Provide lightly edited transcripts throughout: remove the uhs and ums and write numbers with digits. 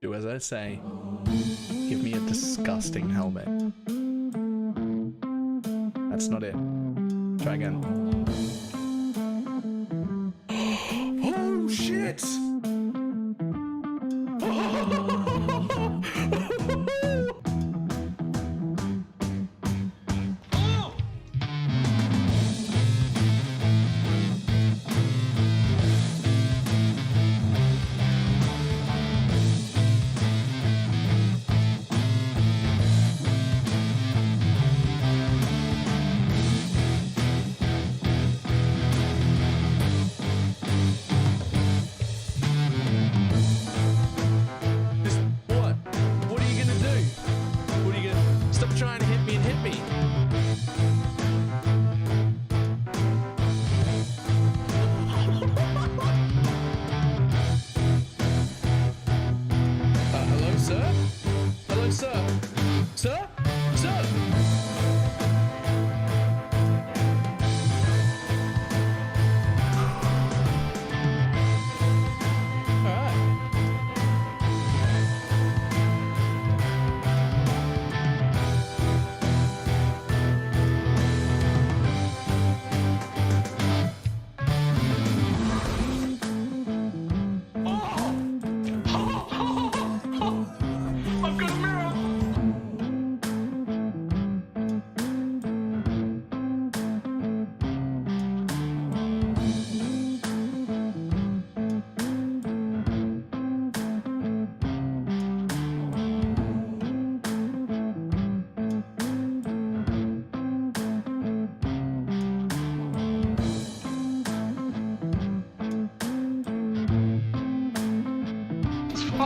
Do as I say. Give me a disgusting helmet. That's not it. Try again. Oh shit! Trying to hit me and hit me. Hello, sir? Hello, sir? Sir? Sir?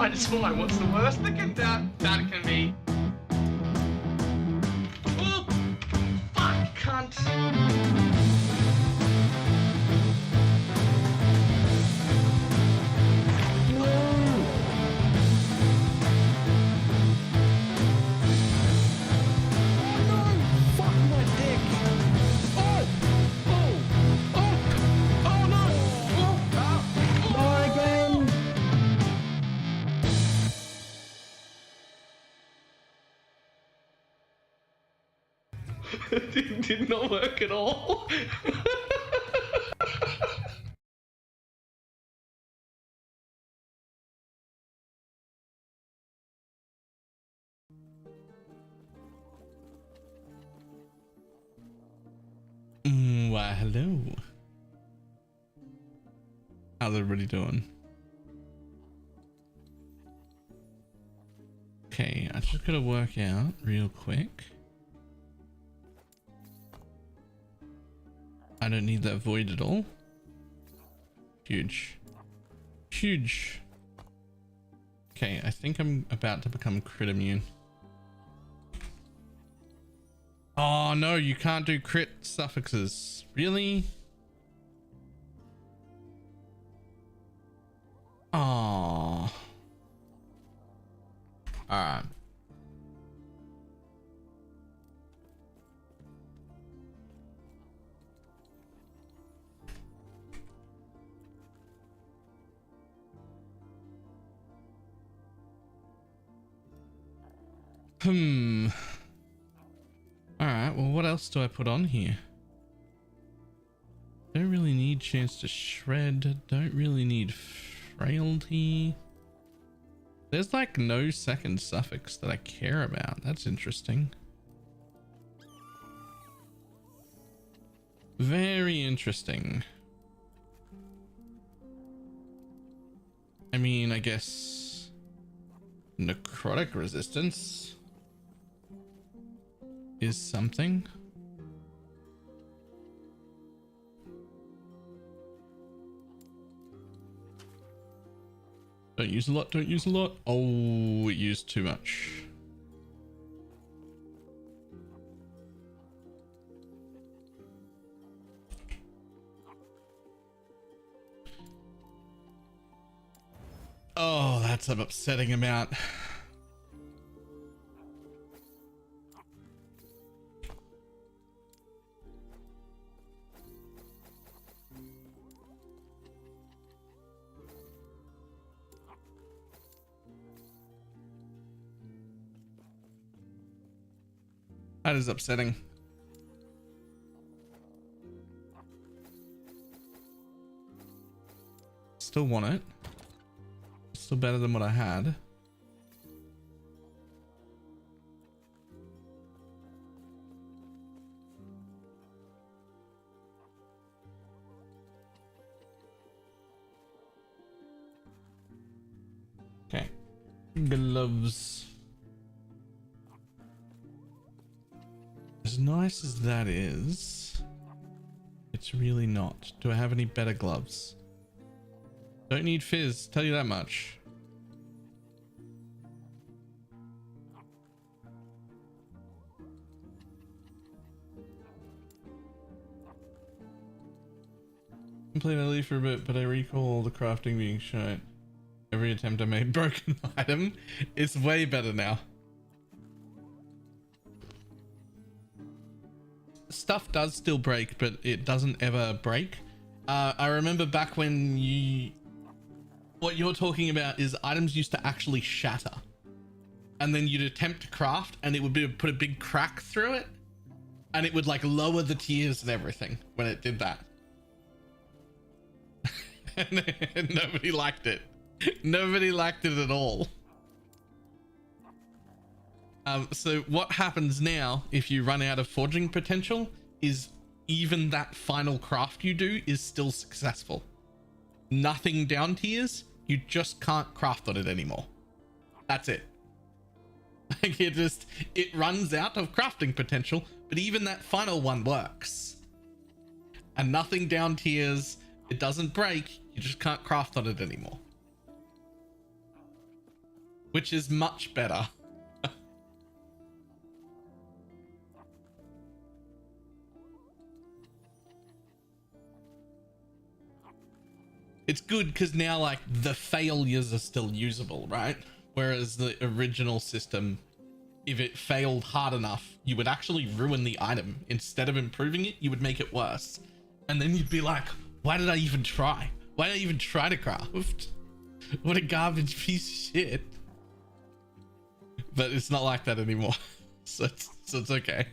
It's fine. What's the worst that can be? Oh, fuck, cunt. Did not work at all. Why, hello. How's everybody doing? Okay, I just gotta work out real quick. I don't need that void at all. Huge. Huge. Okay, I think I'm about to become crit immune. Oh no, you can't do crit suffixes. Really? Oh. Alright. Alright, well what else do I put on here? Don't really need chance to shred. Don't really need frailty. There's like no second suffix that I care about. That's interesting. Very interesting. I mean, I guess necrotic resistance is something. Don't use a lot, don't use a lot. Oh, it used too much. Oh, that's an upsetting amount. That is upsetting. Still want it. Still better than what I had. Okay. Gloves. As nice as that is, it's really not. Do I have any better gloves? Don't need fizz, tell you that much. Played early for a bit, but I recall the crafting being shite. Every attempt I made broken item. It's way better now. Stuff does still break, but it doesn't ever break. I remember back when what you're talking about is items used to actually shatter, and then you'd attempt to craft and it would put a big crack through it, and it would like lower the tiers and everything when it did that. And nobody liked it. Nobody liked it at all. So what happens now if you run out of forging potential is even that final craft you do is still successful. Nothing down tiers, you just can't craft on it anymore. That's it. Like it runs out of crafting potential, but even that final one works. And nothing down tiers, it doesn't break, you just can't craft on it anymore. Which is much better. It's good because now like the failures are still usable, right? Whereas the original system, if it failed hard enough, you would actually ruin the item. Instead of improving it, you would make it worse. And then you'd be like, why did I even try? Why did I even try to craft? What a garbage piece of shit. But it's not like that anymore. So it's okay.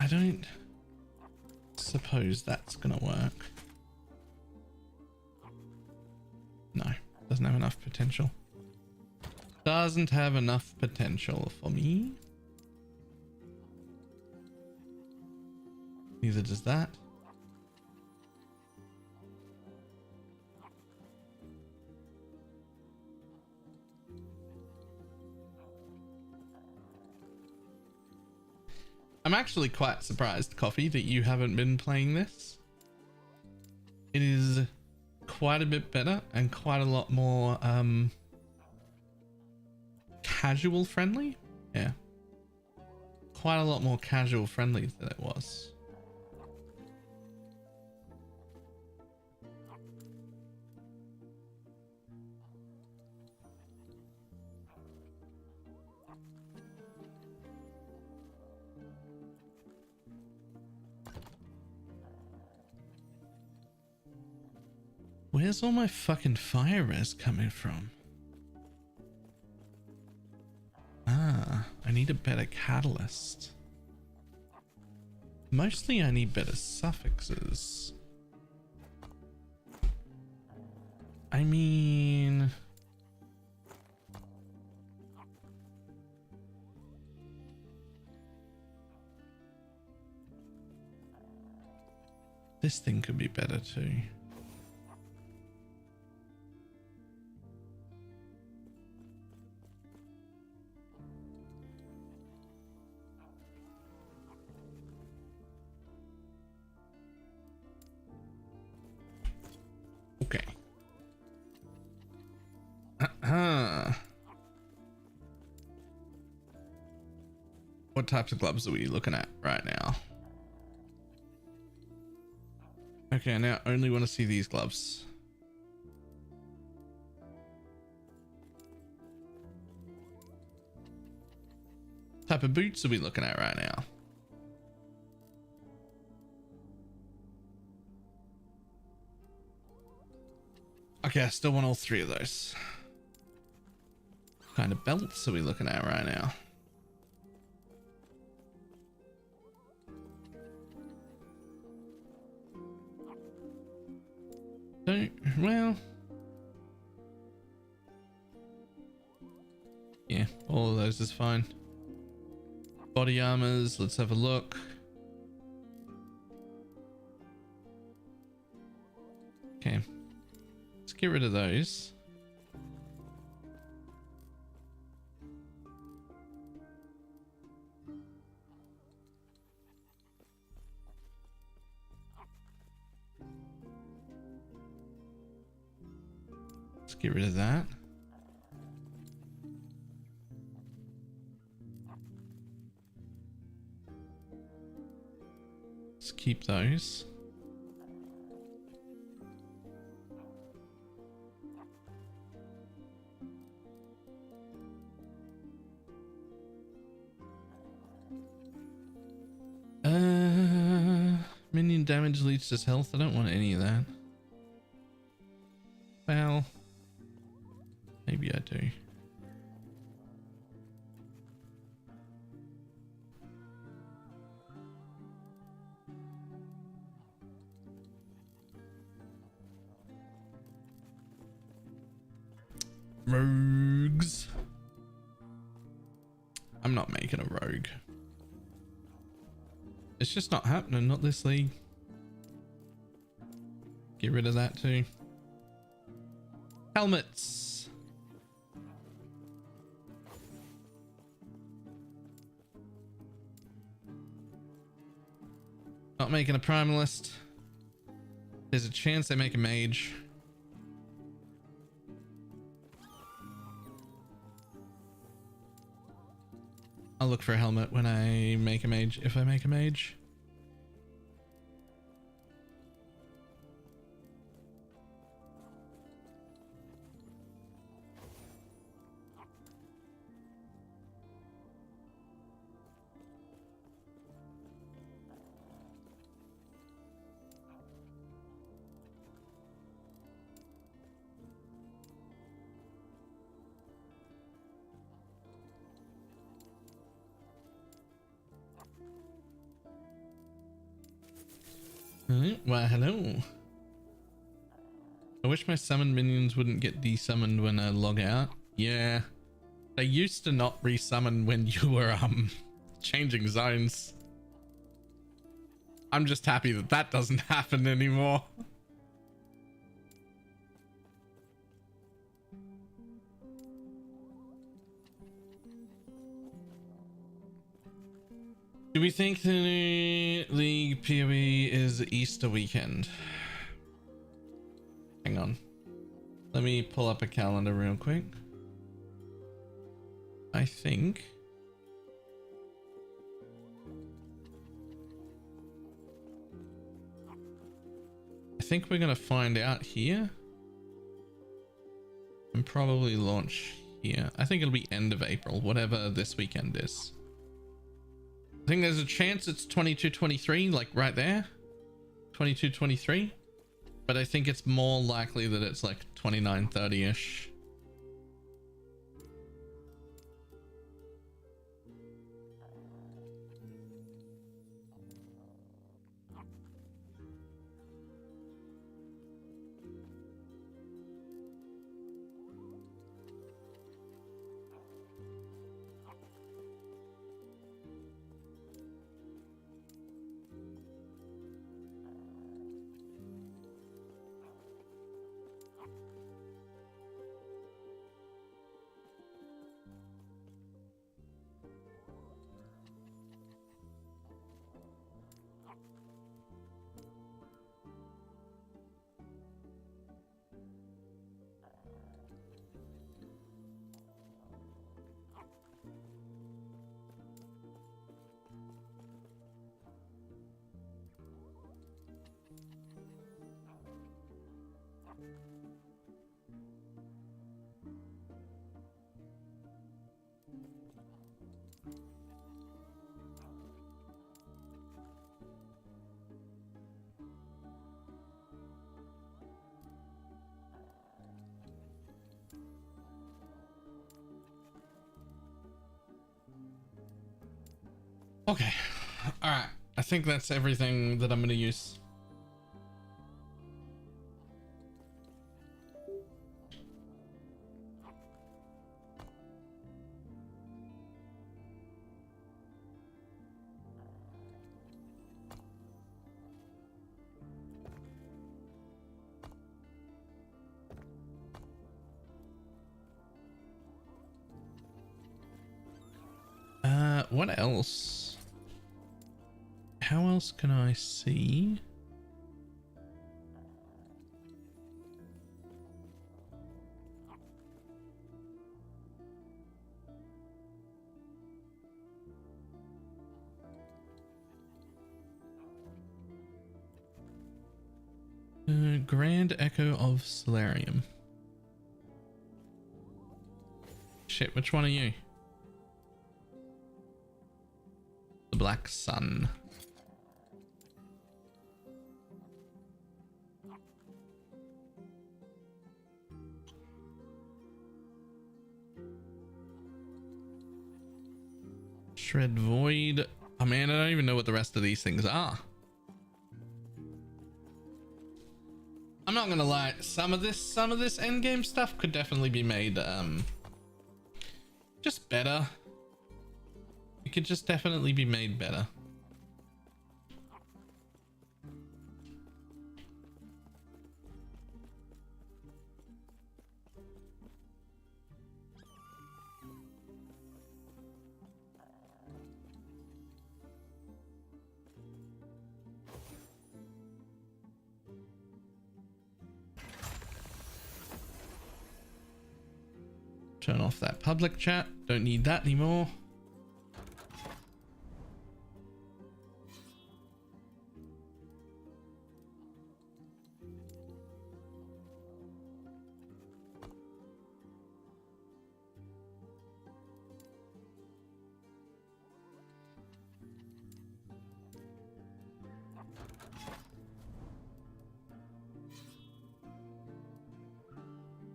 I don't suppose that's gonna work. No, doesn't have enough potential. Doesn't have enough potential for me. Neither does that. I'm actually quite surprised, Coffee, that you haven't been playing this. It is quite a bit better and quite a lot more casual friendly. Yeah, quite a lot more casual friendly than it was. Where's all my fucking fire res coming from? Ah, I need a better catalyst. Mostly I need better suffixes. I mean... this thing could be better too. Okay. What types of gloves are we looking at right now? Okay, now I only want to see these gloves. type of boots are we looking at right now? Okay, I still want all three of those. What kind of belts are we looking at right now? Well, yeah, all of those is fine. Body armors, let's have a look. Okay, let's get rid of those. Let's get rid of that. Let's keep those. Minion damage leads to health. I don't want any of that. Well, maybe I do. Rogues. I'm not making a rogue. It's just not happening, not this league. Get rid of that too. Helmets. Not making a primalist. There's a chance they make a mage. I'll look for a helmet when I make a mage, if I make a mage. Well, hello. I wish my summoned minions wouldn't get desummoned when I log out. Yeah. They used to not resummon when you were changing zones. I'm just happy that that doesn't happen anymore. Do we think the league PoE is Easter weekend? Hang on. Let me pull up a calendar real quick. I think we're gonna find out here and probably launch here. I think it'll be end of April, whatever this weekend is. I think there's a chance it's 22-23, like right there. 22-23. But I think it's more likely that it's like 29-30-ish. Okay. All right. I think that's everything that I'm going to use. What else? How else can I see? Grand Echo of Solarium. Shit, which one are you? The Black Sun. Shred Void. Oh man, I don't even know what the rest of these things are. I'm not gonna lie, some of this endgame stuff could definitely be made just better. It could just definitely be made better. Turn off that public chat. Don't need that anymore.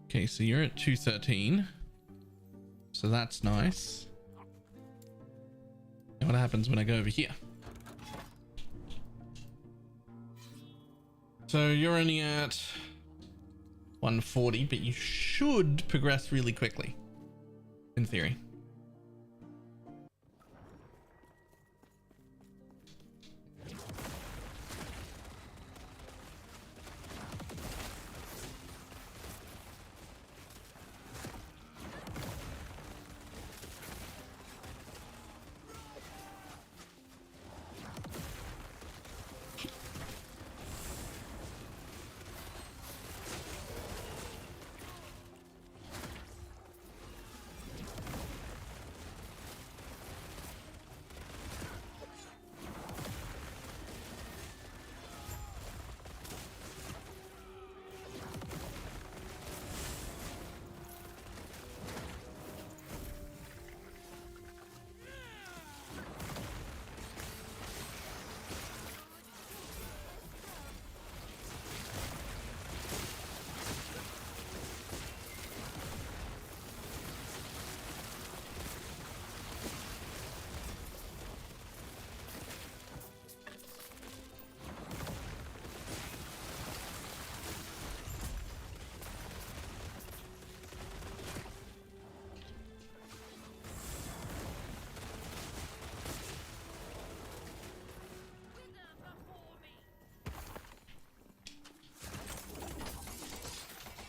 Okay, so you're at 213. So that's nice. And what happens when I go over here? So you're only at 140, but you should progress really quickly, in theory.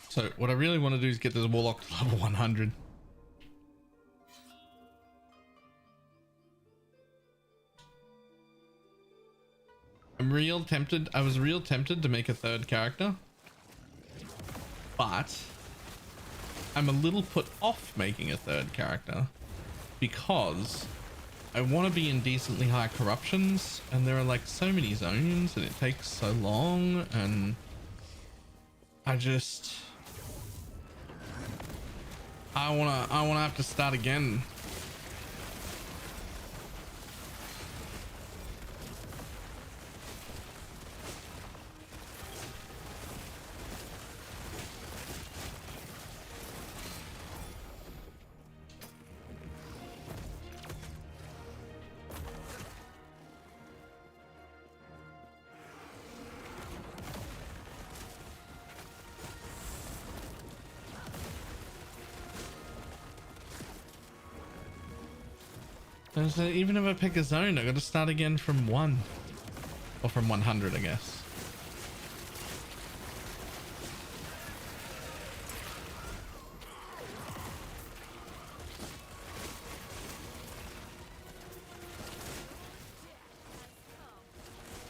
So what I really want to do is get this Warlock to level 100. I was real tempted to make a third character, but I'm a little put off making a third character because I want to be in decently high corruptions, and there are like so many zones and it takes so long, and I wanna have to start again. So even if I pick a zone, I gotta start again from 1. Or from 100, I guess.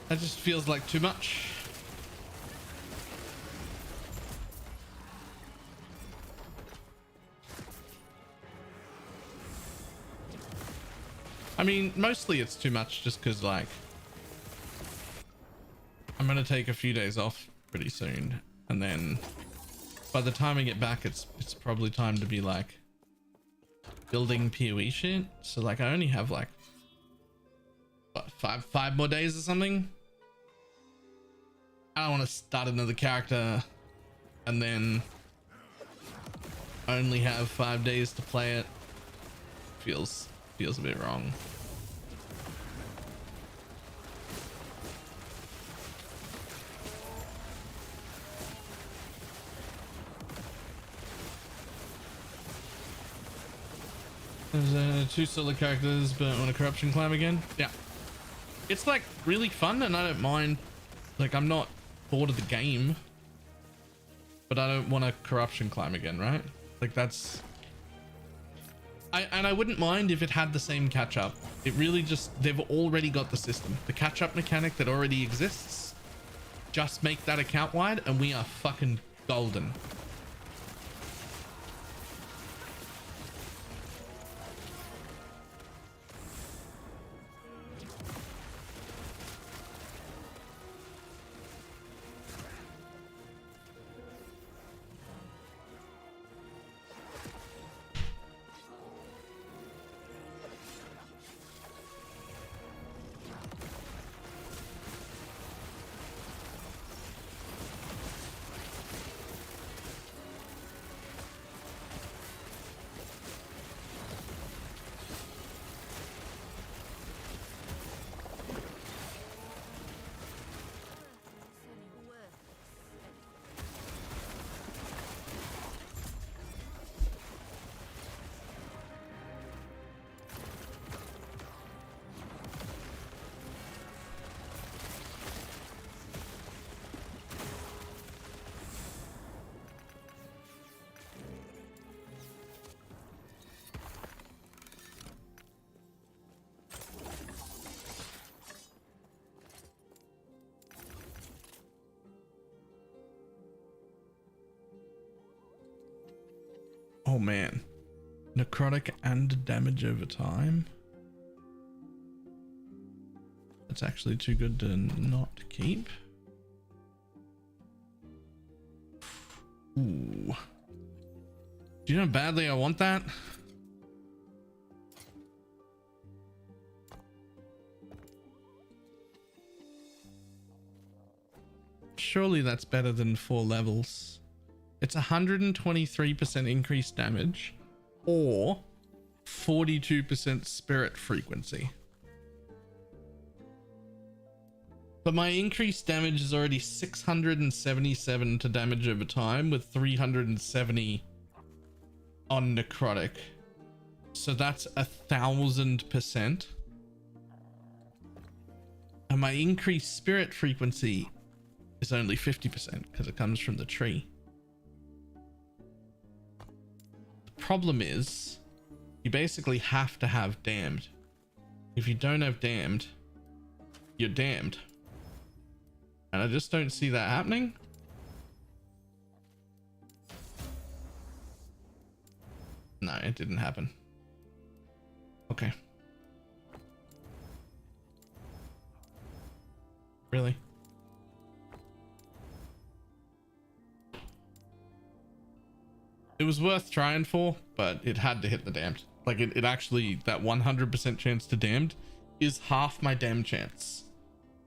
That just feels like too much. I mean, mostly it's too much just because, like, I'm gonna take a few days off pretty soon, and then by the time I get back, it's probably time to be like building PoE shit. So like, I only have like what, five more days or something. I don't want to start another character and then only have 5 days to play it. Feels a bit wrong. There's 2 solo characters, but I want a corruption climb again. Yeah, it's like really fun, and I don't mind. Like, I'm not bored of the game, but I don't want a corruption climb again, right? Like, that's. And I wouldn't mind if it had the same catch up. It really just, they've already got the system, the catch up mechanic that already exists. Just make that account wide, and we are fucking golden. Oh man, necrotic and damage over time. That's actually too good to not keep. Ooh. Do you know how badly I want that? Surely that's better than 4 levels. It's 123% increased damage or 42% spirit frequency. But my increased damage is already 677 to damage over time with 370 on necrotic. So that's 1,000%. And my increased spirit frequency is only 50% because it comes from the tree. Problem is, you basically have to have damned. If you don't have damned, you're damned. And I just don't see that happening. No, it didn't happen. Okay. Really? It was worth trying for, but it had to hit the damned. Like, it actually, that 100% chance to damned is half my damned chance.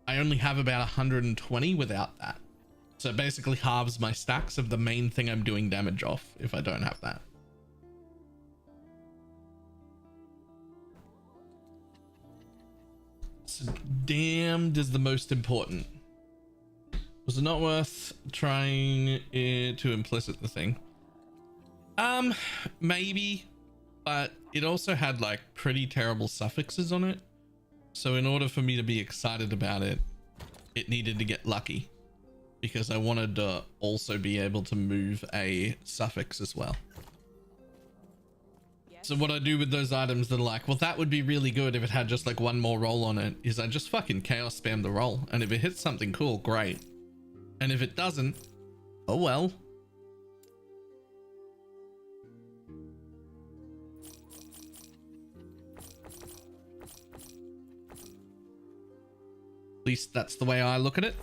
I only have about 120 without that. So it basically halves my stacks of the main thing I'm doing damage off if I don't have that. So damned is the most important. Was it not worth trying to implicit the thing? Maybe, but it also had like pretty terrible suffixes on it. So in order for me to be excited about it, it needed to get lucky, because I wanted to also be able to move a suffix as well. So what I do with those items that are like, well, that would be really good if it had just like one more roll on it, is I just fucking chaos spam the roll. And if it hits something cool, great. And if it doesn't, oh well. At least that's the way I look at it.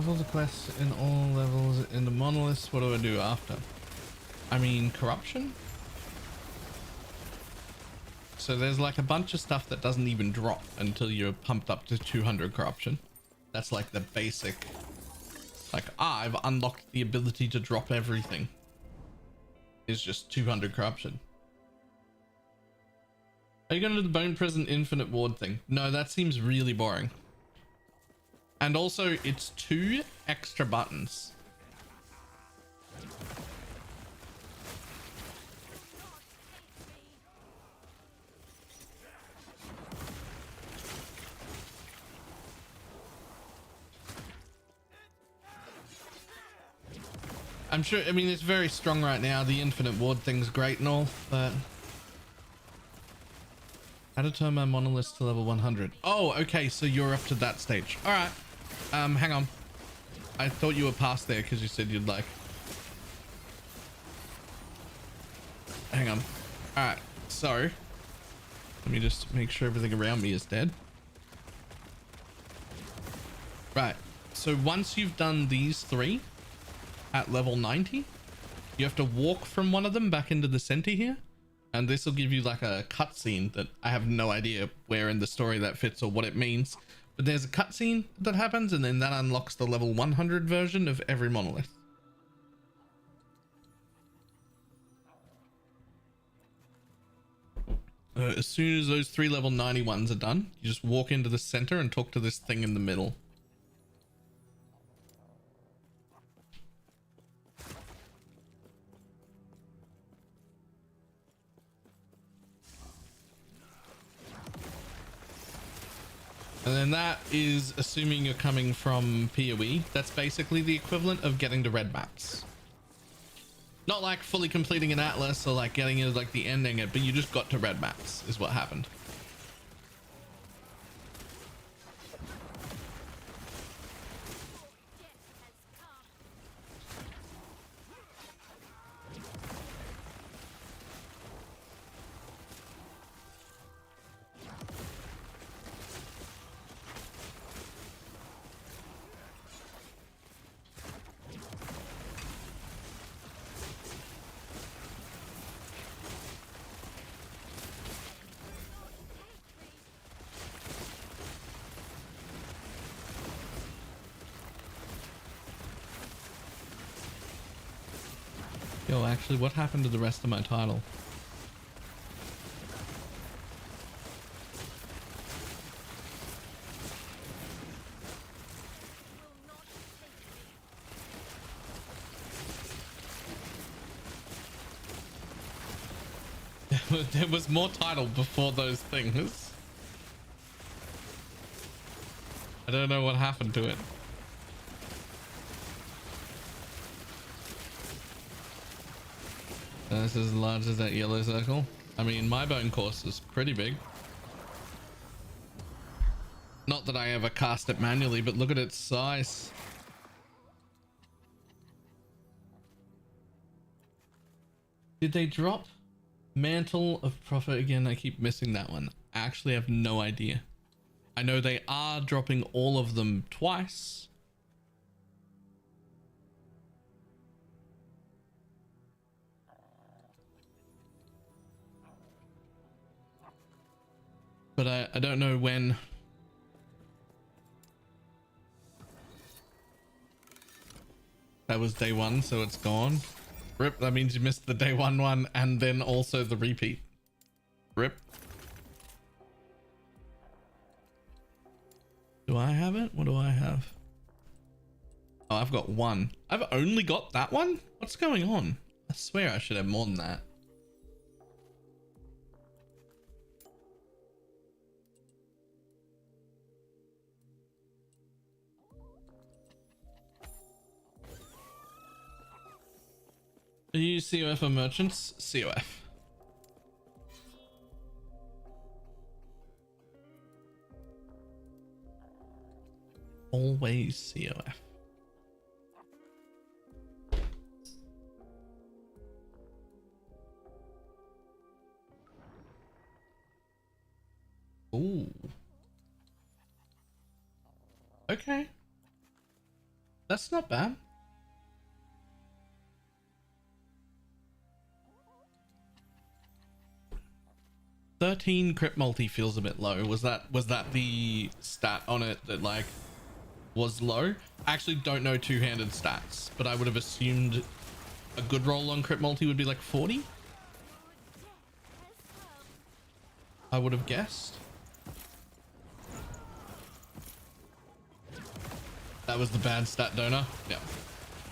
All the quests in all levels in the monoliths. What do I do after? I mean, corruption. So there's like a bunch of stuff that doesn't even drop until you're pumped up to 200 corruption. That's like the basic, like, I've unlocked the ability to drop everything. Is just 200 corruption. Are you going to do the Bone Prison Infinite Ward thing? No, that seems really boring. And also, it's 2 extra buttons. I'm sure, I mean, it's very strong right now. The Infinite Ward thing's great and all, but... How to turn my monoliths to level 100. Oh, okay, so you're up to that stage. All right. Hang on. I thought you were past there because you said you'd like... Hang on. All right, so... Let me just make sure everything around me is dead. Right, so once you've done these 3 at level 90, you have to walk from one of them back into the center here. And this will give you like a cutscene that I have no idea where in the story that fits or what it means. But there's a cutscene that happens, and then that unlocks the level 100 version of every monolith. As soon as those 3 level 91s are done, you just walk into the center and talk to this thing in the middle. And then that is assuming you're coming from PoE. That's basically the equivalent of getting to red mats. Not like fully completing an atlas or like getting into like the ending it, but you just got to red mats is what happened. Yo, actually, what happened to the rest of my title? There was more title before those things. I don't know what happened to it. This is as large as that yellow circle. I mean, my bone course is pretty big. Not that I ever cast it manually, but look at its size. Did they drop Mantle of Prophet again? I keep missing that one. I actually have no idea. I know they are dropping all of them twice. But I don't know when. That was day one, so it's gone. Rip, that means you missed the day one and then also the repeat. Rip. Do I have it? What do I have? Oh, I've got one. I've only got that one? What's going on? I swear I should have more than that. Are you COF or merchants? COF. Always COF. Ooh. Okay. That's not bad. $13 crit multi feels a bit low. Was that the stat on it that like was low? I actually don't know two-handed stats, but I would have assumed a good roll on crit multi would be like 40. I would have guessed. That was the bad stat donor. Yeah,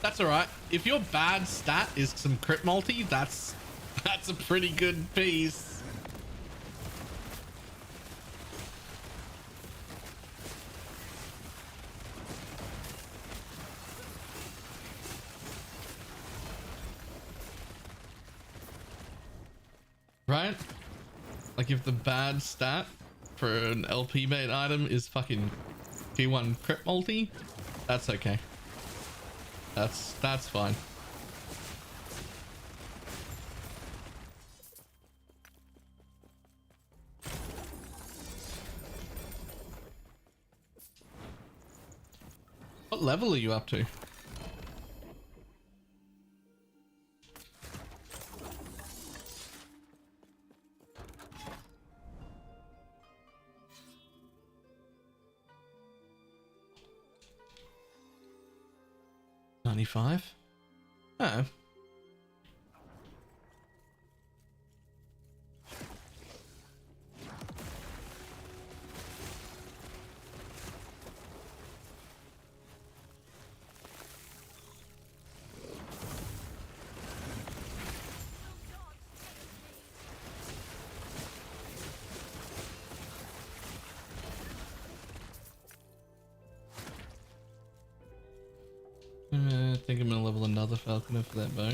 that's all right. If your bad stat is some crit multi, that's a pretty good piece. Right? Like if the bad stat for an LP bait item is fucking T1 crit multi, that's okay. That's fine. What level are you up to? $95. Oh. I think I'm gonna level another falconer for that bow.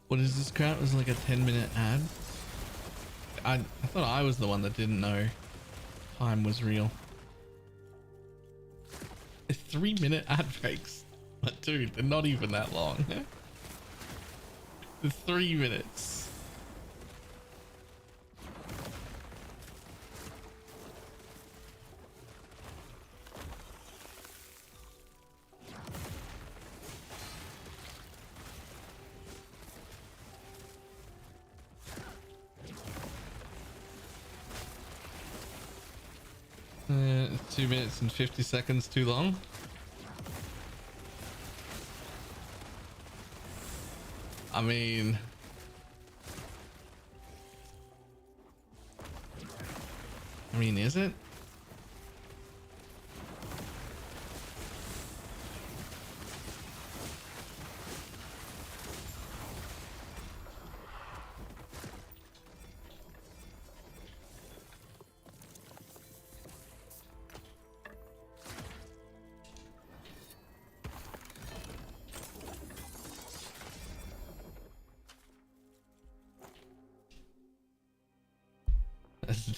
What is this crap? It was like a 10-minute ad. I thought I was the one that didn't know time was real. 3-minute ad breaks. But dude, they're not even that long. The 3 minutes. Uh, 2 minutes and 50 seconds too long. I mean, is it?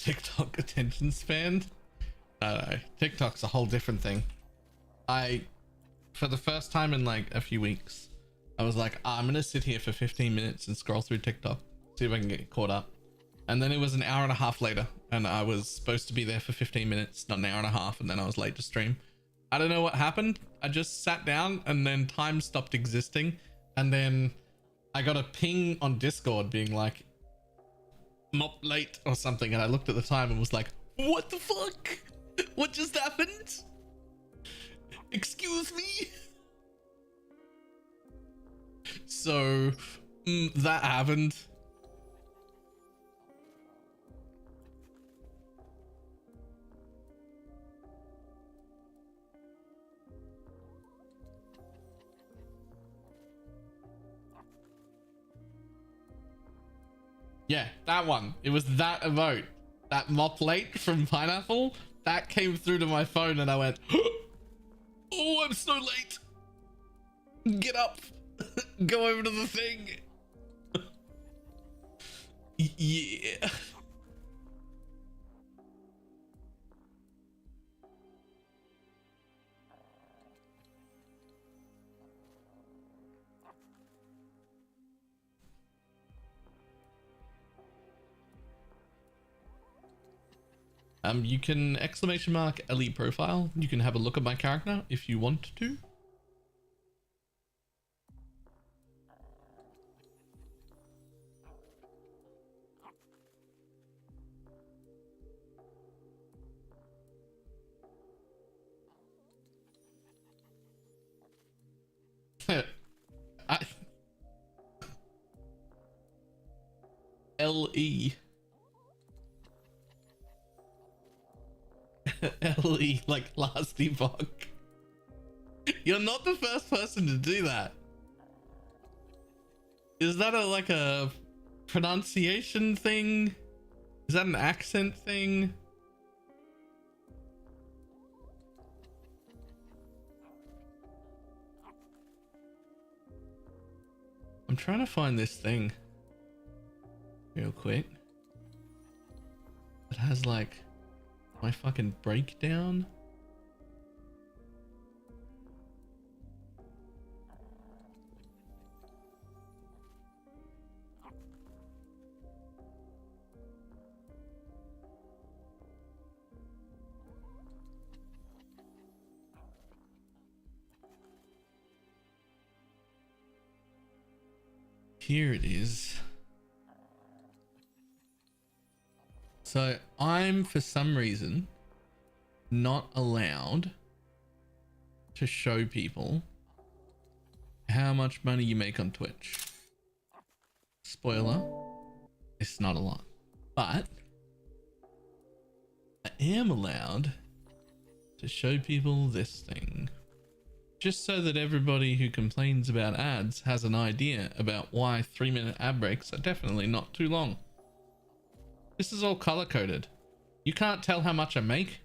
TikTok attention span. No, TikTok's a whole different thing. For the first time in like a few weeks, I was like, I'm gonna sit here for 15 minutes and scroll through TikTok, see if I can get caught up. And then it was an hour and a half later, and I was supposed to be there for 15 minutes, not an hour and a half, and then I was late to stream. I don't know what happened. I just sat down and then time stopped existing. And then I got a ping on Discord being like, "Not late" or something. And I looked at the time and was like, what the fuck? What just happened? Excuse me? So that happened. Yeah, that one. It was that emote. That mop late from Pineapple. That came through to my phone and I went, oh, I'm so late. Get up. Go over to the thing. Yeah. You can ! elite profile. You can have a look at my character if you want to. LE. LE, like last epoch. You're not the first person to do that. Is that like a pronunciation thing? Is that an accent thing? I'm trying to find this thing real quick. It has like my fucking breakdown. Here it is. So I'm, for some reason, not allowed to show people how much money you make on Twitch. Spoiler, it's not a lot. But I am allowed to show people this thing. Just so that everybody who complains about ads has an idea about why 3-minute ad breaks are definitely not too long. This is all color coded. You can't tell how much I make,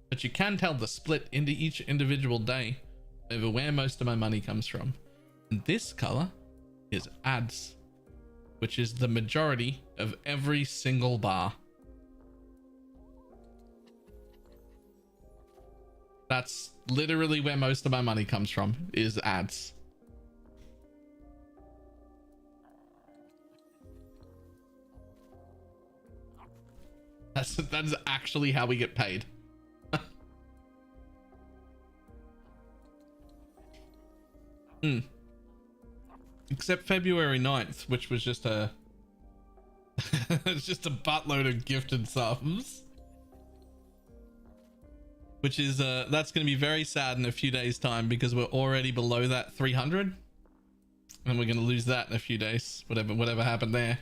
but you can tell the split into each individual day over where most of my money comes from. And this color is ads, which is the majority of every single bar. That's literally where most of my money comes from, is ads. That's actually how we get paid. Except February 9th, which was just a it's just a buttload of gifted subs. Which is that's going to be very sad in a few days time, because we're already below that 300 and we're going to lose that in a few days, whatever happened there.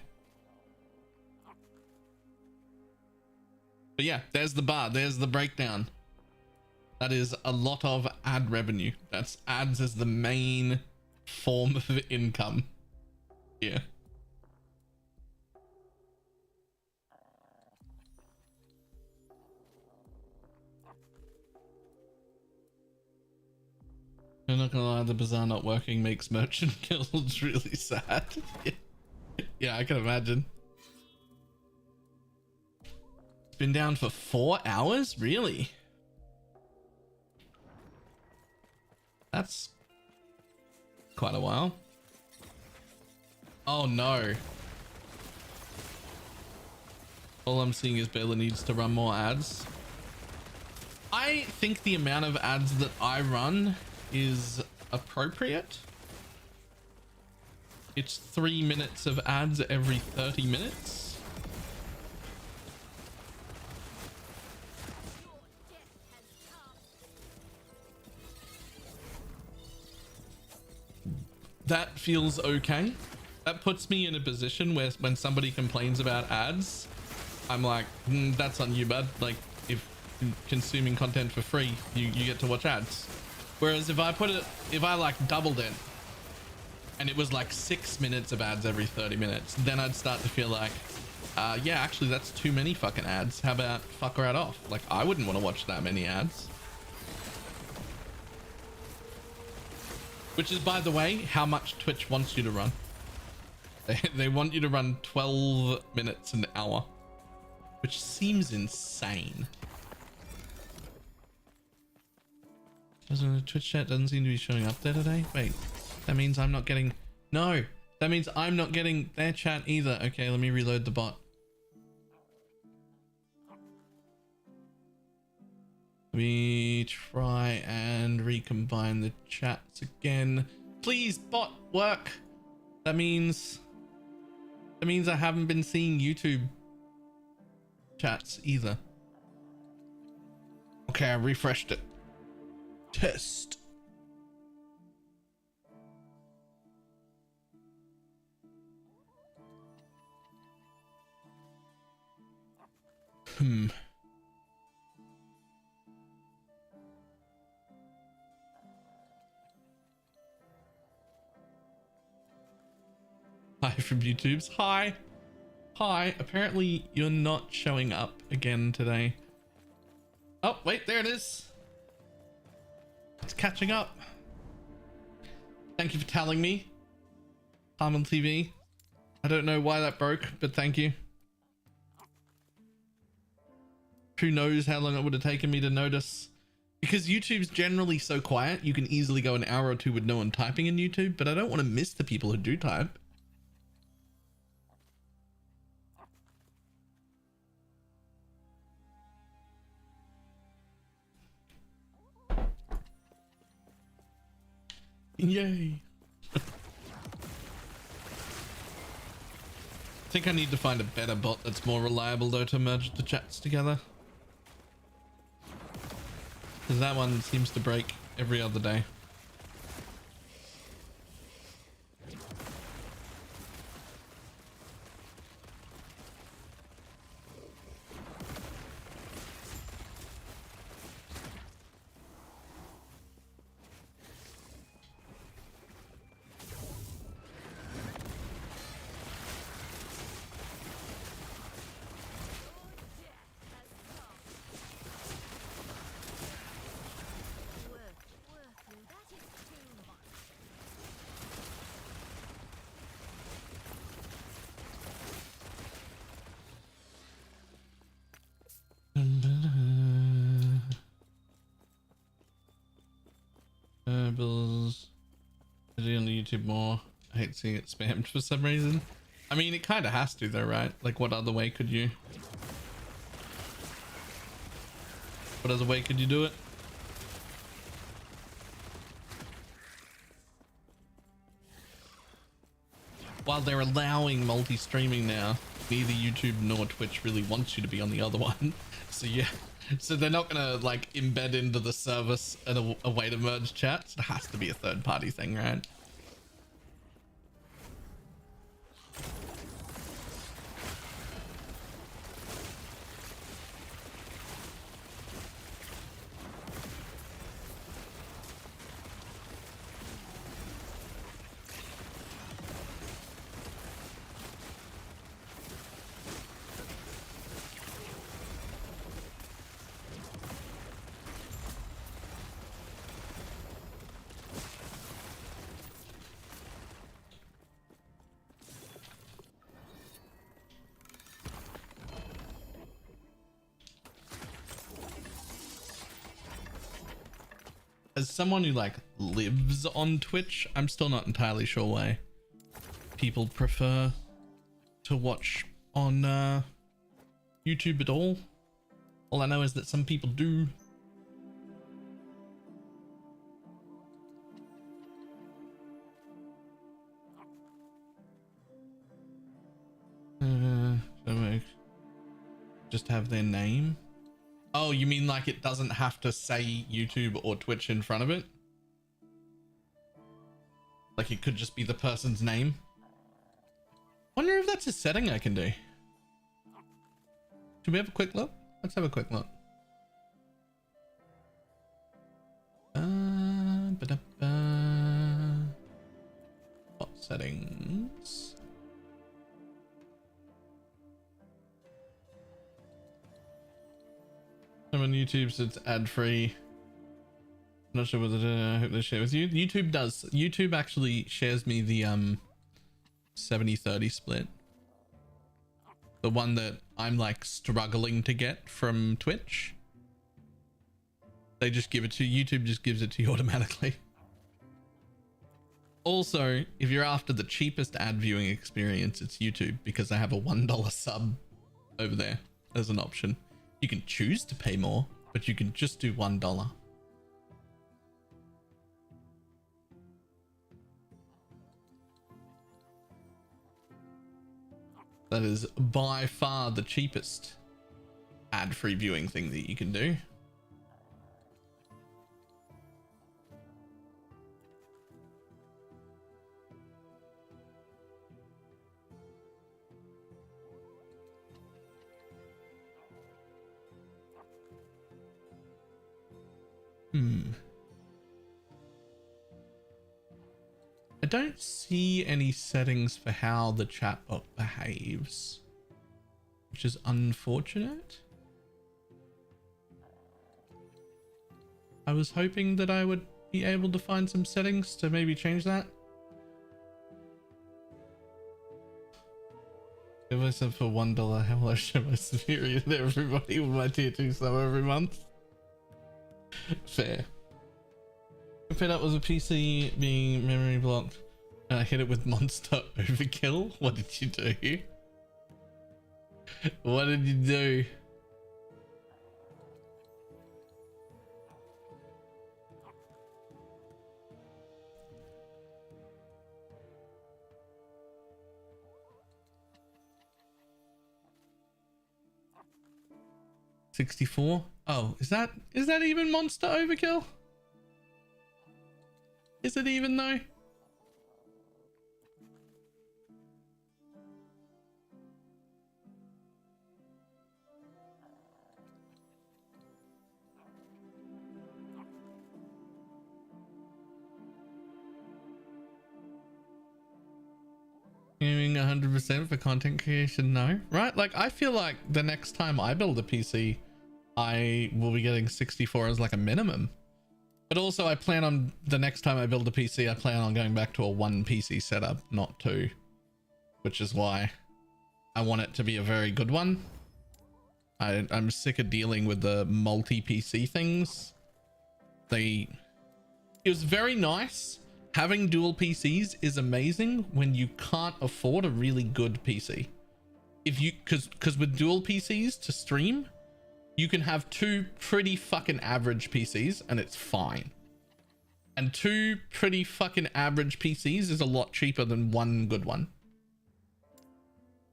But yeah, there's the bar, there's the breakdown. That is a lot of ad revenue. That's ads as the main form of income. Yeah. I'm not gonna lie, the bazaar not working makes merchant guilds really sad. Yeah, I can imagine. Been down for 4 hours? Really? That's quite a while. Oh no. All I'm seeing is Baylor needs to run more ads. I think the amount of ads that I run is appropriate. It's 3 minutes of ads every 30 minutes. That feels okay. That puts me in a position where when somebody complains about ads, I'm like, that's on you, bud. Like, if consuming content for free, you get to watch ads. Whereas if I like doubled it and it was like 6 minutes of ads every 30 minutes, then I'd start to feel like, yeah, actually that's too many fucking ads. How about fuck right off? Like, I wouldn't want to watch that many ads. Which is, by the way, how much Twitch wants you to run. They want you to run 12 minutes an hour, which seems insane. The Twitch chat doesn't seem to be showing up there today. Wait, that means I'm not getting... No, that means I'm not getting their chat either. Okay, let me reload the bot. Let me try and recombine the chats again. Please, bot, work. That means I haven't been seeing YouTube chats either. Okay, I refreshed it. Test. Hi from YouTube's. Hi. Apparently you're not showing up again today. Oh, wait, there it is. It's catching up. Thank you for telling me. Harmon TV. I don't know why that broke, but thank you. Who knows how long it would have taken me to notice. Because YouTube's generally so quiet, you can easily go an hour or two with no one typing in YouTube, but I don't want to miss the people who do type. Yay. I think I need to find a better bot that's more reliable though to merge the chats together. Because that one seems to break every other day. Bills on YouTube more. I hate seeing it spammed for some reason. I mean, it kind of has to though, right? Like, what other way could you do it? While they're allowing multi-streaming now, neither YouTube nor Twitch really wants you to be on the other one. So yeah, so they're not gonna like embed into the service a way to merge chats. It has to be a third-party thing, right? as someone who like lives on Twitch, I'm still not entirely sure why people prefer to watch on YouTube at all. All I know is that some people do. Just have their name. Oh, you mean like it doesn't have to say YouTube or Twitch in front of it? Like it could just be the person's name? Wonder if that's a setting I can do. Should we have a quick look? Let's have a quick look. What settings? I'm on YouTube, so it's ad-free. Not sure whether I hope they share with you. YouTube does. YouTube actually shares me the 70-30 split. The one that I'm like struggling to get from Twitch. They just give it to you. YouTube just gives it to you automatically. Also, if you're after the cheapest ad viewing experience, it's YouTube, because I have a $1 sub over there as an option. You can choose to pay more, but you can just do $1. That is by far the cheapest ad-free viewing thing that you can do. I don't see any settings for how the chatbot behaves, which is unfortunate. I was hoping that I would be able to find some settings to maybe change that. Give myself for $1, how will I show my superior to everybody with my tier 2 sub every month? Fair. Fed up was a PC being memory blocked and I hit it with monster overkill. What did you do? What did you do? $64? Oh, is that even monster overkill? Is it even though? Gaming 100% for content creation, no, right? Like I feel like the next time I build a PC, I will be getting 64 as like a minimum. But also I plan on the next time I build a PC, I plan on going back to a 1 PC setup, not 2, which is why I want it to be a very good one. I'm sick of dealing with the multi PC things. It was very nice. Having dual PCs is amazing when you can't afford a really good PC. If you, cause with dual PCs to stream, you can have 2 pretty fucking average PCs and it's fine. And 2 pretty fucking average PCs is a lot cheaper than 1 good one.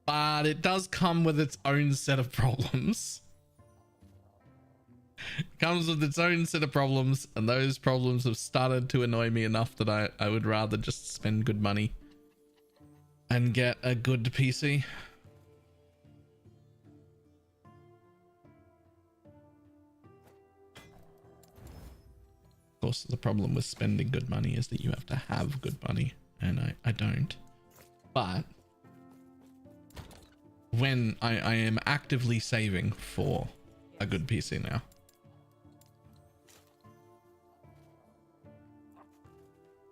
But it does come with its own set of problems. It comes with its own set of problems, and those problems have started to annoy me enough that I would rather just spend good money and get a good PC. Of course, the problem with spending good money is that you have to have good money, and I don't. But when I am actively saving for a good PC now.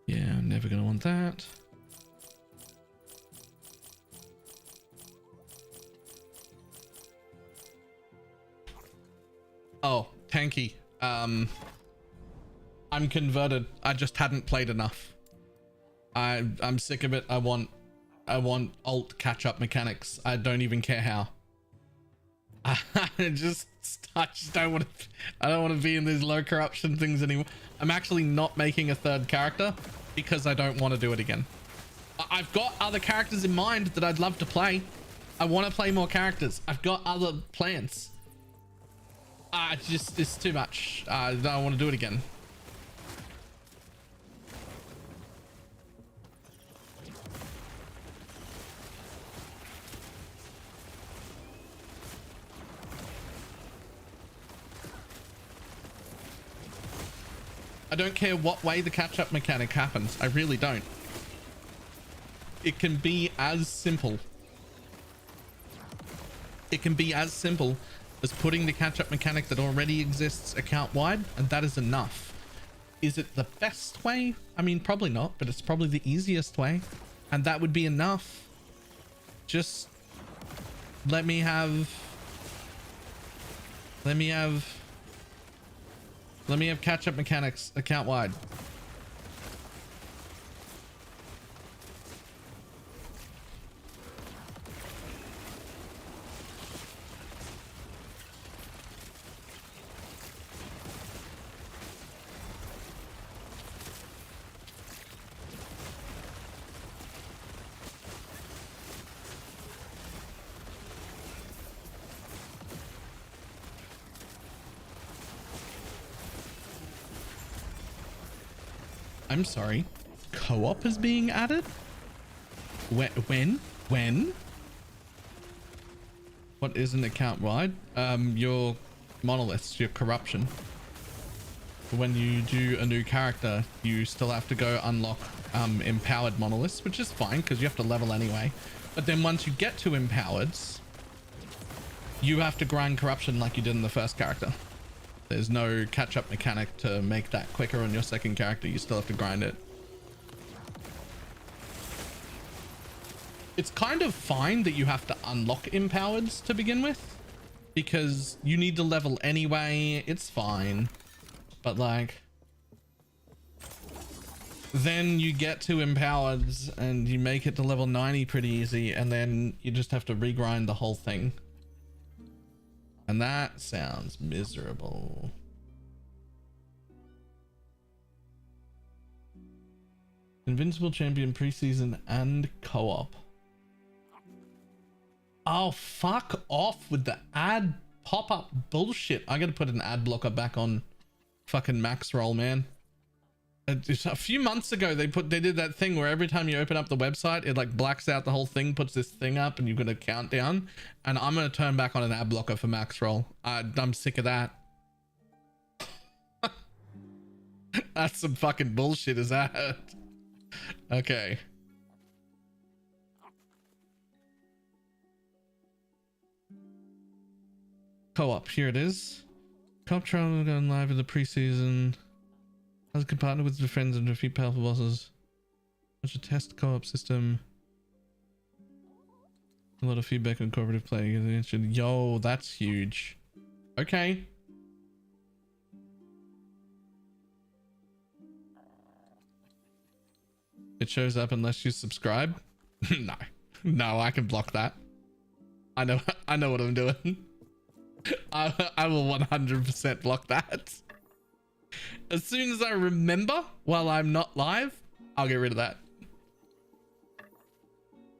Yeah, I'm never gonna want that. Oh, Tanky. I'm converted. I just hadn't played enough. I'm sick of it. I want alt catch up mechanics. I don't even care how. I just don't want to. I don't want to be in these low corruption things anymore. I'm actually not making a third character because I don't want to do it again. I've got other characters in mind that I'd love to play. I want to play more characters. I've got other plans. It's too much. I don't want to do it again. I don't care what way the catch-up mechanic happens. I really don't. It can be as simple. It can be as simple as putting the catch-up mechanic that already exists account-wide, and that is enough. Is it the best way? I mean, probably not, but it's probably the easiest way, and that would be enough. Just let me have catch-up mechanics account-wide. I'm sorry. Co-op is being added? When? What is an account wide? Your monoliths, your corruption. When you do a new character, you still have to go unlock empowered monoliths, which is fine because you have to level anyway. But then once you get to empowereds, you have to grind corruption like you did in the first character. There's no catch-up mechanic to make that quicker on your second character. You still have to grind it. It's kind of fine that you have to unlock empowereds to begin with, because you need to level anyway. It's fine. But like, then you get to empowereds and you make it to level 90 pretty easy, and then you just have to regrind the whole thing. And that sounds miserable. Invincible champion preseason and co-op. Oh, fuck off with the ad pop-up bullshit. I gotta put an ad blocker back on fucking max roll, man. A few months ago they did that thing where every time you open up the website it like blacks out the whole thing, puts this thing up, and you've got a countdown, and I'm gonna turn back on an ad blocker for max roll. I'm sick of that. That's some fucking bullshit, is that? Okay. Co-op, here it is. Co-op trial going live in the preseason. As can partner with your friends and defeat powerful bosses. Such a test co-op system. A lot of feedback on cooperative play. Yo, that's huge. Okay. It shows up unless you subscribe. No, I can block that. I know what I'm doing. I will 100% block that. As soon as I remember while I'm not live, I'll get rid of that.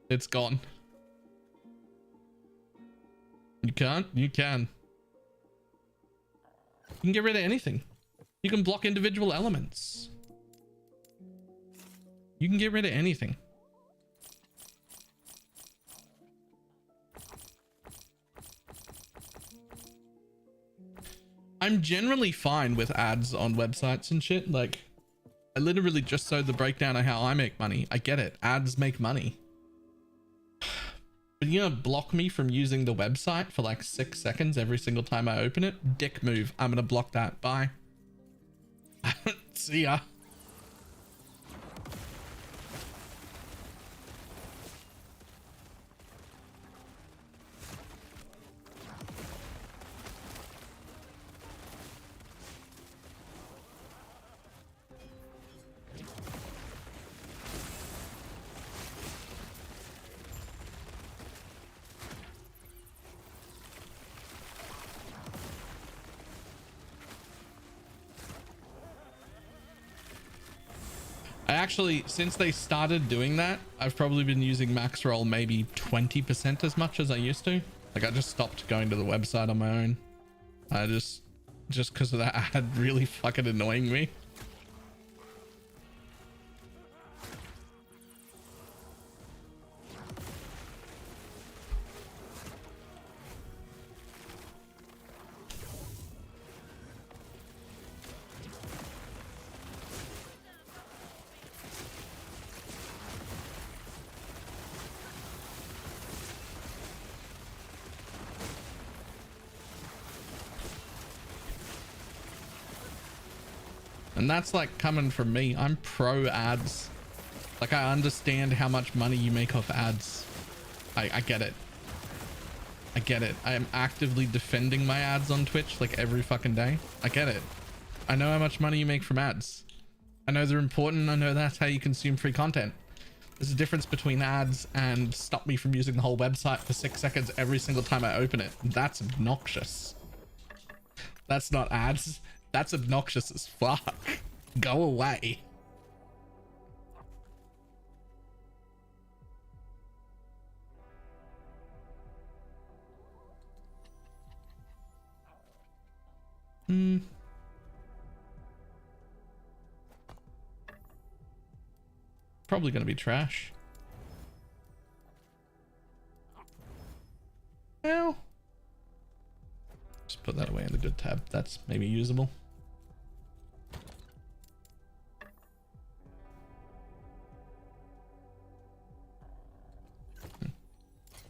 It's gone. You can't? You can. You can get rid of anything. You can block individual elements. You can get rid of anything. I'm generally fine with ads on websites and shit. Like, I literally just showed the breakdown of how I make money. I get it. Ads make money. But you're gonna block me from using the website for like 6 seconds every single time I open it? Dick move. I'm gonna block that. Bye. See ya. I actually, since they started doing that, I've probably been using max roll maybe 20% as much as I used to. Like, I just stopped going to the website on my own. I just because of that ad really fucking annoying me. And that's like coming from me. I'm pro ads. Like, I understand how much money you make off ads. I get it. I get it. I am actively defending my ads on Twitch like every fucking day. I get it. I know how much money you make from ads. I know they're important. I know that's how you consume free content. There's a difference between ads and stop me from using the whole website for 6 seconds every single time I open it. That's obnoxious. That's not ads. That's obnoxious as fuck. Go away. Probably gonna be trash. Well, just put that away in the good tab. That's maybe usable.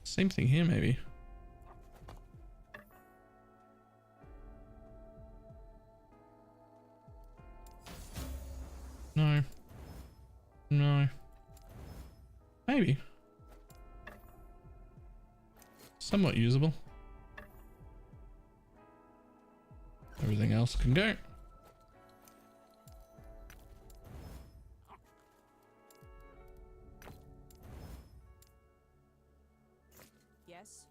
Same thing here, maybe. No. No. Maybe. Somewhat usable. Everything else can go. Yes.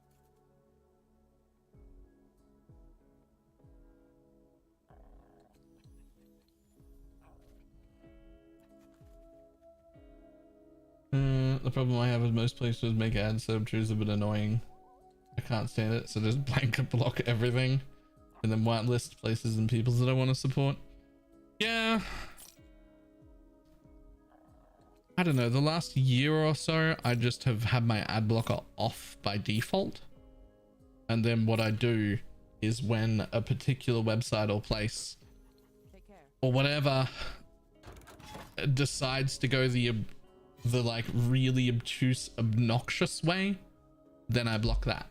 The problem I have with most places make ads so obtrusive and annoying. I can't stand it, so just blanket block everything and then whitelist places and people that I want to support. Yeah. I don't know, the last year or so, I just have had my ad blocker off by default. And then what I do is when a particular website or place or whatever decides to go the like really obtuse, obnoxious way, then I block that.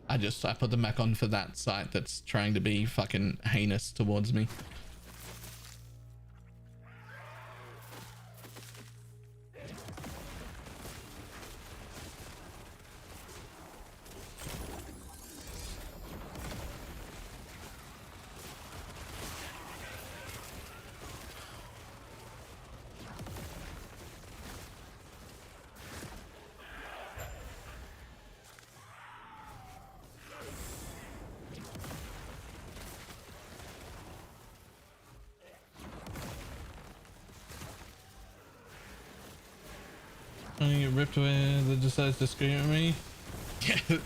I put them back on for that site that's trying to be fucking heinous towards me. Trying to get ripped away that decides to scream at me.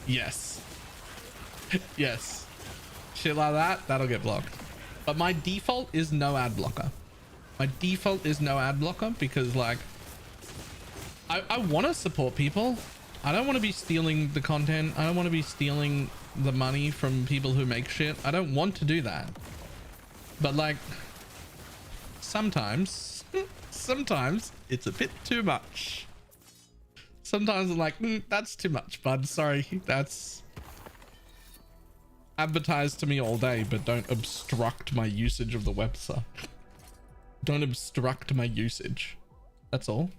Yes. Yes. Shit like that, that'll get blocked. But my default is no ad blocker. My default is no ad blocker because, like, I want to support people. I don't want to be stealing the content. I don't want to be stealing the money from people who make shit. I don't want to do that. But, like, sometimes it's a bit too much. Sometimes I'm like, that's too much, bud. Sorry, that's advertised to me all day, but don't obstruct my usage of the website. Don't obstruct my usage. That's all.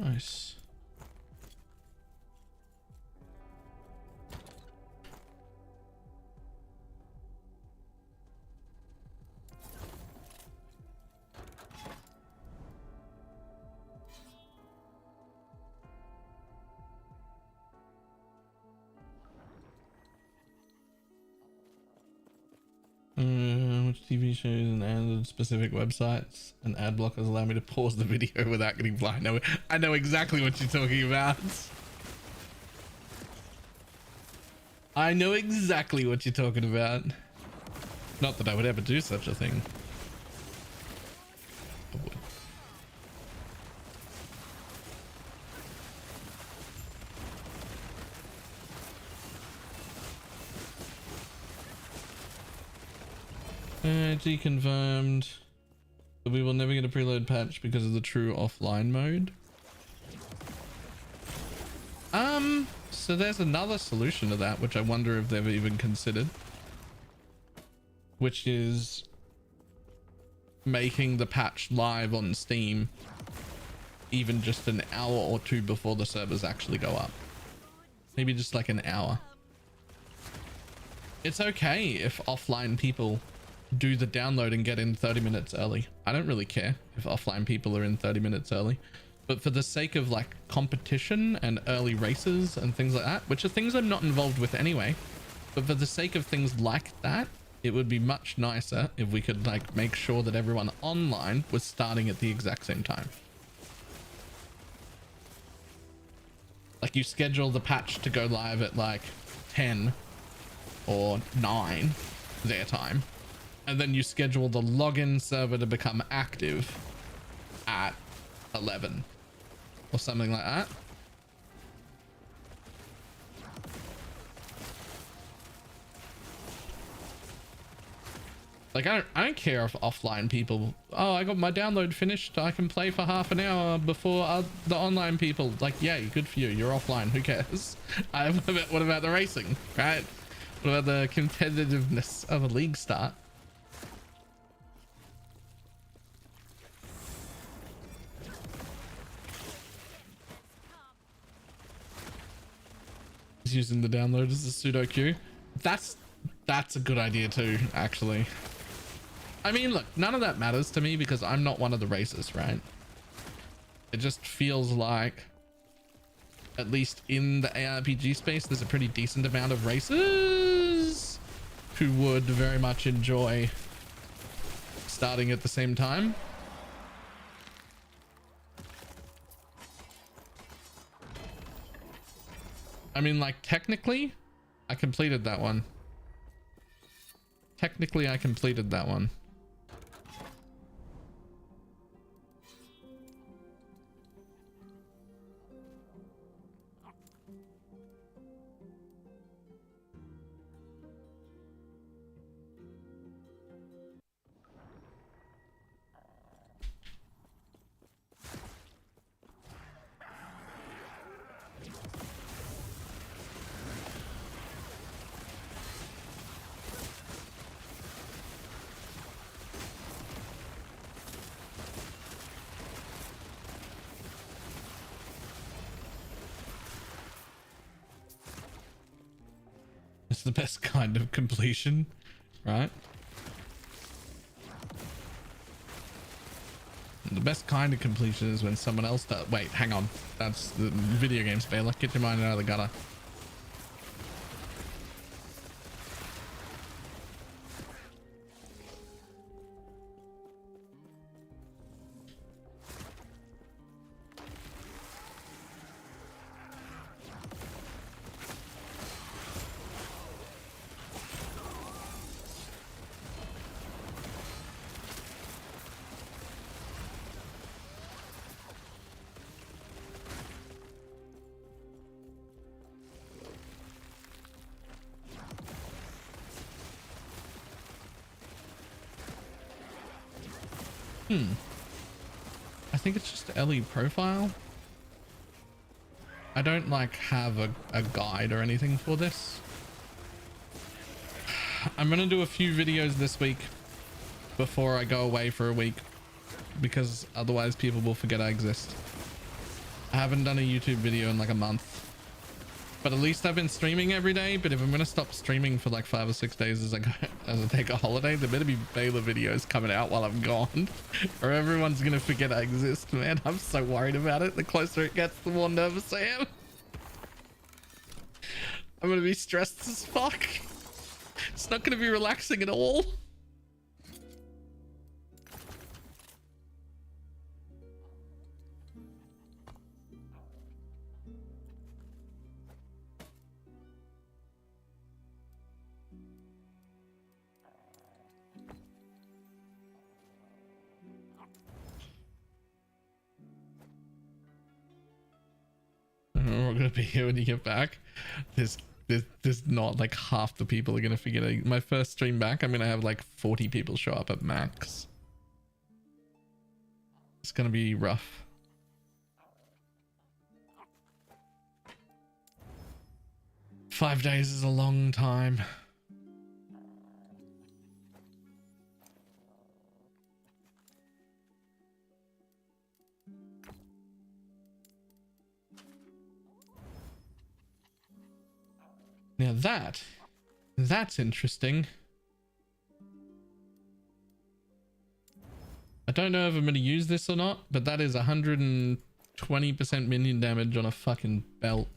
Nice. Which TV shows and added specific websites and ad blockers allow me to pause the video without getting blind. I know exactly what you're talking about. I know exactly what you're talking about. Not that I would ever do such a thing. I would. G confirmed. But we will never get a preload patch because of the true offline mode. So there's another solution to that, which I wonder if they've even considered, which is making the patch live on Steam even just an hour or two before the servers actually go up. Maybe just like an hour. It's okay if offline people do the download and get in 30 minutes early. I don't really care if offline people are in 30 minutes early, but for the sake of like competition and early races and things like that, which are things I'm not involved with anyway, but for the sake of things like that, it would be much nicer if we could like make sure that everyone online was starting at the exact same time. Like you schedule the patch to go live at like 10 or 9 their time, and then you schedule the login server to become active at 11 or something like that. Like I don't care if offline people, oh, I got my download finished, I can play for half an hour before the online people. Like, yay, good for you, you're offline, who cares? What about the racing, right? What about the competitiveness of a league start? Using the download as a pseudo queue. That's a good idea too, actually. I mean, look, none of that matters to me because I'm not one of the racers, right? It just feels like, at least in the ARPG space, there's a pretty decent amount of racers who would very much enjoy starting at the same time. I mean, like, technically, I completed that one. Technically, I completed that one. It's the best kind of completion, right? The best kind of completion is when someone else does. Wait, hang on. That's the video games, Baylor. Get your mind out of the gutter. I think it's just LE profile. I don't like have a guide or anything for this. I'm gonna do a few videos this week before I go away for a week, because otherwise people will forget I exist. I haven't done a YouTube video in like a month. But at least I've been streaming every day. But if I'm gonna stop streaming for like 5 or 6 days as I take a holiday, there better be Baylor videos coming out while I'm gone, or everyone's gonna forget I exist, man. I'm so worried about it. The closer it gets, the more nervous I am. I'm gonna be stressed as fuck. It's not gonna be relaxing at all. We're gonna be here when you get back. There's not like half the people are gonna forget. My first stream back, I'm gonna have like 40 people show up at max. It's gonna be rough. Five days is a long time. Now that's interesting. I don't know if I'm going to use this or not, but that is 120% minion damage on a fucking belt.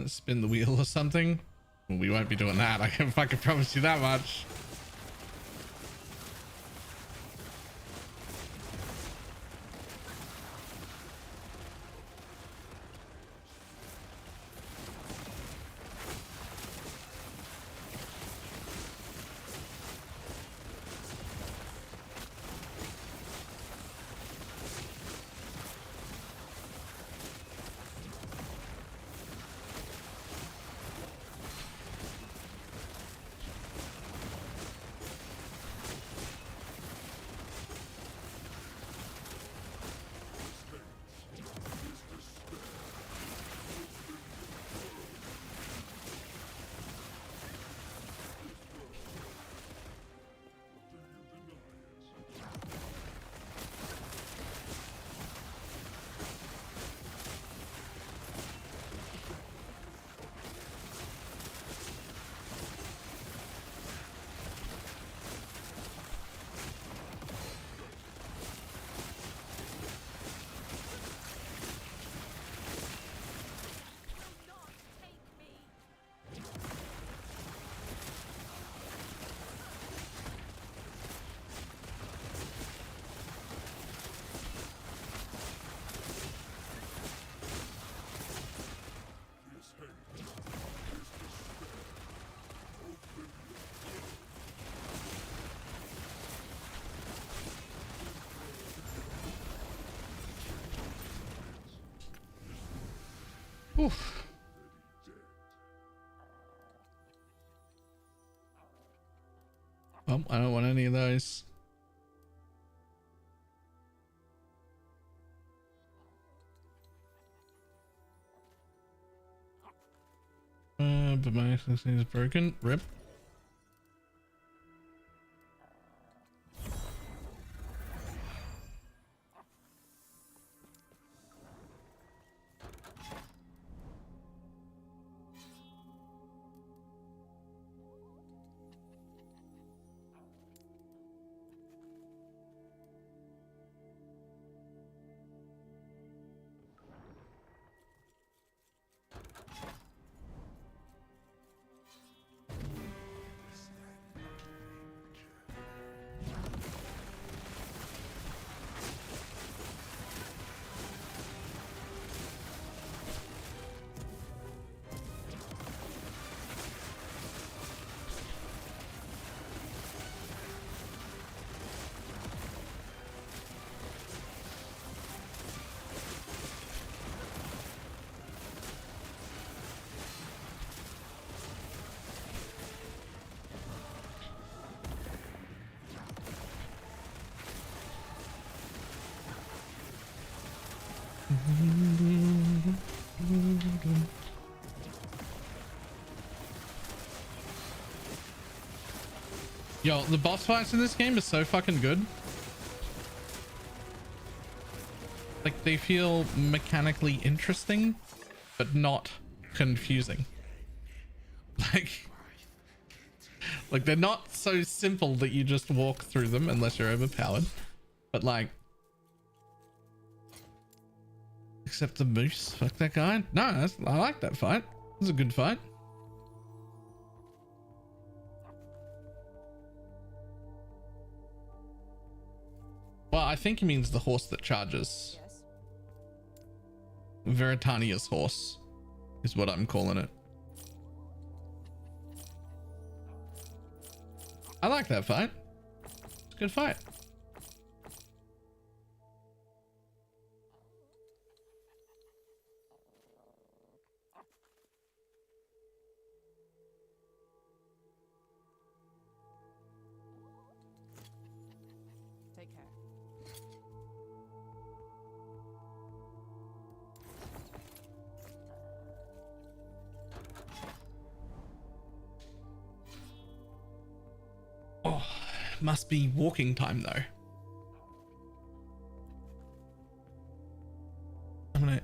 Spin the wheel or something. Well, we won't be doing that. I can fucking promise you that much. Oof. Well, I don't want any of those. But my access is broken. Rip. Yo, the boss fights in this game are so fucking good. Like, they feel mechanically interesting, but not confusing. Like they're not so simple that you just walk through them unless you're overpowered. But like, except the moose, fuck that guy. No, I like that fight. It was a good fight. Well, I think he means the horse that charges. Yes. Veritania's horse is what I'm calling it. I like that fight. It's a good fight. Take care. Oh, must be walking time though. I'm gonna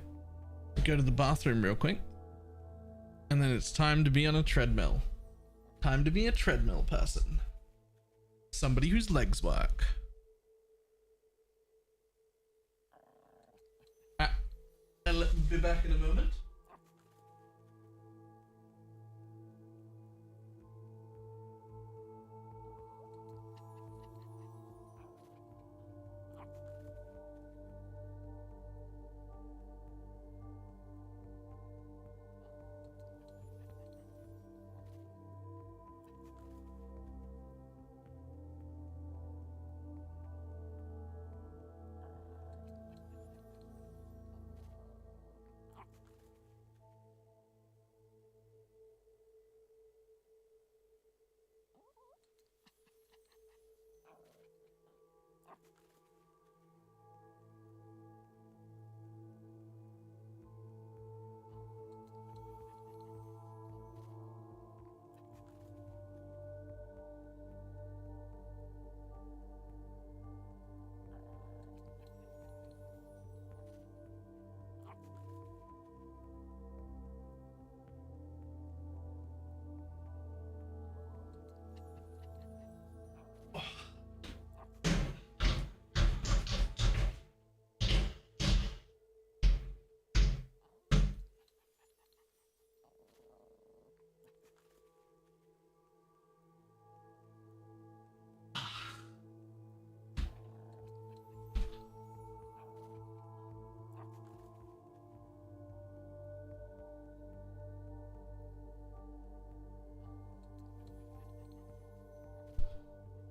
go to the bathroom real quick. And then it's time to be on a treadmill. Time to be a treadmill person. Somebody whose legs work. I'll be back in a moment.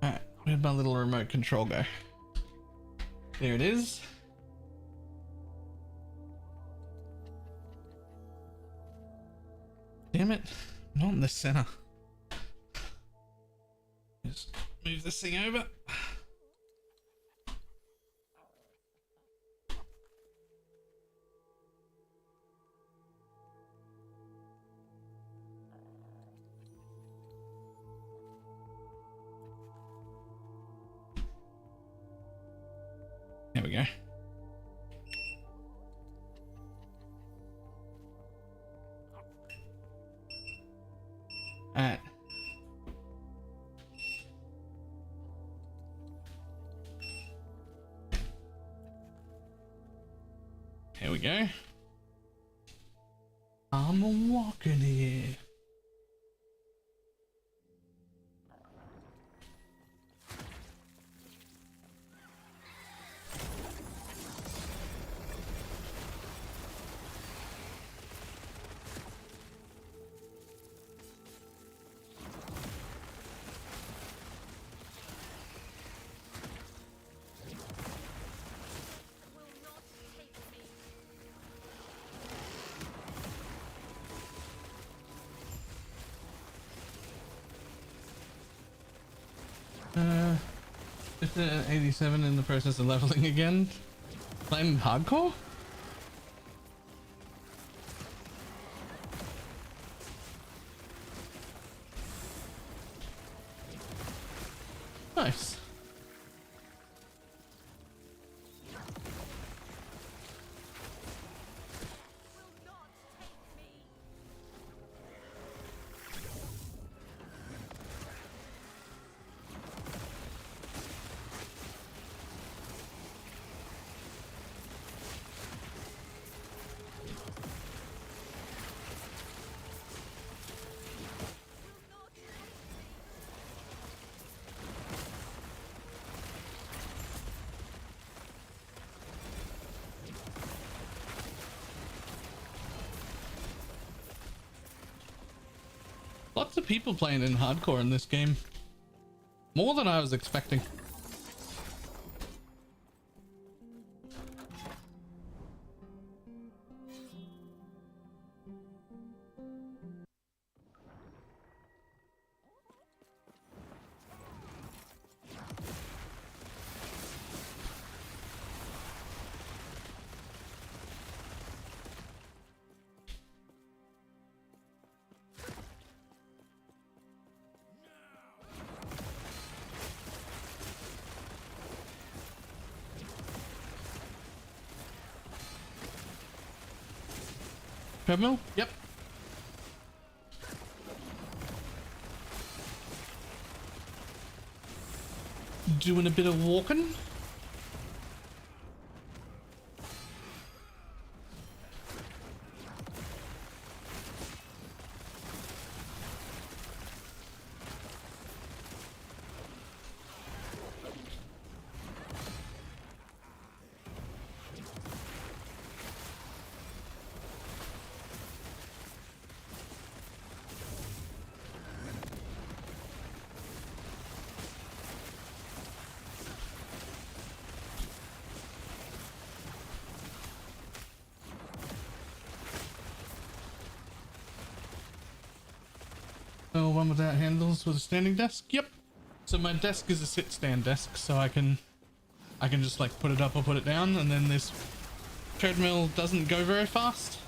Alright, where'd my little remote control go? There it is. Damn it, not in the center. Just move this thing over. There we go. Alright. Here we go. I'm walking here. Just 87 in the process of leveling again. Playing hardcore? Lots of people playing in hardcore in this game. More than I was expecting. Treadmill? Yep. Doing a bit of walking. Oh, one without handles with a standing desk. Yep. So my desk is a sit stand desk, so I can just like put it up or put it down, and then this treadmill doesn't go very fast.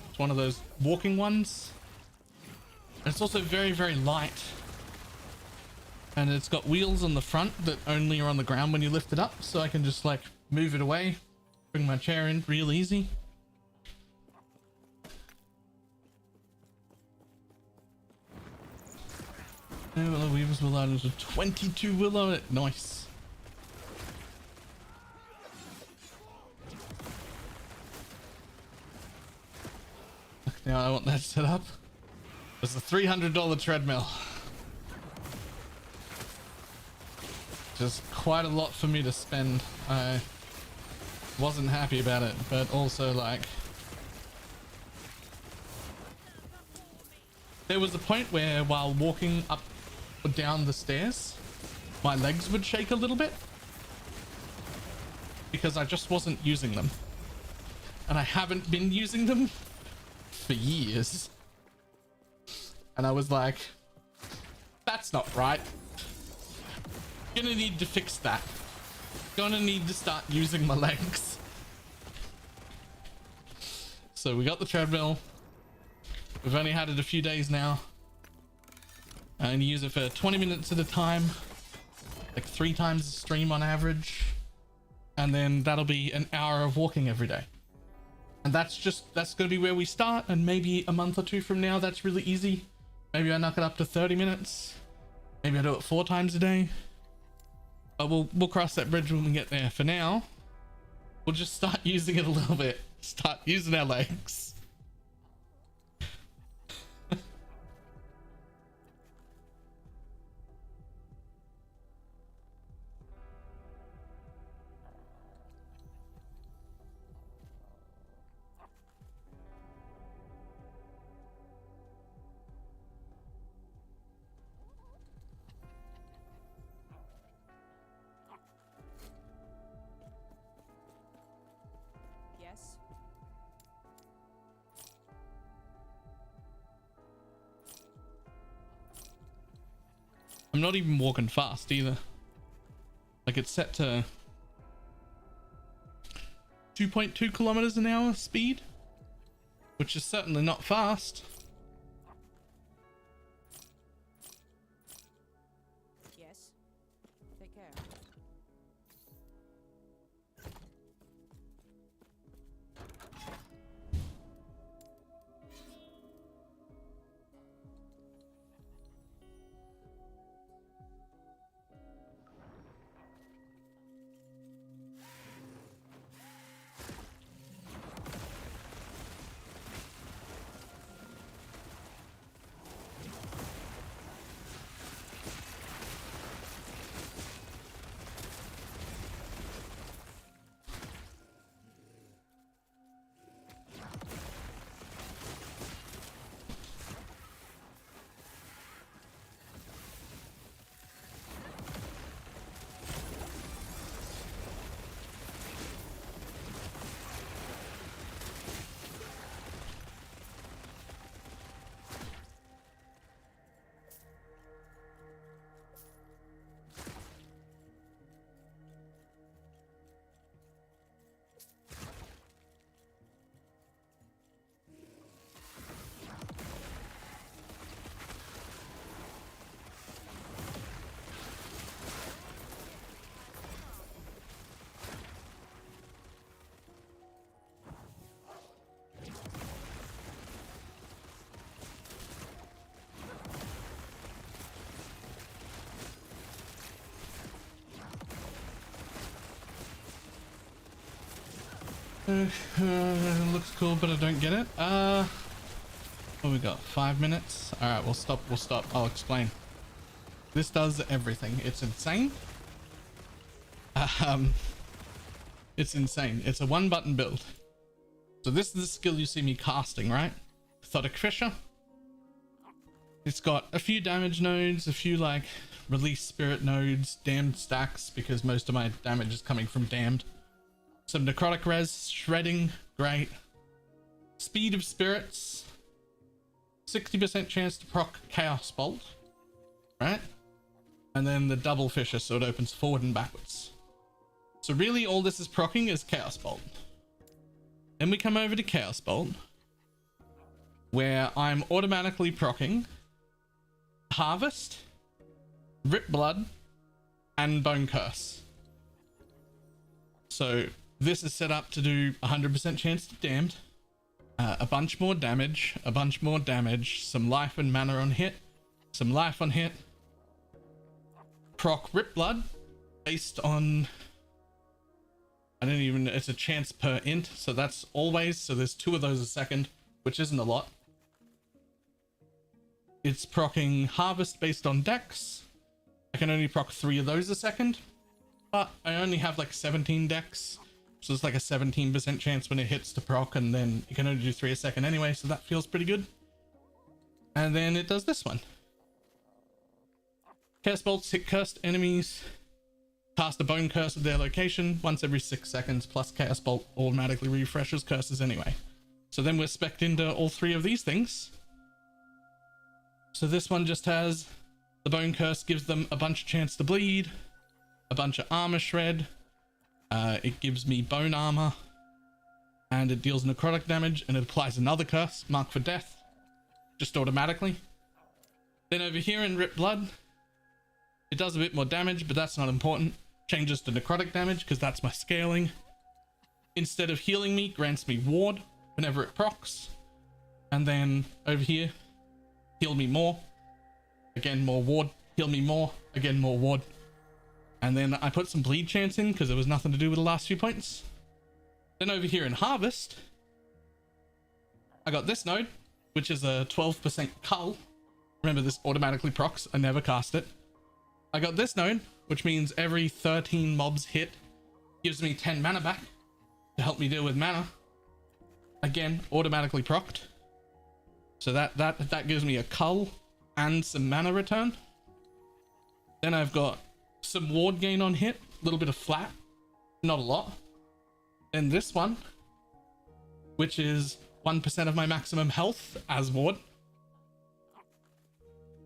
It's one of those walking ones. And it's also very, very light. And it's got wheels on the front that only are on the ground when you lift it up, so I can just like move it away, bring my chair in real easy. Willow Weavers will add into 22 willow. Nice. Now I want that set up. It's a $300 treadmill. Just quite a lot for me to spend. I wasn't happy about it, but also like there was a point where while walking up or down the stairs, my legs would shake a little bit because I just wasn't using them. And I haven't been using them for years. And I was like, that's not right. Gonna need to fix that. Gonna need to start using my legs. So we got the treadmill. We've only had it a few days now. And use it for 20 minutes at a time, like 3 times a stream on average. And then that'll be an hour of walking every day. And that's gonna be where we start. And maybe a month or 2 from now, that's really easy. Maybe I knock it up to 30 minutes. Maybe I do it 4 times a day. But we'll cross that bridge when we get there. For now, we'll just start using it a little bit. Start using our legs. Yes. I'm not even walking fast either. Like it's set to 2.2 kilometers an hour speed, which is certainly not fast. Yes. Take care. Looks cool, but I don't get it. What we got? 5 minutes. All right, we'll stop. I'll explain. This does everything. It's insane. It's insane. It's a 1-button build. So this is the skill you see me casting, right? Methodic Fisher. It's got a few damage nodes, a few like release spirit nodes, damned stacks because most of my damage is coming from damned. Some necrotic res, shredding, great. Speed of spirits, 60% chance to proc chaos bolt, right? And then the double fisher, so it opens forward and backwards. So really all this is proccing is chaos bolt. Then we come over to chaos bolt, where I'm automatically proccing harvest, rip blood, and bone curse. So this is set up to do 100% chance to damned, a bunch more damage, some life and mana on hit, some life on hit, proc rip blood based on, I don't even, it's a chance per int, so that's always, so there's 2 of those a second, which isn't a lot. It's proccing harvest based on dex. I can only proc 3 of those a second, but I only have like 17 dex, so it's like a 17% chance when it hits to proc, and then you can only do 3 a second anyway, so that feels pretty good. And then it does this one. Chaos bolts hit cursed enemies, cast a bone curse at their location once every 6 seconds, plus chaos bolt automatically refreshes curses anyway. So then we're spec'd into all 3 of these things. So this one just has the bone curse, gives them a bunch of chance to bleed, a bunch of armor shred, it gives me bone armor, and it deals necrotic damage, and it applies another curse, mark for death, just automatically. Then over here in rip blood, it does a bit more damage, but that's not important. Changes to necrotic damage because that's my scaling. Instead of healing me, grants me ward whenever it procs. And then over here, heal me more, again more ward, heal me more, again more ward. And then I put some bleed chance in because there was nothing to do with the last few points. Then over here in harvest, I got this node, which is a 12% cull. Remember, this automatically procs, I never cast it. I got this node, which means every 13 mobs hit gives me 10 mana back to help me deal with mana. Again, automatically procced. So that gives me a cull and some mana return. Then I've got some ward gain on hit, a little bit of flat, not a lot. Then this one, which is 1% of my maximum health as ward.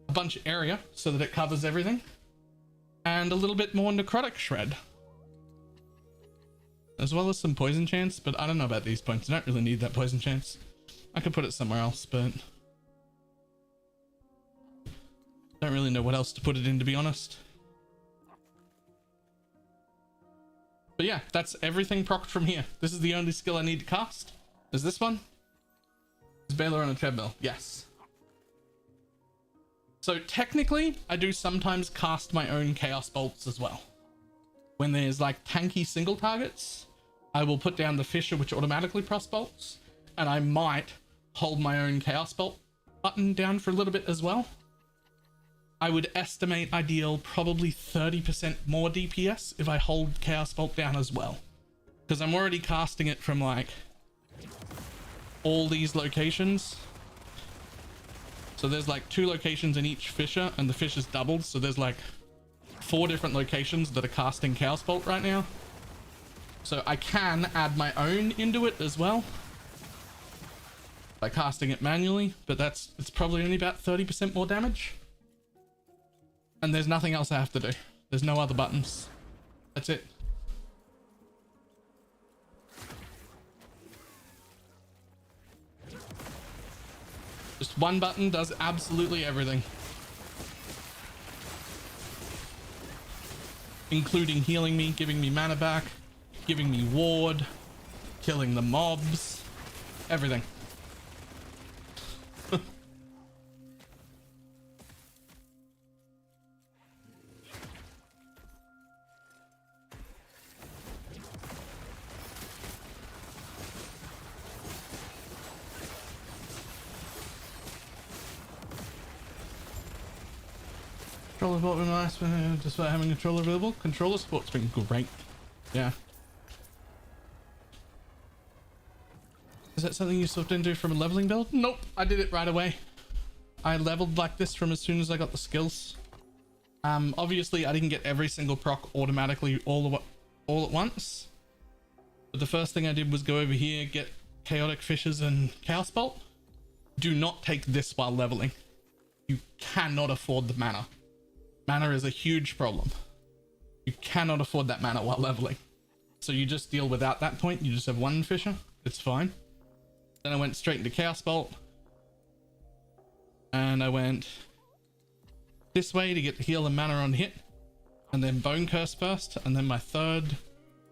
A bunch of area so that it covers everything. And a little bit more necrotic shred. As well as some poison chance, but I don't know about these points. I don't really need that poison chance. I could put it somewhere else, but don't really know what else to put it in, to be honest. But yeah, that's everything procced from here. This is the only skill I need to cast. Is this one? Is Balor on a treadmill? Yes. So technically, I do sometimes cast my own chaos bolts as well. When there's like tanky single targets, I will put down the Fisher, which automatically cross bolts, and I might hold my own chaos bolt button down for a little bit as well. I would estimate ideal probably 30% more DPS if I hold chaos bolt down as well, because I'm already casting it from like all these locations. So there's like 2 locations in each Fisher, and the Fisher's doubled, so there's like 4 different locations that are casting chaos bolt right now. So I can add my own into it as well by casting it manually, but it's probably only about 30% more damage. And there's nothing else I have to do. There's no other buttons. That's it. Just one button does absolutely everything. Including healing me, giving me mana back, giving me ward, killing the mobs, everything. Controller support been nice, despite having a controller available. Controller support's been great. Yeah. Is that something you swapped into from a leveling build? Nope, I did it right away. I leveled like this from as soon as I got the skills. Obviously I didn't get every single proc automatically all at once. But the first thing I did was go over here, get Chaotic Fishes and Chaos Bolt. Do not take this while leveling. You cannot afford the mana. Mana is a huge problem. You cannot afford that mana while leveling. So you just deal without that point. You just have one Fisher. It's fine. Then I went straight into Chaos Bolt. And I went this way to get the heal and mana on hit. And then Bone Curse first. And then my third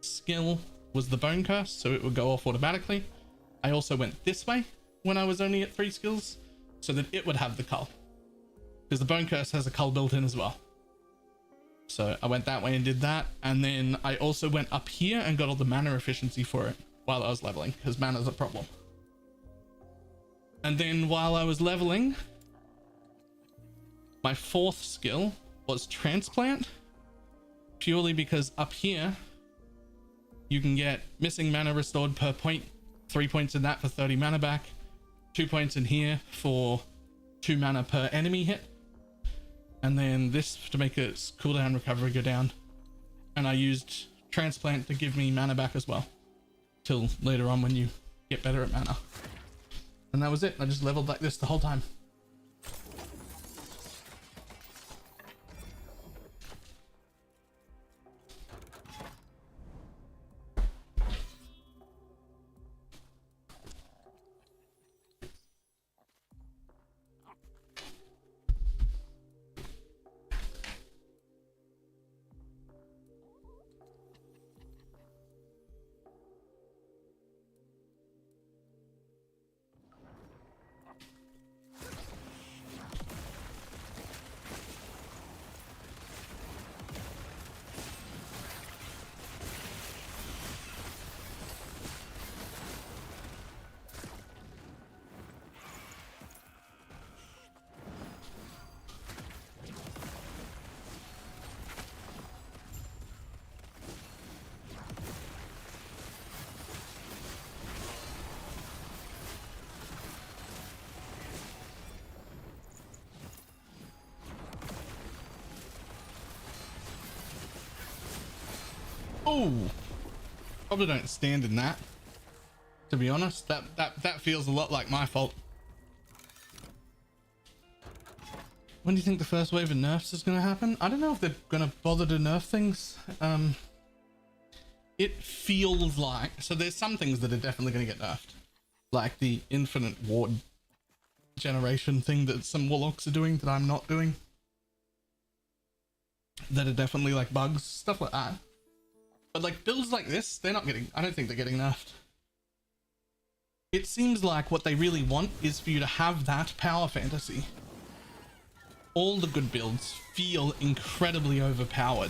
skill was the Bone Curse, so it would go off automatically. I also went this way when I was only at 3 skills, so that it would have the cull. Because the Bone Curse has a cull built in as well. So I went that way and did that. And then I also went up here and got all the mana efficiency for it while I was leveling, because mana's a problem. And then while I was leveling, my 4th skill was Transplant, purely because up here you can get missing mana restored per point, 3 points in that for 30 mana back, 2 points in here for 2 mana per enemy hit, and then this to make its cooldown recovery go down. And I used Transplant to give me mana back as well, till later on when you get better at mana. And that was it. I just leveled like this the whole time. Oh, probably don't stand in that, to be honest. That feels a lot like my fault. When do you think the first wave of nerfs is going to happen? I don't know if they're going to bother to nerf things. It feels like, so there's some things that are definitely going to get nerfed, like the infinite ward generation thing that some warlocks are doing that I'm not doing, that are definitely like bugs, stuff like that. But like builds like this, they're not getting, I don't think they're getting nerfed. It seems like what they really want is for you to have that power fantasy. All the good builds feel incredibly overpowered,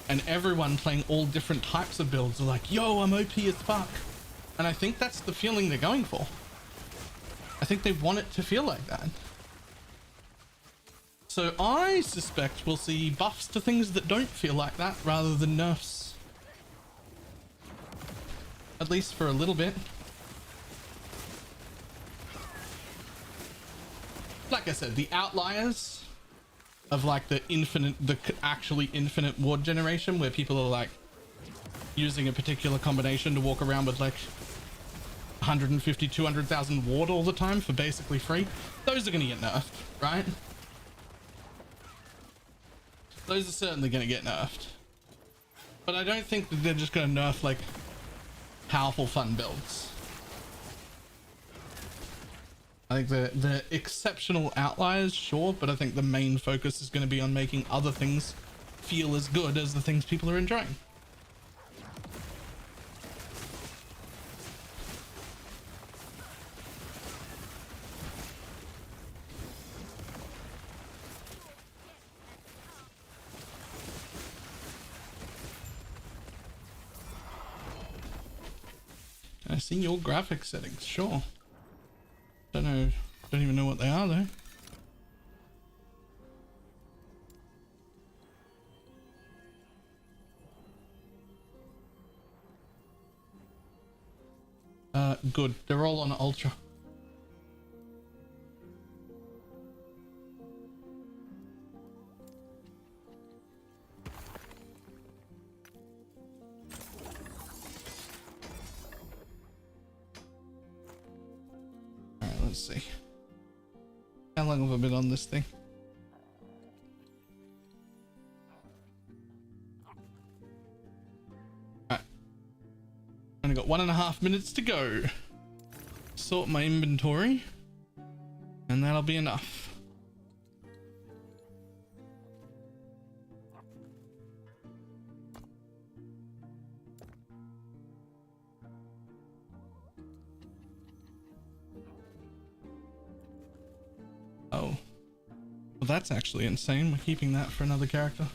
and everyone playing all different types of builds are like, yo, I'm OP as fuck. And I think that's the feeling they're going for. I think they want it to feel like that. So I suspect we'll see buffs to things that don't feel like that rather than nerfs. At least for a little bit. Like I said, the outliers of like the actually infinite ward generation, where people are like using a particular combination to walk around with like 150, 200,000 ward all the time for basically free, those are going to get nerfed, right? Those are certainly going to get nerfed. But I don't think that they're just going to nerf like powerful fun builds. I think the exceptional outliers, sure, but I think the main focus is going to be on making other things feel as good as the things people are enjoying. I see your graphic settings, sure. Don't even know what they are though. Good. They're all on ultra. Alright, let's see. How long have I been on this thing? Alright. Only got 1.5 minutes to go. Sort my inventory. And that'll be enough. Oh. Well, that's actually insane. We're keeping that for another character.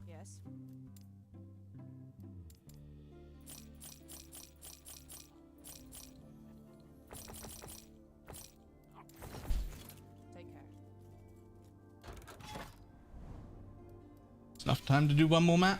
Yes. Take care. It's enough time to do one more map.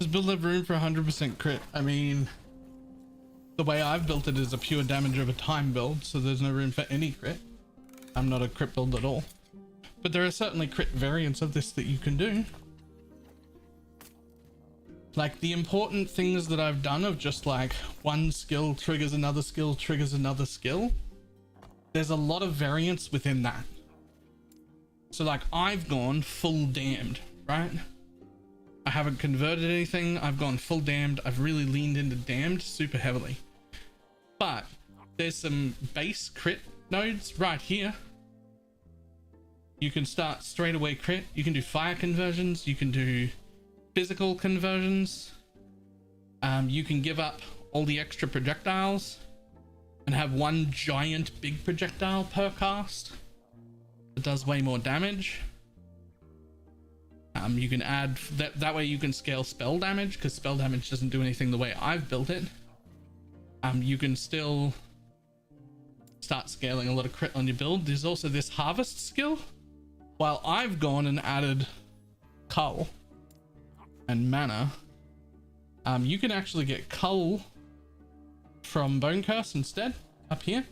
Does build have room for 100% crit? I mean, the way I've built it is a pure damage over time build, so there's no room for any crit. I'm not a crit build at all. But there are certainly crit variants of this that you can do. Like the important things that I've done of just like one skill triggers another skill, triggers another skill. There's a lot of variance within that. So like I've gone full damned, right? I haven't converted anything. I've gone full damned. I've really leaned into damned super heavily. But there's some base crit nodes right here. You can start straight away crit. You can do fire conversions. You can do physical conversions. You can give up all the extra projectiles and have one giant big projectile per cast that does way more damage. You can add that way you can scale spell damage, because spell damage doesn't do anything the way I've built it. You can still start scaling a lot of crit on your build. There's also this harvest skill. While I've gone and added cull and mana, you can actually get cull from Bone Curse instead up here,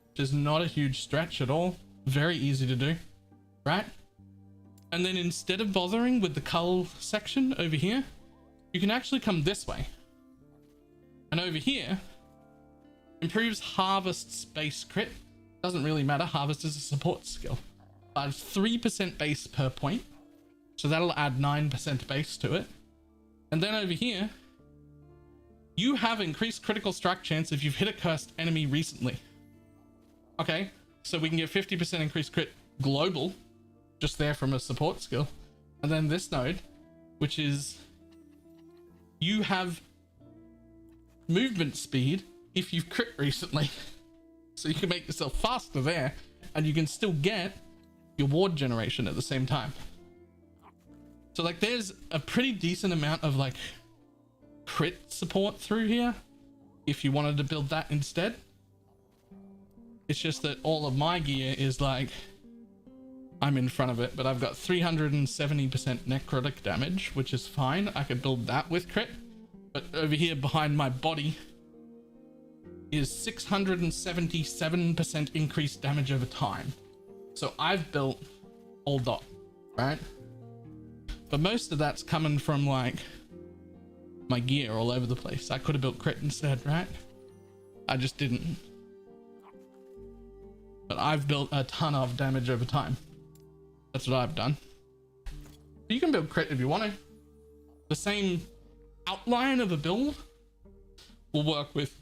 which is not a huge stretch at all. Very easy to do, right? And then instead of bothering with the cull section over here, you can actually come this way. And over here, improves harvest's base crit. Doesn't really matter, harvest is a support skill. But 3% base per point. So that'll add 9% base to it. And then over here, you have increased critical strike chance if you've hit a cursed enemy recently. Okay, so we can get 50% increased crit global, just there from a support skill. And then this node, which is you have movement speed if you've crit recently. So you can make yourself faster there, and you can still get your ward generation at the same time. So like there's a pretty decent amount of like crit support through here if you wanted to build that instead. It's just that all of my gear is like, I'm in front of it, but I've got 370% necrotic damage, which is fine. I could build that with crit. But over here behind my body is 677% increased damage over time. So I've built all dot, right? But most of that's coming from like my gear all over the place. I could have built crit instead, right? I just didn't. But I've built a ton of damage over time. That's what I've done. But you can build crit if you want to. The same outline of a build will work with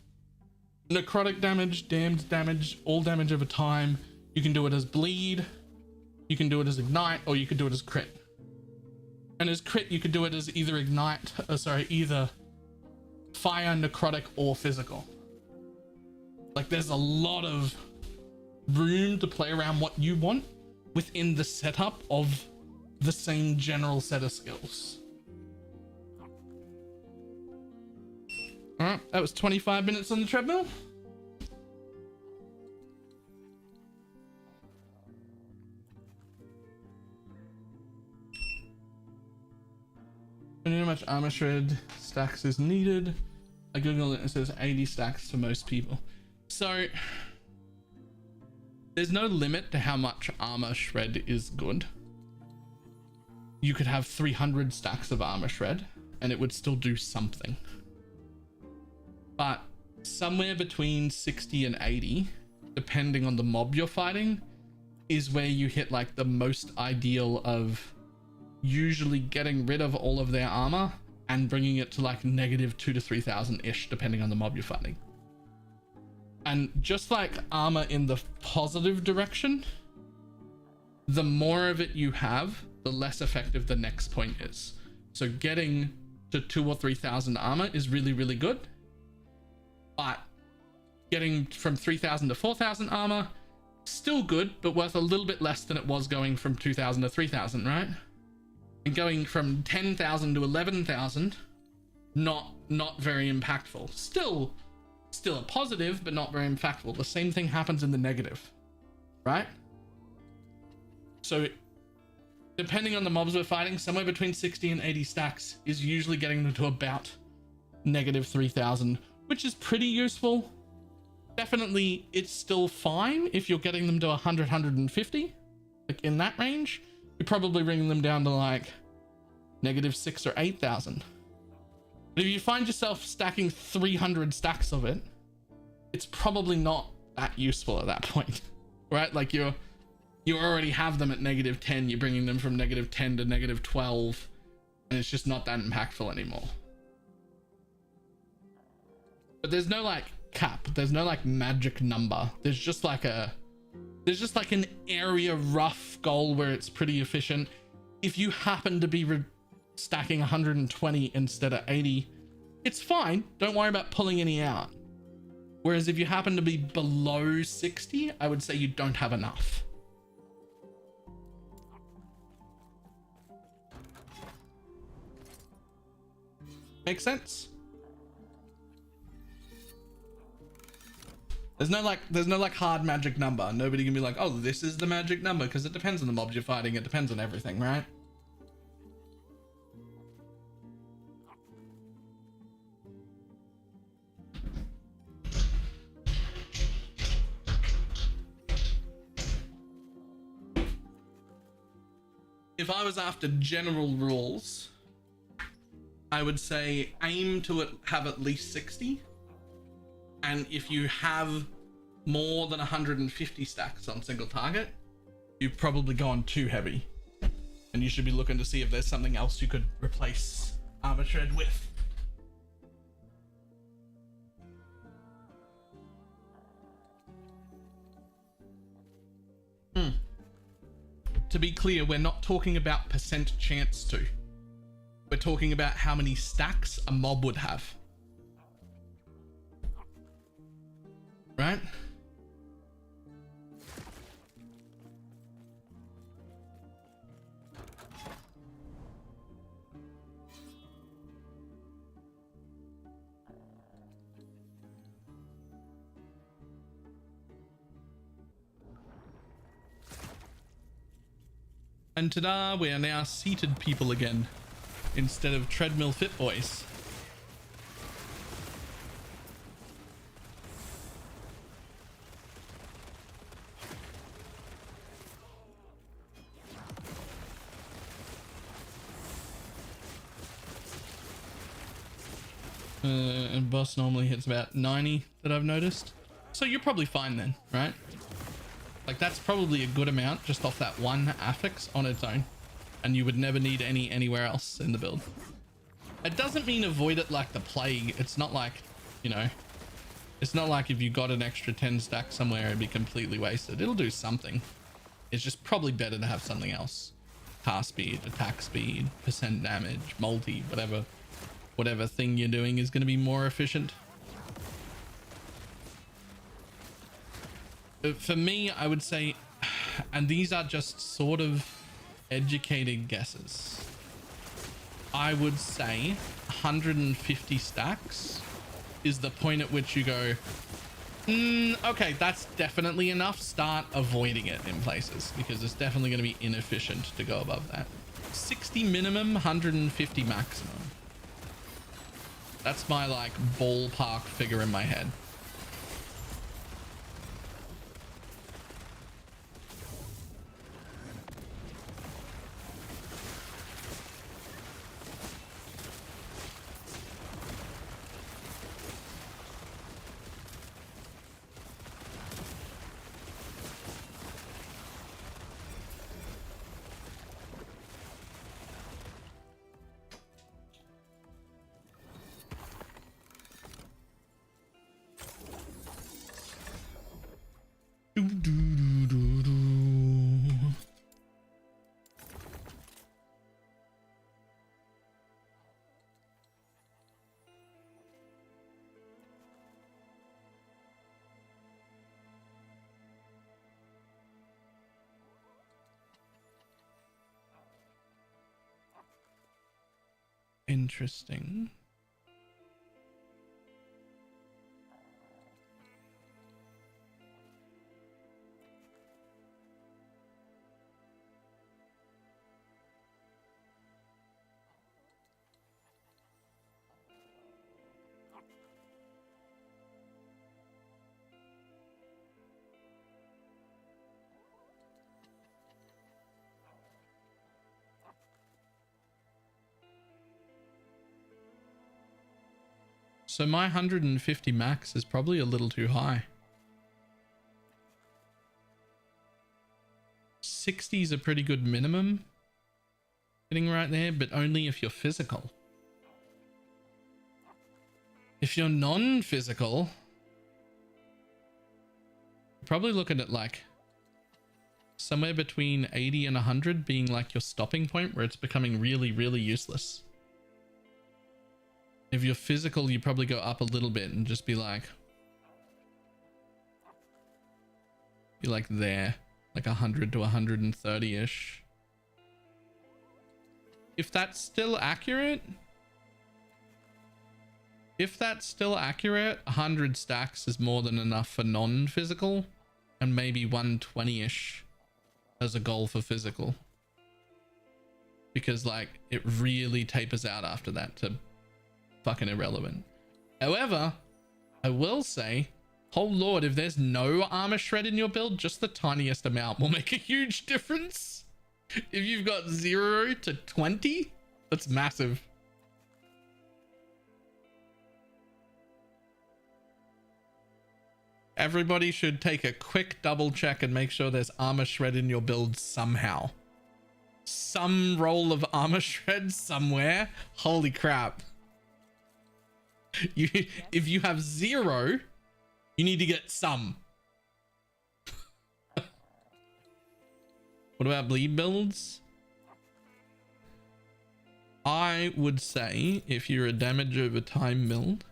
necrotic damage, damned damage, all damage over time. You can do it as bleed, you can do it as ignite, or you could do it as crit. And as crit, you could do it as either ignite, either fire, necrotic, or physical. Like there's a lot of room to play around what you want within the setup of the same general set of skills. All right, that was 25 minutes on the treadmill. How much armor shred stacks is needed? I googled it and it says 80 stacks for most people. So there's no limit to how much armor shred is good. You could have 300 stacks of armor shred and it would still do something. But somewhere between 60 and 80, depending on the mob you're fighting, is where you hit like the most ideal of usually getting rid of all of their armor and bringing it to like -2,000 to 3,000 ish, depending on the mob you're fighting. And just like armor in the positive direction, the more of it you have, the less effective the next point is. So getting to 2,000 or 3,000 armor is really, really good. But getting from 3,000 to 4,000 armor, still good, but worth a little bit less than it was going from 2,000 to 3,000, right? And going from 10,000 to 11,000, not very impactful. Still a positive, but not very impactful. The same thing happens in the negative, right? So depending on the mobs we're fighting, somewhere between 60 and 80 stacks is usually getting them to about -3,000, which is pretty useful. Definitely it's still fine if you're getting them to 100, 150, like in that range. You're probably bringing them down to like -6 or 8,000. But if you find yourself stacking 300 stacks of it, it's probably not that useful at that point, right? Like you already have them at -10, you're bringing them from -10 to -12, and it's just not that impactful anymore. But there's no like cap, there's no like magic number. There's just like an area rough goal where it's pretty efficient. If you happen to be stacking 120 instead of 80, it's fine. Don't worry about pulling any out. Whereas if you happen to be below 60, I would say you don't have enough. Make sense? There's no like hard magic number. Nobody can be like, oh, this is the magic number, because it depends on the mobs you're fighting. It depends on everything, right? If I was after general rules, I would say aim to have at least 60. And if you have more than 150 stacks on single target, you've probably gone too heavy. And you should be looking to see if there's something else you could replace armor shred with. To be clear, we're not talking about percent chance to. We're talking about how many stacks a mob would have. right? And ta-da, we are now seated people again instead of treadmill fit boys. And boss normally hits about 90 that I've noticed. So you're probably fine then, right? Like that's probably a good amount just off that one affix on its own. And you would never need any anywhere else in the build. It doesn't mean avoid it like the plague. It's not like, you know, it's not like if you got an extra 10 stack somewhere, it'd be completely wasted. It'll do something. It's just probably better to have something else. Cast speed, attack speed, percent damage, multi, whatever thing you're doing is going to be more efficient. For me, I would say, and these are just sort of educated guesses, I would say 150 stacks is the point at which you go, okay, that's definitely enough. Start avoiding it in places because it's definitely going to be inefficient to go above that. 60 minimum, 150 maximum. That's my like ballpark figure in my head. Interesting. So my 150 max is probably a little too high. 60 is a pretty good minimum. Getting right there, but only if you're physical. If you're non-physical, you're probably looking at like somewhere between 80 and 100 being like your stopping point where it's becoming really, really useless. If you're physical, you probably go up a little bit and just be like there, like 100 to 130-ish. If that's still accurate, 100 stacks is more than enough for non-physical and maybe 120-ish as a goal for physical. Because like it really tapers out after that to fucking irrelevant. However, I will say, oh lord, if there's no armor shred in your build, just the tiniest amount will make a huge difference. If you've got 0 to 20, that's massive. Everybody should take a quick double check and make sure there's armor shred in your build somehow. Some roll of armor shred somewhere. Holy crap. If you have 0, you need to get some. What about bleed builds? I would say if you're a damage over time build,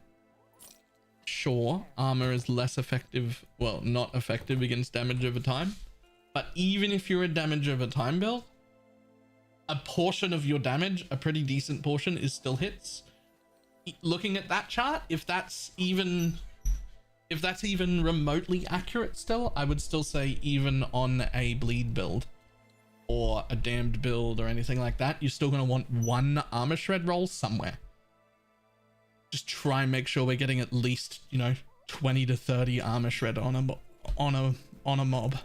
sure armor is less effective, well, not effective against damage over time, but even if you're a damage over time build, a portion of your damage, a pretty decent portion, is still hits. Looking at that chart, if that's even remotely accurate still, I would still say even on a bleed build or a damned build or anything like that, you're still going to want one armor shred roll somewhere. Just try and make sure we're getting at least, you know, 20 to 30 armor shred on a mob.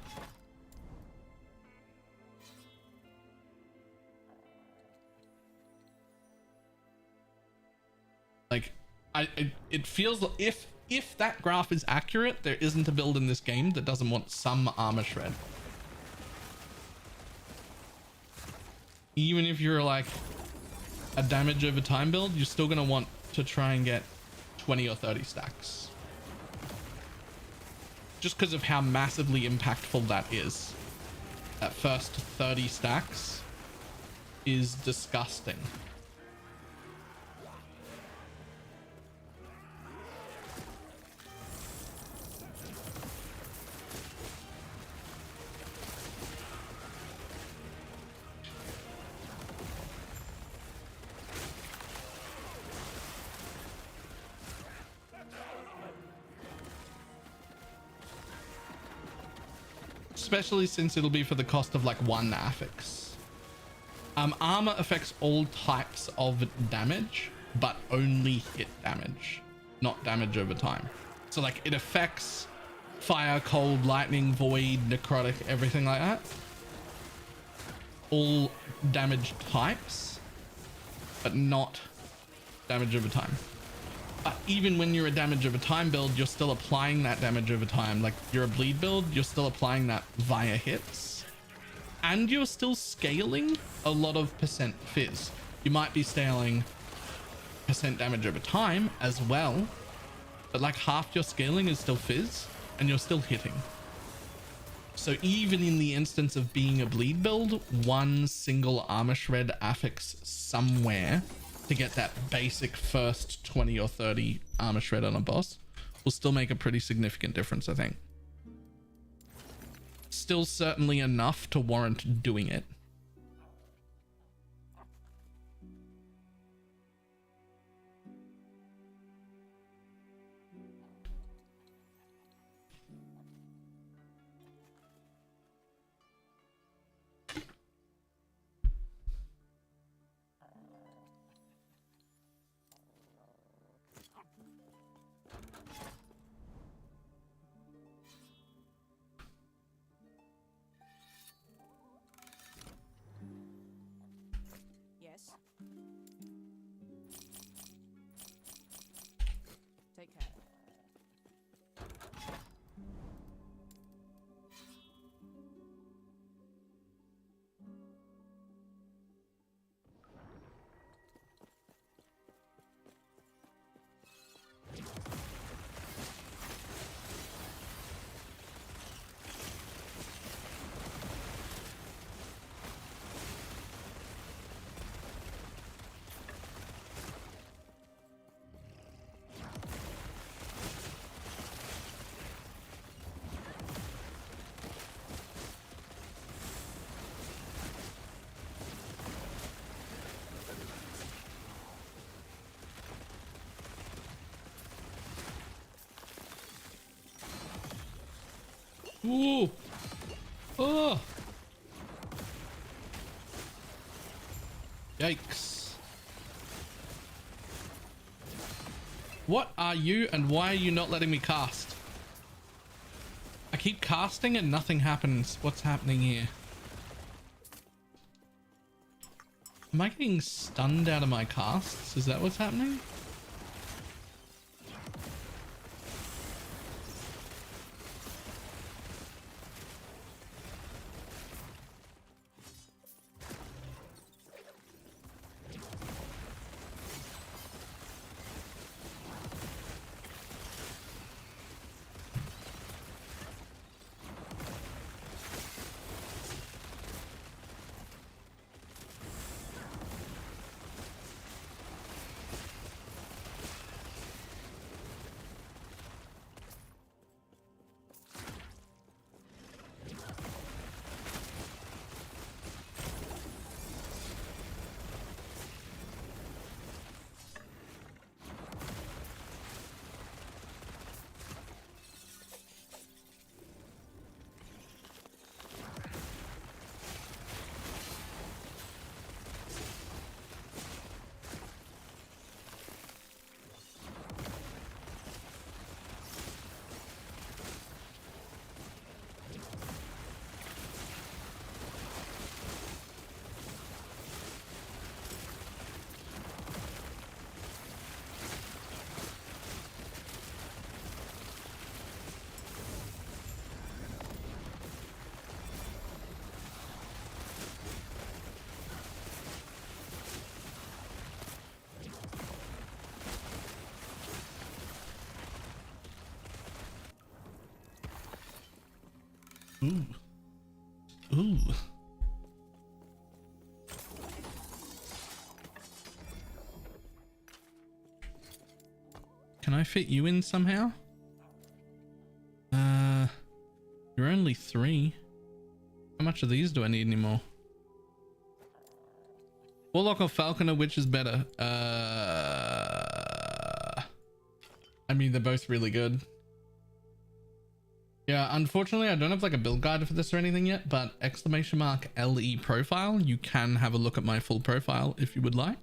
Like, it feels like if that graph is accurate, there isn't a build in this game that doesn't want some armor shred. Even if you're like a damage over time build, you're still gonna want to try and get 20 or 30 stacks. Just because of how massively impactful that is. That first 30 stacks is disgusting. Especially since it'll be for the cost of like one affix. Armor affects all types of damage, but only hit damage, not damage over time. So like it affects fire, cold, lightning, void, necrotic, everything like that. All damage types, but not damage over time. But even when you're a damage over time build, you're still applying that damage over time. Like you're a bleed build, you're still applying that via hits. And you're still scaling a lot of percent fizz. You might be scaling percent damage over time as well, but like half your scaling is still fizz and you're still hitting. So even in the instance of being a bleed build, one single armor shred affix somewhere to get that basic first 20 or 30 armor shred on a boss will still make a pretty significant difference, I think. Still certainly enough to warrant doing it. Yes. Take care. Ooh. Oh. Yikes. What are you and why are you not letting me cast? I keep casting and nothing happens. What's happening here? Am I getting stunned out of my casts? Is that what's happening? Ooh. Ooh. Can I fit you in somehow? You're only 3. How much of these do I need anymore? Warlock or Falconer, which is better? I mean, they're both really good. Yeah, unfortunately, I don't have like a build guide for this or anything yet, but !LE profile, you can have a look at my full profile if you would like.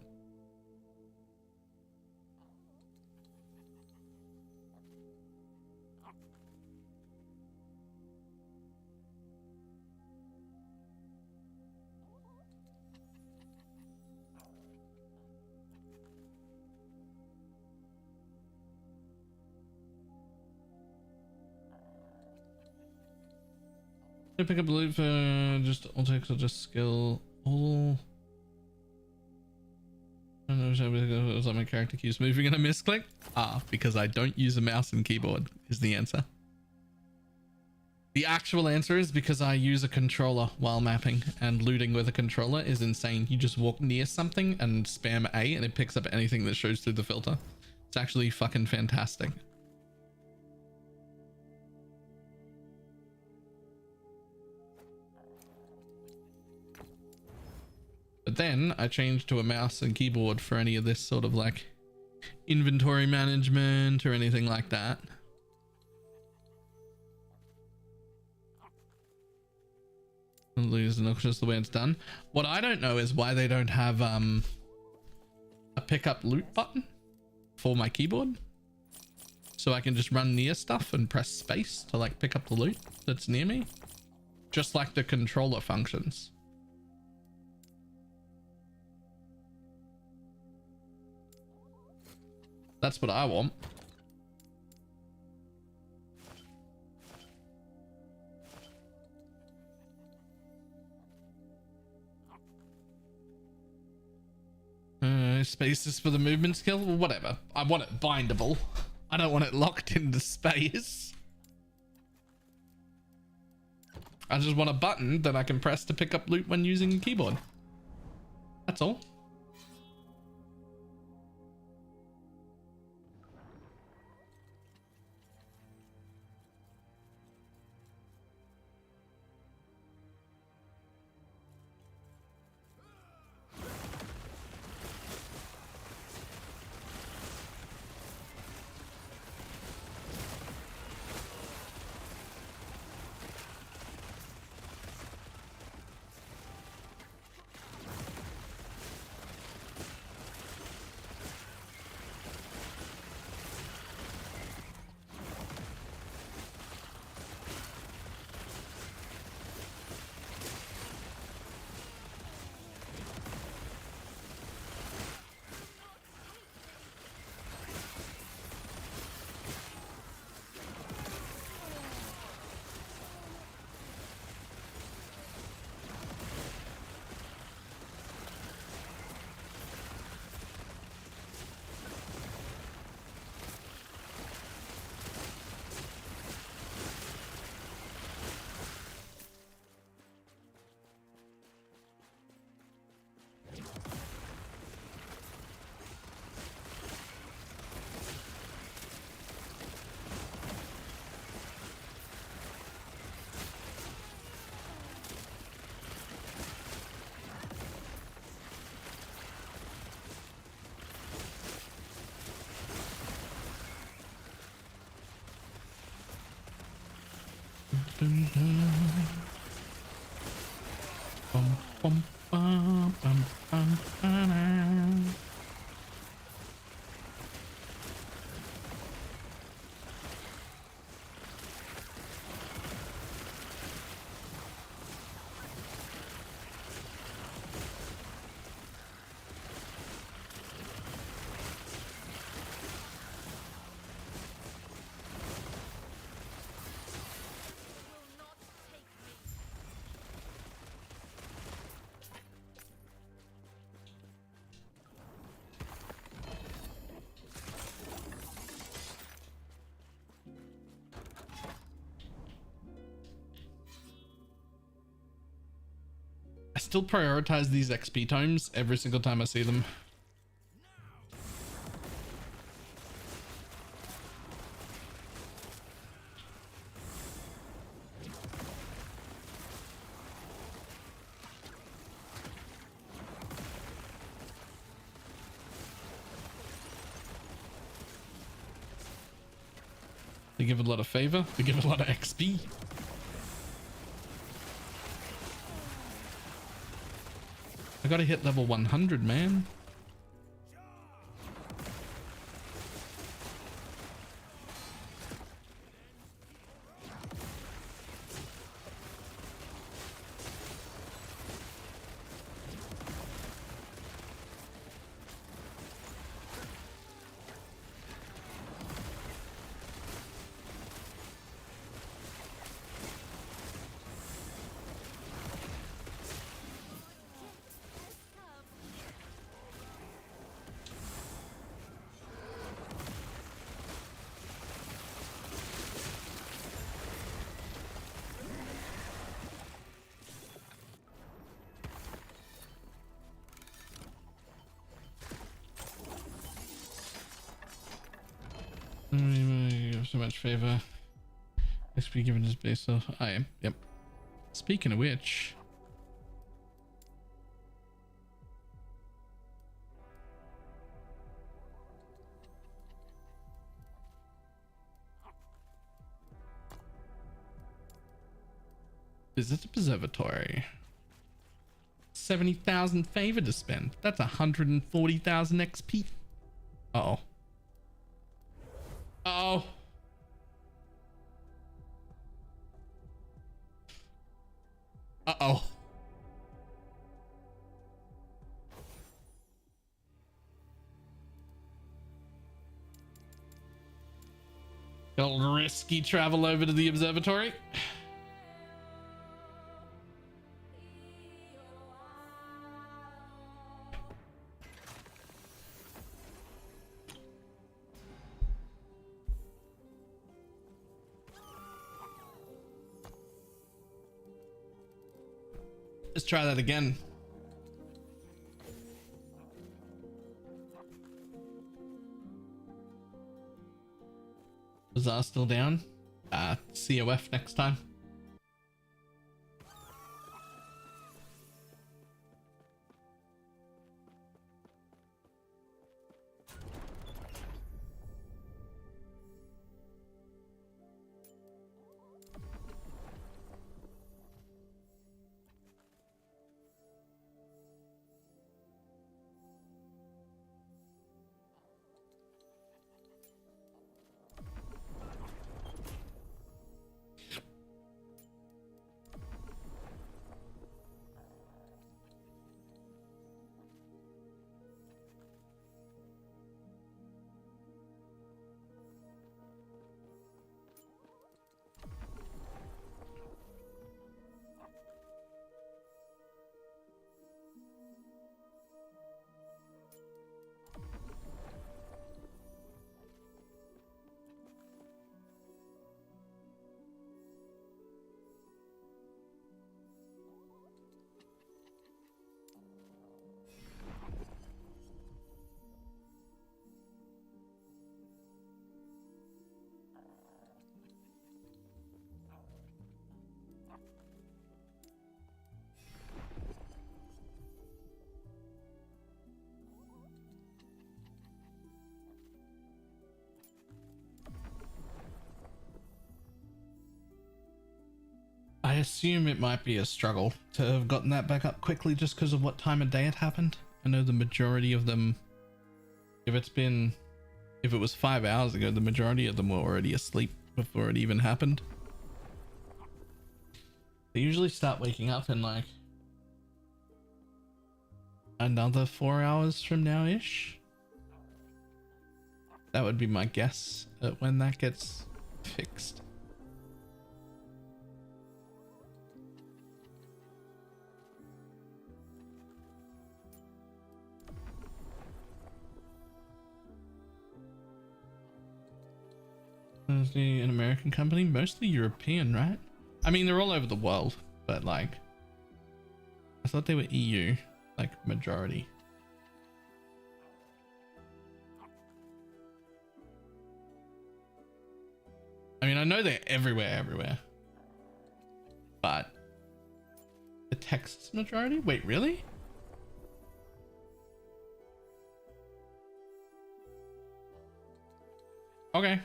Pick up a loot for just all text or just skill all. I don't know if it was like my character keeps moving and I misclick. Because I don't use a mouse and keyboard is the answer. The actual answer is because I use a controller while mapping, and looting with a controller is insane. You just walk near something and spam A and it picks up anything that shows through the filter. It's actually fucking fantastic. But then I changed to a mouse and keyboard for any of this sort of like inventory management or anything like that. Lose not just the way it's done. What I don't know is why they don't have a pick up loot button for my keyboard, so I can just run near stuff and press space to like pick up the loot that's near me, just like the controller functions. That's what I want. Spaces for the movement skill? Well, whatever. I want it bindable. I don't want it locked into space. I just want a button that I can press to pick up loot when using a keyboard. That's all. still prioritize these XP tomes every single time I see them. They give a lot of favor. They give a lot of XP. I gotta hit level 100, man. So much favor. XP given his base self. I am. Yep. Speaking of which, visit the observatory. 70,000 favor to spend. That's 140,000 XP. Uh-oh. Uh-oh. Uh-oh. Got a little risky travel over to the observatory. Let's try that again. Bazaar still down. COF next time. I assume it might be a struggle to have gotten that back up quickly just because of what time of day it happened. I know the majority of them, if it was 5 hours ago, the majority of them were already asleep before it even happened. They usually start waking up in like another 4 hours from now-ish. That would be my guess at when that gets fixed. An American company, mostly European, right? I mean, they're all over the world, but like I thought they were EU, like majority. I mean, I know they're everywhere. But the Texas majority? Wait, really? Okay.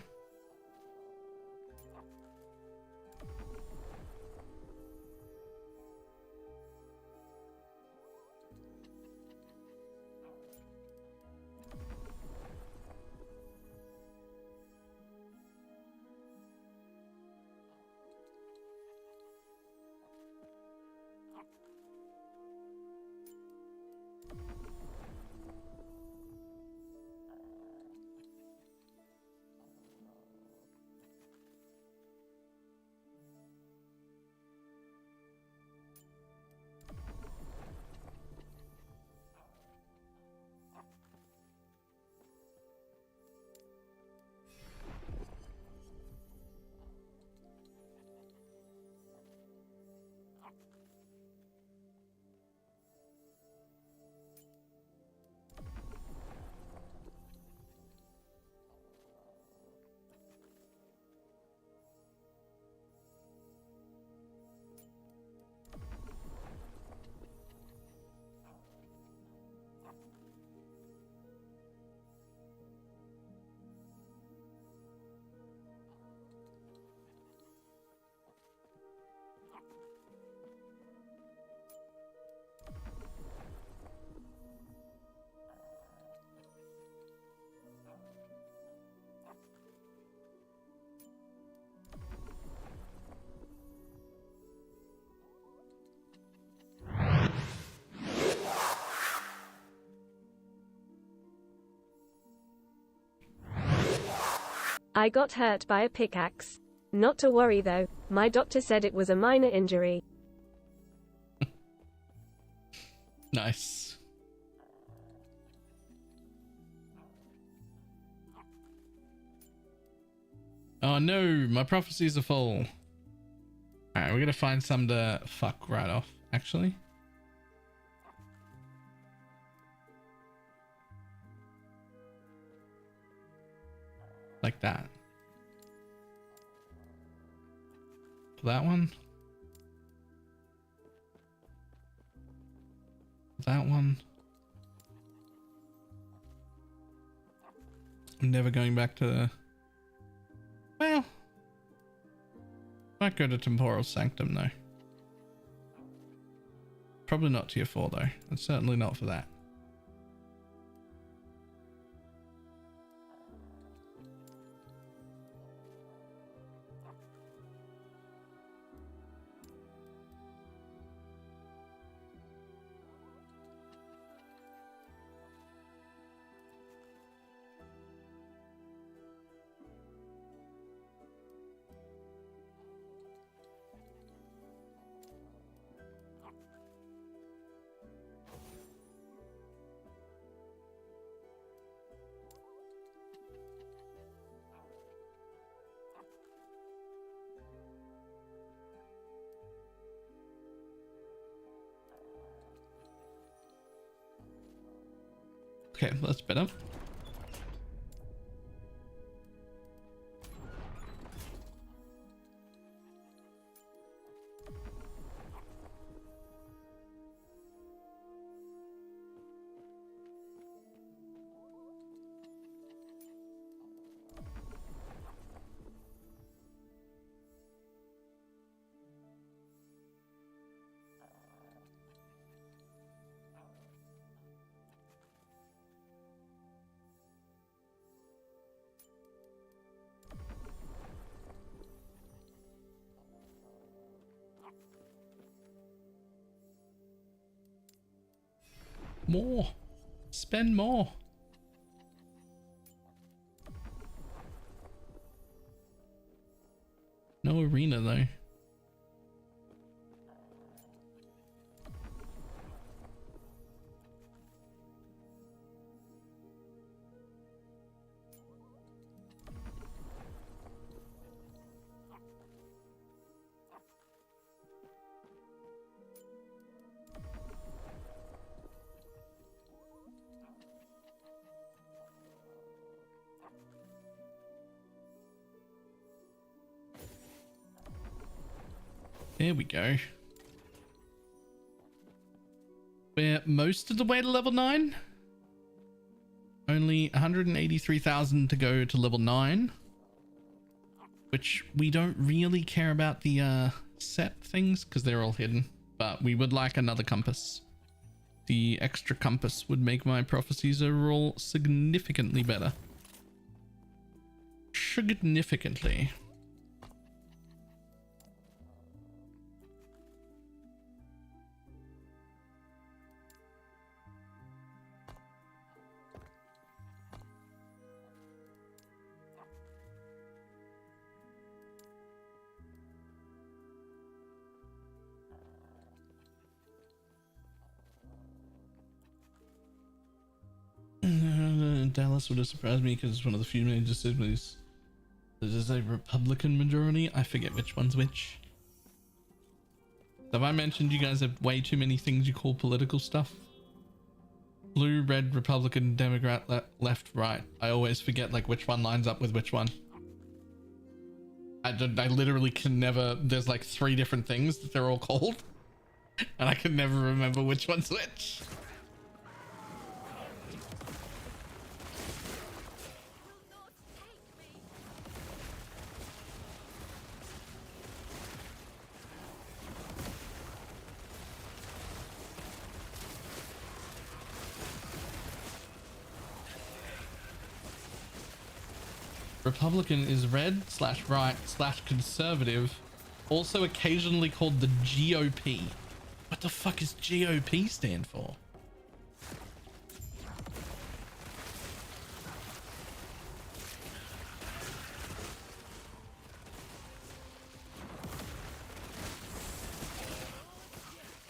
I got hurt by a pickaxe. Not to worry though, my doctor said it was a minor injury. Nice. Oh no, my prophecies are full. Alright, we're gonna find some to fuck right off, actually. Like that. That one. That one. I'm never going back to the... Well, might go to Temporal Sanctum though. Probably not tier 4 though, and certainly not for that. Okay, that's better. More. Spend more. No arena though. There we go. We're most of the way to level 9. Only 183,000 to go to level 9. Which we don't really care about the set things because they're all hidden. But we would like another compass. The extra compass would make my prophecies overall significantly better. Significantly. Dallas would have surprised me because it's one of the few major cities. There's a Republican majority. I forget which one's which. Have I mentioned you guys have way too many things you call political stuff? Blue, red, Republican, Democrat, left, right. I always forget like which one lines up with which one. I literally can never. There's like 3 different things that they're all called, and I can never remember which one's which. Republican is red / right / conservative, also occasionally called the GOP. What the fuck does GOP stand for?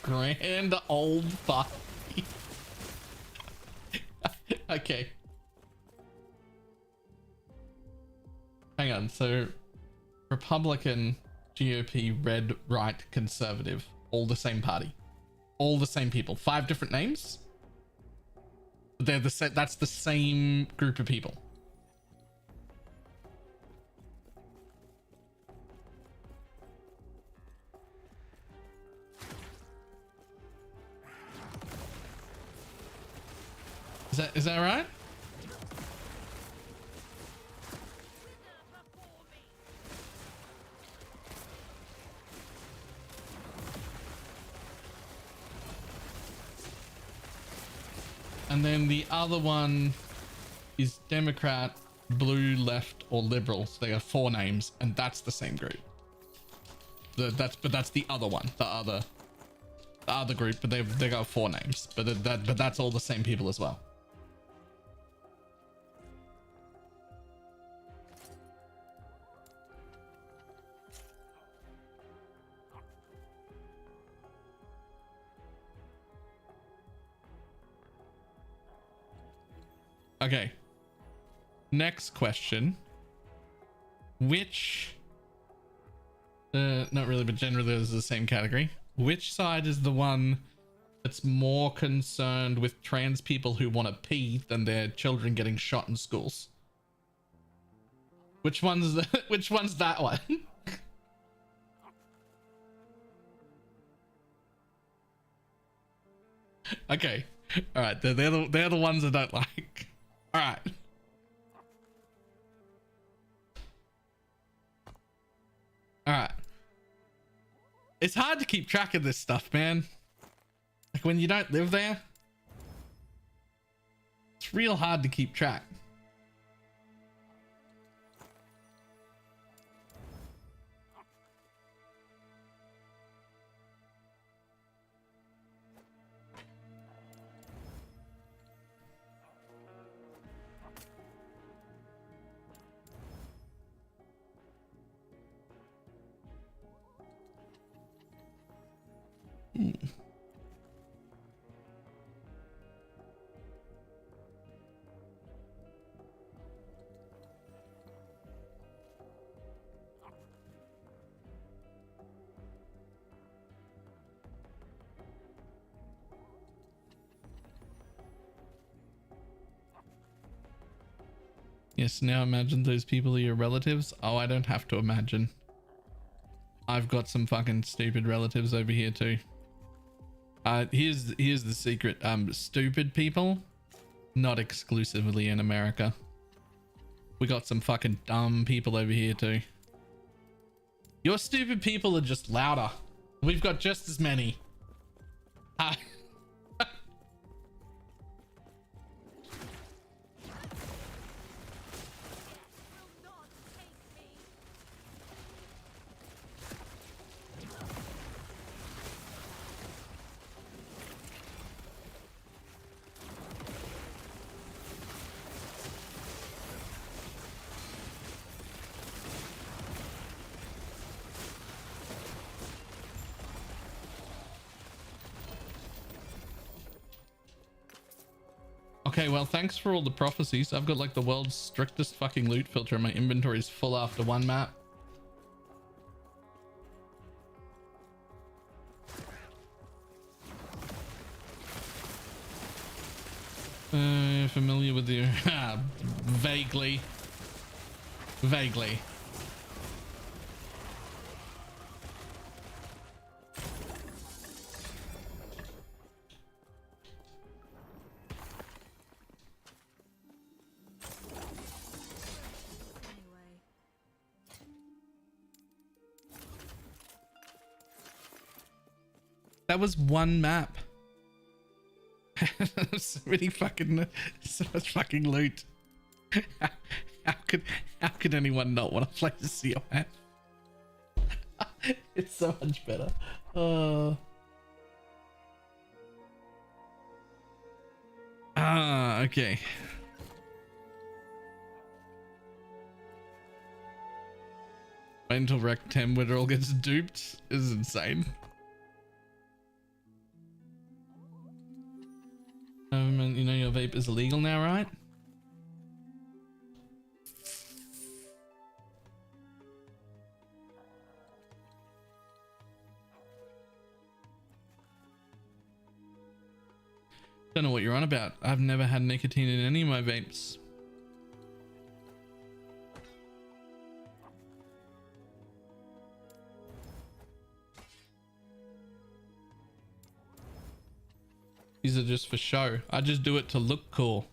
Grand old party. Okay. Hang on, so Republican, GOP, red, right, conservative, all the same party, all the same people, 5 different names. They're the that's the same group of people. Is that right? And then the other one is Democrat, blue, left, or liberal. So they have 4 names, and that's the same group. But that's the other one, the other group. But they got 4 names. But that's all the same people as well. Okay. Next question. Which not really, but generally this is the same category. Which side is the one that's more concerned with trans people who want to pee than their children getting shot in schools? Which one's that one? Okay. All right, they're the ones I don't like. All right. All right. It's hard to keep track of this stuff, man. Like when you don't live there, it's real hard to keep track. Yes, now imagine those people are your relatives. Oh, I don't have to imagine. I've got some fucking stupid relatives over here too. Here's the secret. Stupid people, not exclusively in America. We got some fucking dumb people over here too. Your stupid people are just louder. We've got just as many. Okay, well, thanks for all the prophecies. I've got like the world's strictest fucking loot filter and my inventory is full after one map. Familiar with you? Vaguely. Vaguely. That was one map. So many fucking, so much fucking loot. How could anyone not want to play the COF? It's so much better. Okay. Wait until Rec 10 where it all gets duped. This is insane. You know your vape is illegal now, right? Don't know what you're on about. I've never had nicotine in any of my vapes. These are just for show. I just do it to look cool.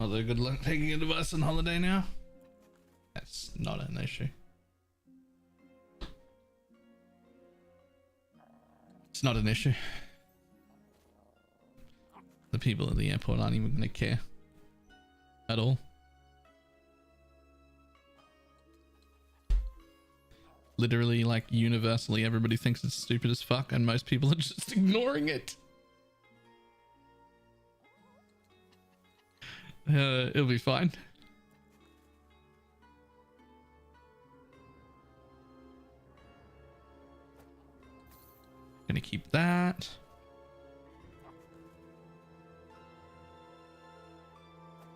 Although good luck taking a device on holiday now. That's not an issue. It's not an issue. The people at the airport aren't even going to care at all. Literally, like, universally, everybody thinks it's stupid as fuck, and most people are just ignoring it. It'll be fine. Gonna keep that.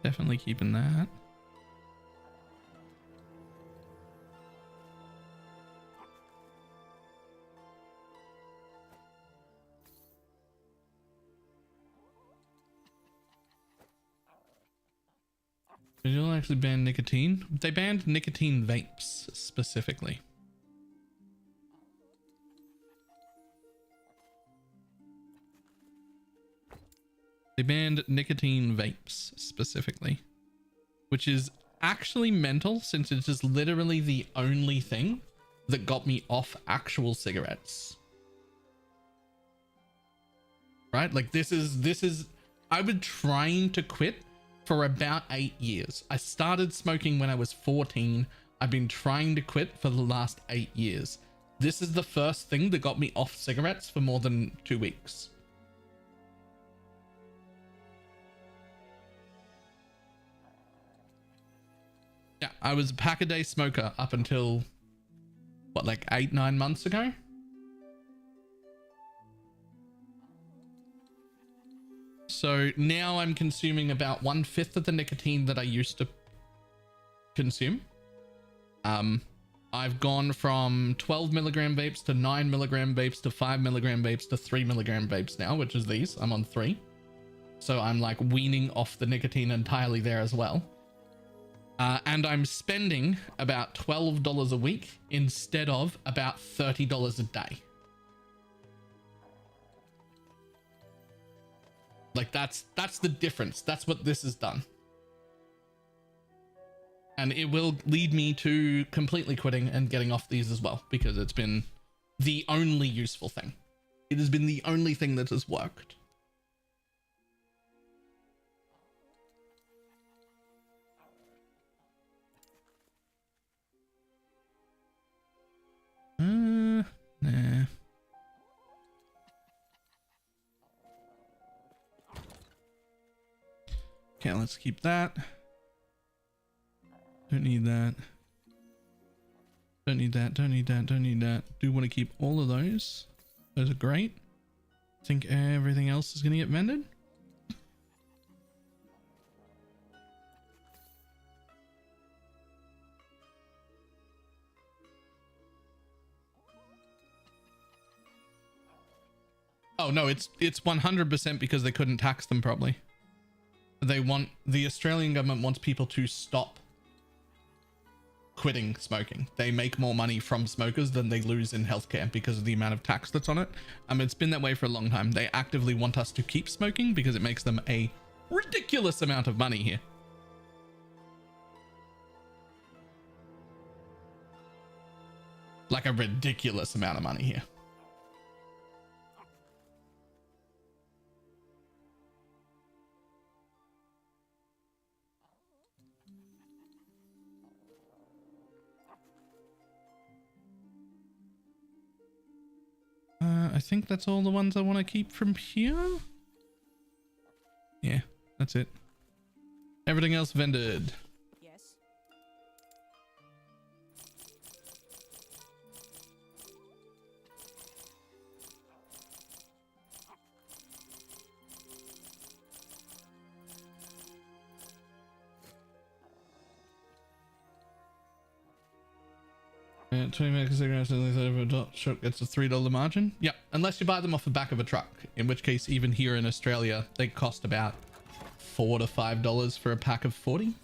Definitely keeping that. Did you actually ban nicotine? They banned nicotine vapes specifically. They banned nicotine vapes specifically, which is actually mental since it is literally the only thing that got me off actual cigarettes. Right? Like this is, I've been trying to quit for about 8 years. I started smoking when I was 14. I've been trying to quit for the last 8 years. This is the first thing that got me off cigarettes for more than 2 weeks. I was a pack a day smoker up until what, like 8-9 months ago. So now I'm consuming about 1/5 of the nicotine that I used to consume. I've gone from 12 milligram vapes to 9 milligram vapes to 5 milligram vapes to 3 milligram vapes now, which is these. I'm on 3. So I'm like weaning off the nicotine entirely there as well. And I'm spending about $12 a week instead of about $30 a day. Like that's the difference. That's what this has done. And it will lead me to completely quitting and getting off these as well, because it's been the only useful thing. It has been the only thing that has worked. Nah. Okay, let's keep that. Don't need that. Don't need that, don't need that, don't need that. Do want to keep all of those. Those are great. I think everything else is going to get vended. Oh no, it's 100% because they couldn't tax them properly. The Australian government wants people to stop quitting smoking. They make more money from smokers than they lose in healthcare because of the amount of tax that's on it. It's been that way for a long time. They actively want us to keep smoking because it makes them a ridiculous amount of money here. Like a ridiculous amount of money here. I think that's all the ones I want to keep from here. Yeah, that's it. Everything else vended. Yes. Yeah, 20 minutes cigarettes and the truck gets a $3 margin. Yep, unless you buy them off the back of a truck, in which case even here in Australia they cost about $4 to $5 for a pack of 40,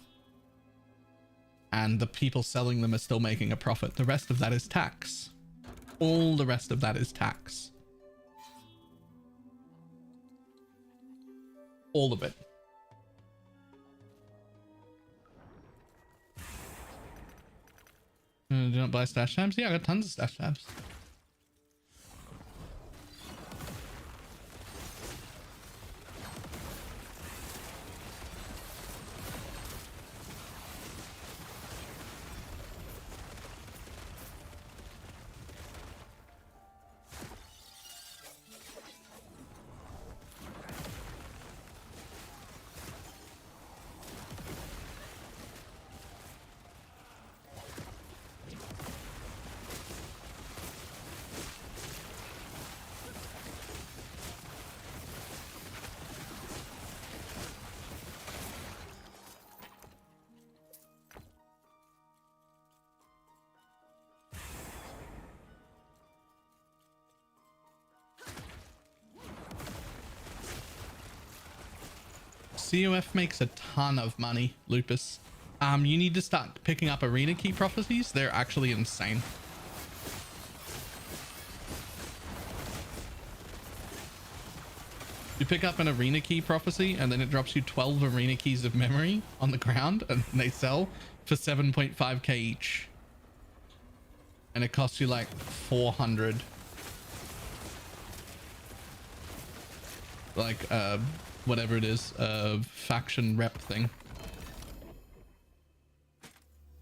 and the people selling them are still making a profit. The rest of that is tax. All the rest of that is tax. All of it. Do you not buy stash tabs? Yeah, I got tons of stash tabs. COF makes a ton of money, Lupus. You need to start picking up arena key prophecies. They're actually insane. You pick up an arena key prophecy and then it drops you 12 arena keys of memory on the ground, and they sell for 7.5k each. And it costs you like 400. Like, whatever it is, faction rep thing.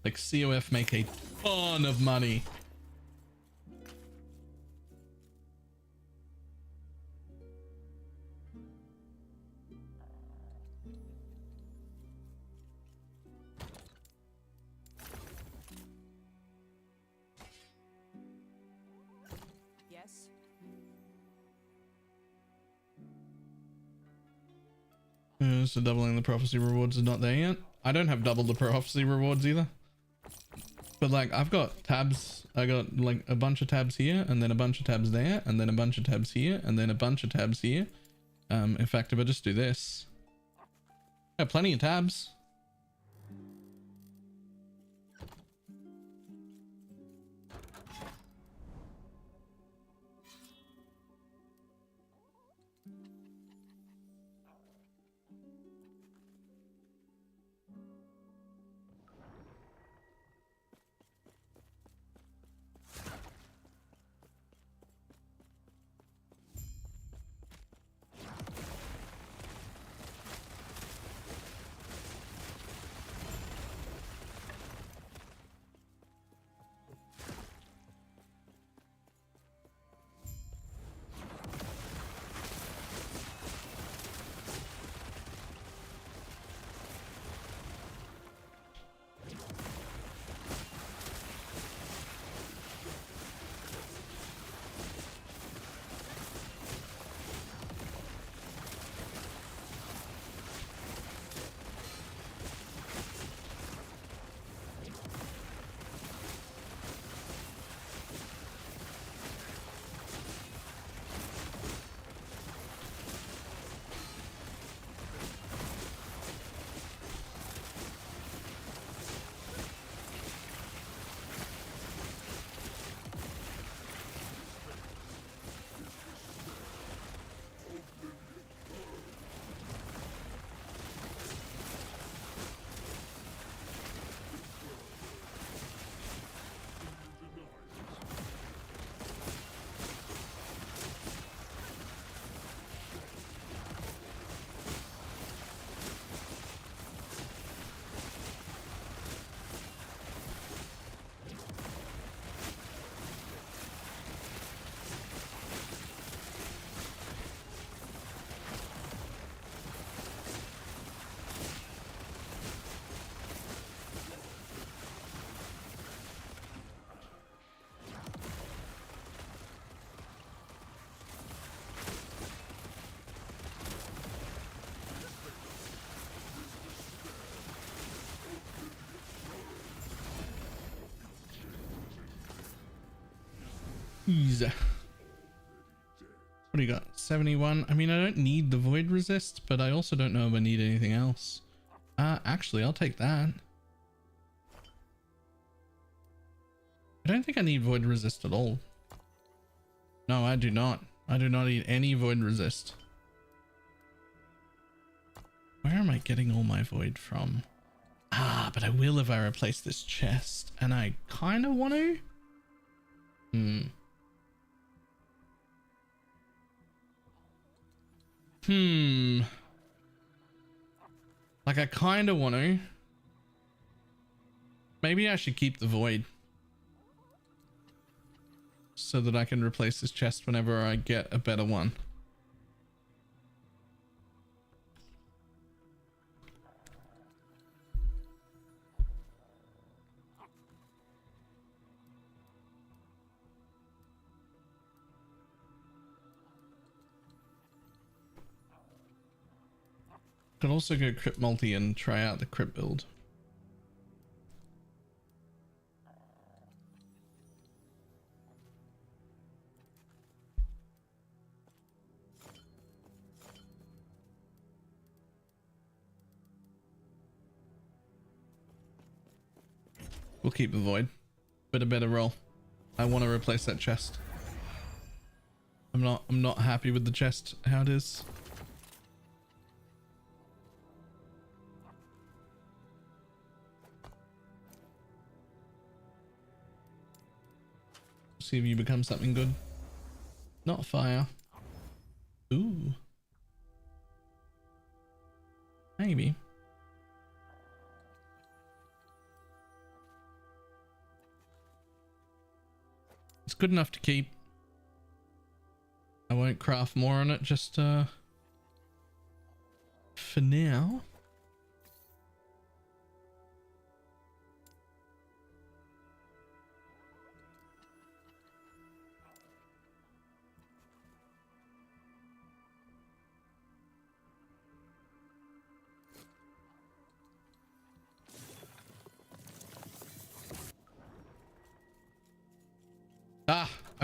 Like, COF make a ton of money. So doubling the prophecy rewards is not there yet. I don't have double the prophecy rewards either. But like I've got tabs. I got like a bunch of tabs here and then a bunch of tabs there and then a bunch of tabs here and then a bunch of tabs here. In fact, if I just do this, I got plenty of tabs. Easy. What do you got? 71. I mean, I don't need the void resist, but I also don't know if I need anything else. Actually, I'll take that. I don't think I need void resist at all. No, I do not. I do not need any void resist. Where am I getting all my void from? Ah, but I will if I replace this chest, and I kind of want to. Like I kind of want to. Maybe I should keep the void so that I can replace this chest whenever I get a better one. Could also go crypt multi and try out the crypt build. We'll keep the void, but a better roll. I want to replace that chest. I'm not happy with the chest how it is. See if you become something good. Not fire. Ooh. Maybe. It's good enough to keep. I won't craft more on it just for now.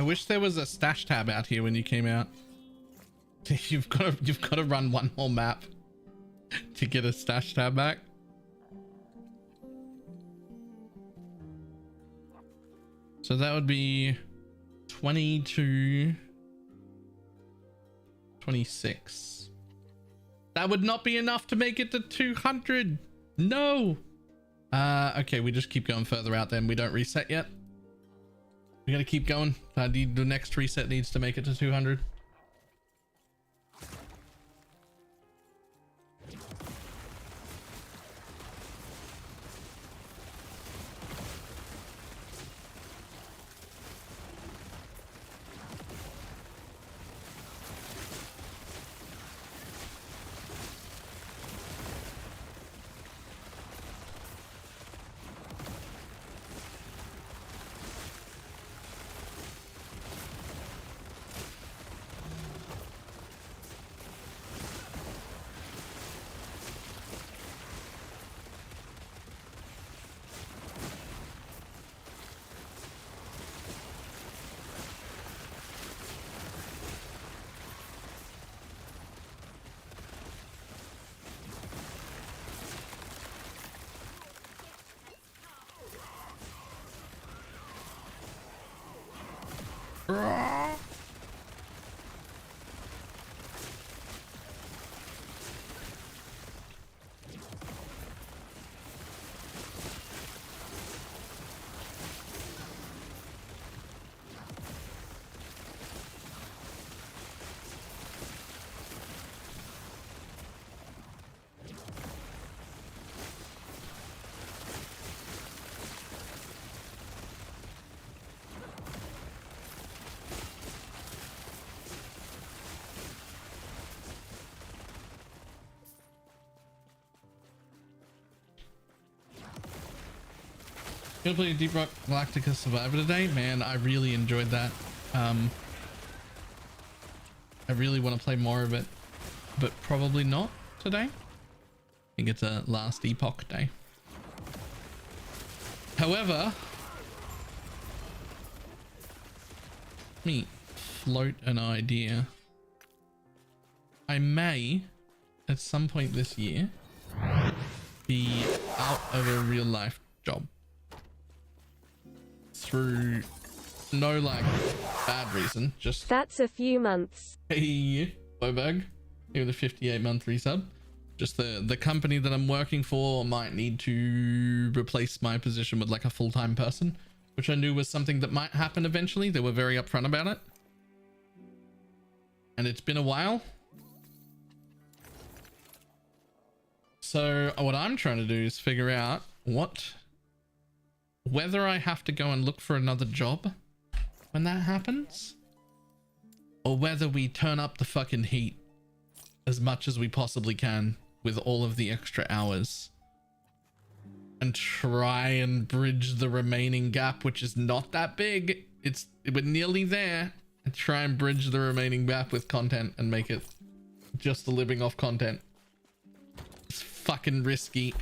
I wish there was a stash tab out here when you came out. You've got to run one more map to get a stash tab back. So that would be 22, 26. That would not be enough to make it to 200. No. Okay, we just keep going further out then. We don't reset yet. We gotta keep going. The next reset needs to make it to 200. Gonna play Deep Rock Galactica Survivor today. Man, I really enjoyed that. I really want to play more of it, but probably not today. I think it's a last epoch day. However, let me float an idea. I may, at some point this year, be out of a real life job. Through no like bad reason, just That's a few months. hey Bobag, give the 58-month resub. Just the company that I'm working for might need to replace my position with like a full-time person, which I knew was something that might happen eventually. They were very upfront about it, and it's been a while. So what I'm trying to do is figure out whether I have to go and look for another job when that happens, or whether we turn up the fucking heat as much as we possibly can with all of the extra hours and try and bridge the remaining gap, which is not that big. We're nearly there, and try and bridge the remaining gap with content and make it just a living off content. It's fucking risky.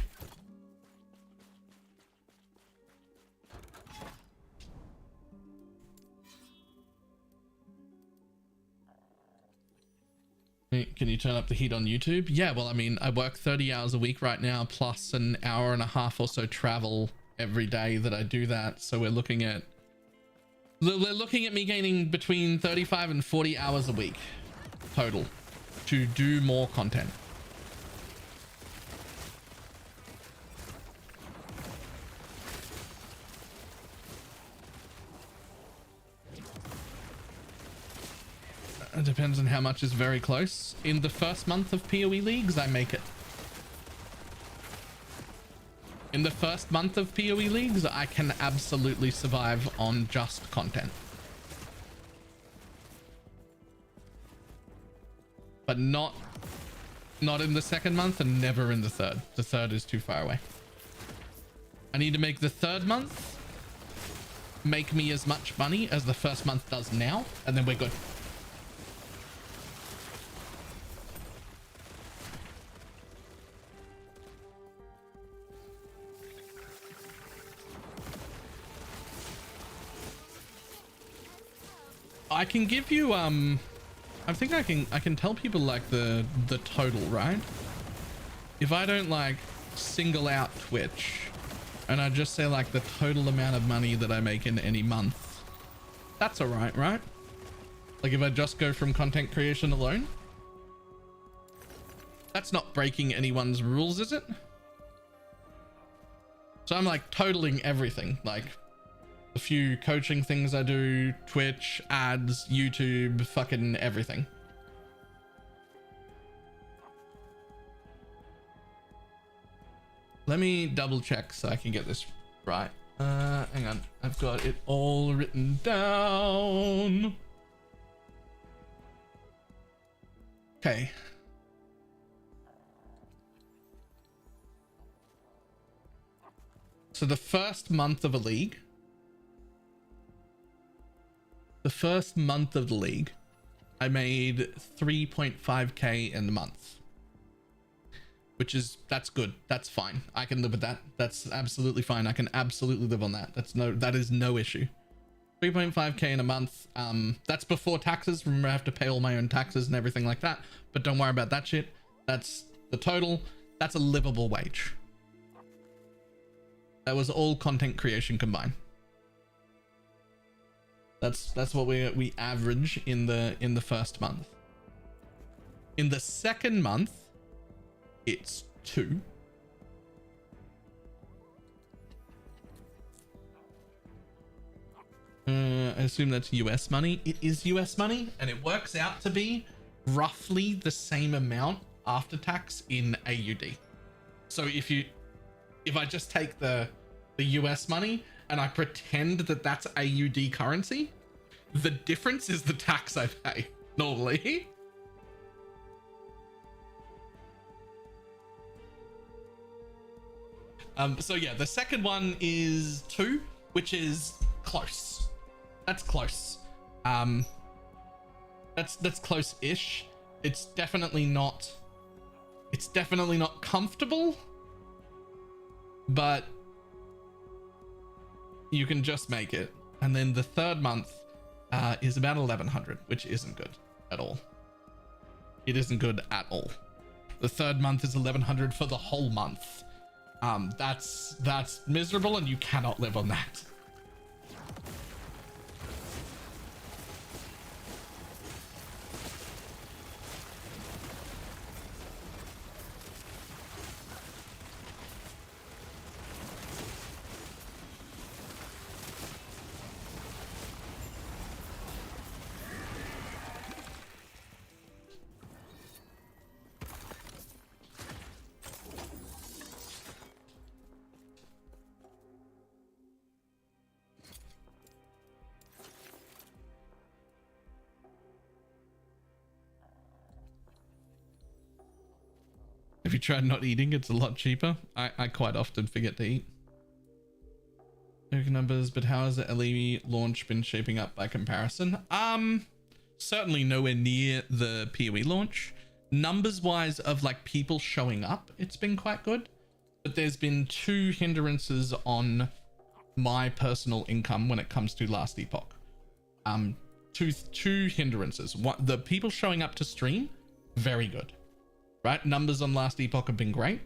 Can you turn up the heat on YouTube? Yeah, well, I mean, I work 30 hours a week right now, plus an hour and a half or so travel every day that I do that. So we're looking at me gaining between 35 and 40 hours a week total to do more content. It depends on how much is very close. In the first month of PoE leagues, I make it. In the first month of PoE leagues, I can absolutely survive on just content. But not in the second month and never in the third. The third is too far away. I need to make the third month make me as much money as the first month does now, and then we're good. I can give you I think I can tell people like the total, right? If I don't like single out Twitch and I just say like the total amount of money that I make in any month, that's all right, right? Like if I just go from content creation alone, that's not breaking anyone's rules, is it? So I'm like totaling everything, like a few coaching things I do, Twitch, ads, YouTube, fucking everything. Let me double check so I can get this right. Hang on, I've got it all written down. Okay. So the first month of the league, I made 3.5k in the month, that's good. That's fine. I can live with that. That's absolutely fine. I can absolutely live on that. That is no issue. 3.5k in a month. That's before taxes. Remember, I have to pay all my own taxes and everything like that, but don't worry about that shit. That's the total. That's a livable wage. That was all content creation combined. That's what we average in the first month. In the second month, it's 2. I assume that's US money. It is US money, and it works out to be roughly the same amount after tax in AUD. So if I just take the US money and I pretend that that's AUD currency, the difference is the tax I pay normally. So yeah, the second one is 2, which is close. That's close. That's close-ish. It's definitely not comfortable, but you can just make it. And then the third month is about 1100, which isn't good at all. It isn't good at all. The third month is 1100 for the whole month. That's miserable, and you cannot live on that. Have you tried not eating? It's a lot cheaper. I quite often forget to eat. Numbers, but how has the LE launch been shaping up by comparison? Certainly nowhere near the PoE launch. Numbers wise of like people showing up, it's been quite good. But there's been 2 hindrances on my personal income when it comes to Last Epoch. Two hindrances. One, the people showing up to stream, very good. Right? Numbers on Last Epoch have been great.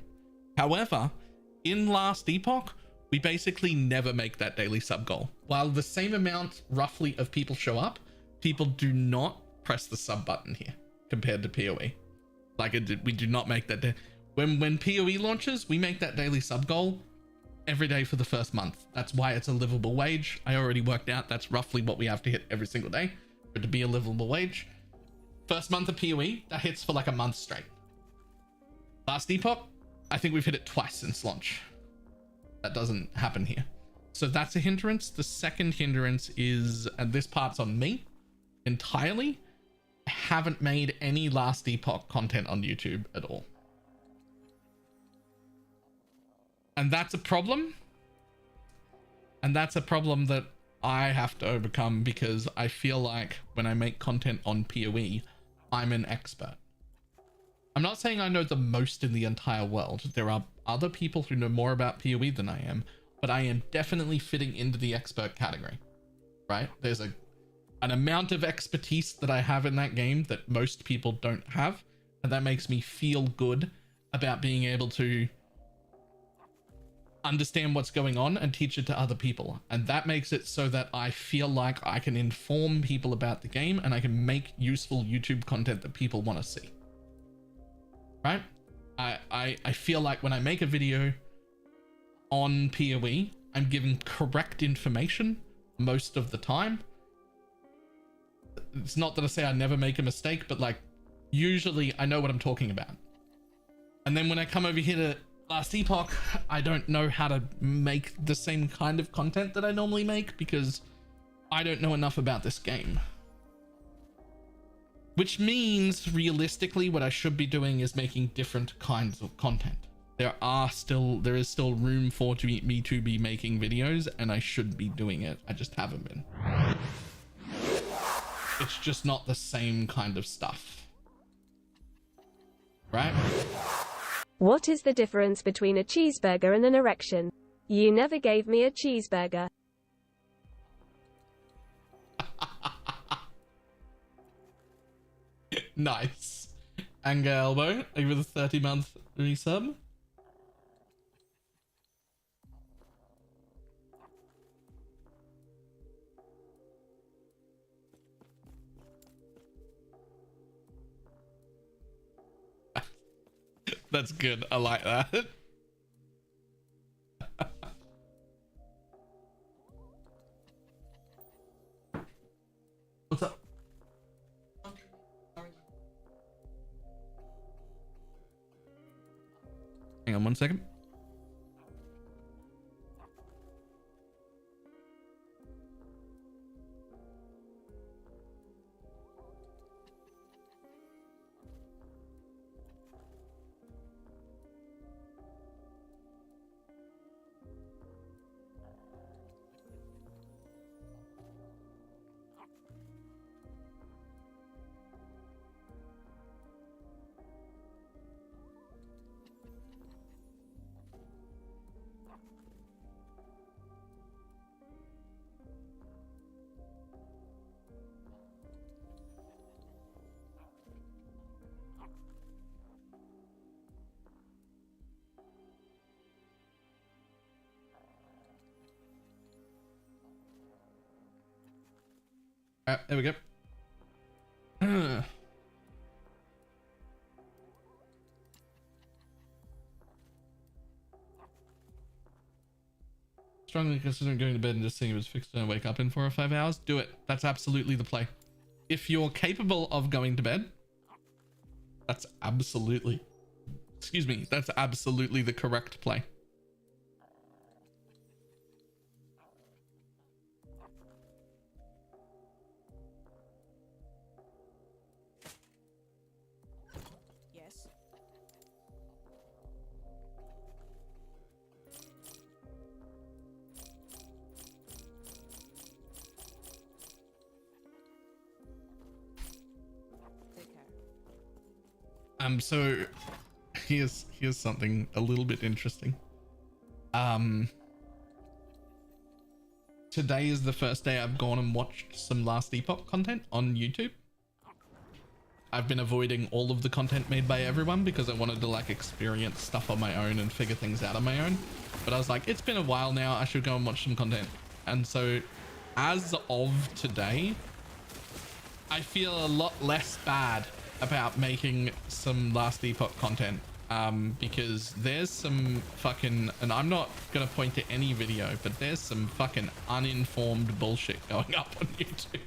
However, in Last Epoch, we basically never make that daily sub goal. While the same amount roughly of people show up, people do not press the sub button here compared to PoE. Like we do not make that. When PoE launches, we make that daily sub goal every day for the first month. That's why it's a livable wage. I already worked out that's roughly what we have to hit every single day for it to be a livable wage. First month of PoE, that hits for like a month straight. Last Epoch, I think we've hit it twice since launch. That doesn't happen here. So that's a hindrance. The second hindrance is, and this part's on me entirely, I haven't made any Last Epoch content on YouTube at all. And that's a problem. And that's a problem that I have to overcome, because I feel like when I make content on PoE, I'm an expert. I'm not saying I know the most in the entire world. There are other people who know more about PoE than I am, but I am definitely fitting into the expert category, right? an amount of expertise that I have in that game that most people don't have. And that makes me feel good about being able to understand what's going on and teach it to other people. And that makes it so that I feel like I can inform people about the game and I can make useful YouTube content that people want to see. Right? I feel like when I make a video on PoE, I'm giving correct information most of the time. It's not that I say I never make a mistake, but like usually I know what I'm talking about. And then when I come over here to Last Epoch, I don't know how to make the same kind of content that I normally make because I don't know enough about this game. Which means realistically what I should be doing is making different kinds of content. There is still room for me to be making videos, and I should be doing it. I just haven't been. It's just not the same kind of stuff. Right? What is the difference between a cheeseburger and an erection? You never gave me a cheeseburger. Nice. Anger Elbow over the 30-month resub. That's good. I like that. What's up? Hang on 1 second. There we go. Strongly considering going to bed and just seeing it was fixed and wake up in 4 or 5 hours. Do it. That's absolutely the play. If you're capable of going to bed, that's absolutely, excuse me, that's absolutely the correct play. Yes. Take care. So here's something a little bit interesting. Today is the first day I've gone and watched some Last Epoch content on YouTube. I've been avoiding all of the content made by everyone because I wanted to like experience stuff on my own and figure things out on my own. But I was like, it's been a while now, I should go and watch some content. And so as of today, I feel a lot less bad about making some Last Epoch content. Because there's some fucking, and I'm not gonna point to any video, but there's some fucking uninformed bullshit going up on YouTube.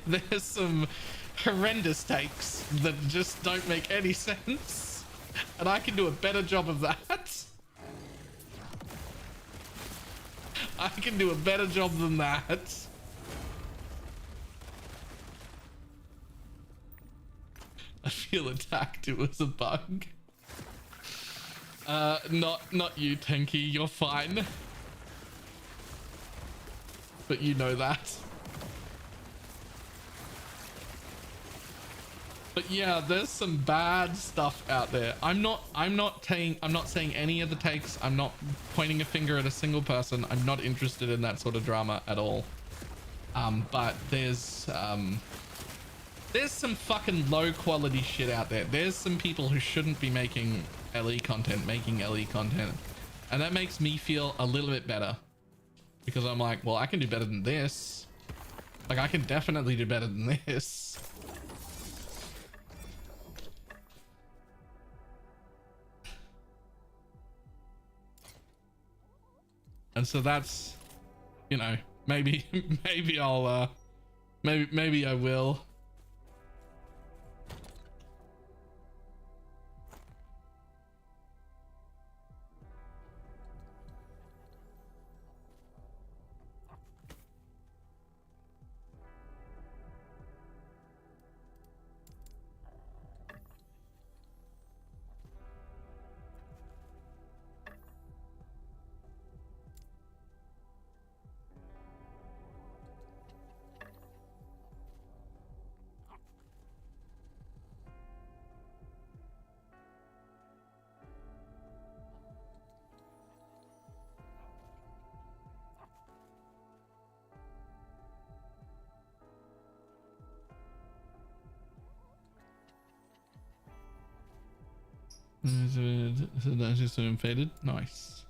There's some horrendous takes that just don't make any sense, and I can do a better job of that. I can do a better job than that. I feel attacked. It was a bug. Not you, Tenky. You're fine. But you know that. But yeah, there's some bad stuff out there. I'm not saying any of the takes. I'm not pointing a finger at a single person. I'm not interested in that sort of drama at all. But there's some fucking low quality shit out there. There's some people who shouldn't be making LE content, and that makes me feel a little bit better, because I'm like, well, I can do better than this. Like, I can definitely do better than this. And so that's, you know, maybe I'll maybe I will. So that's just faded. Nice.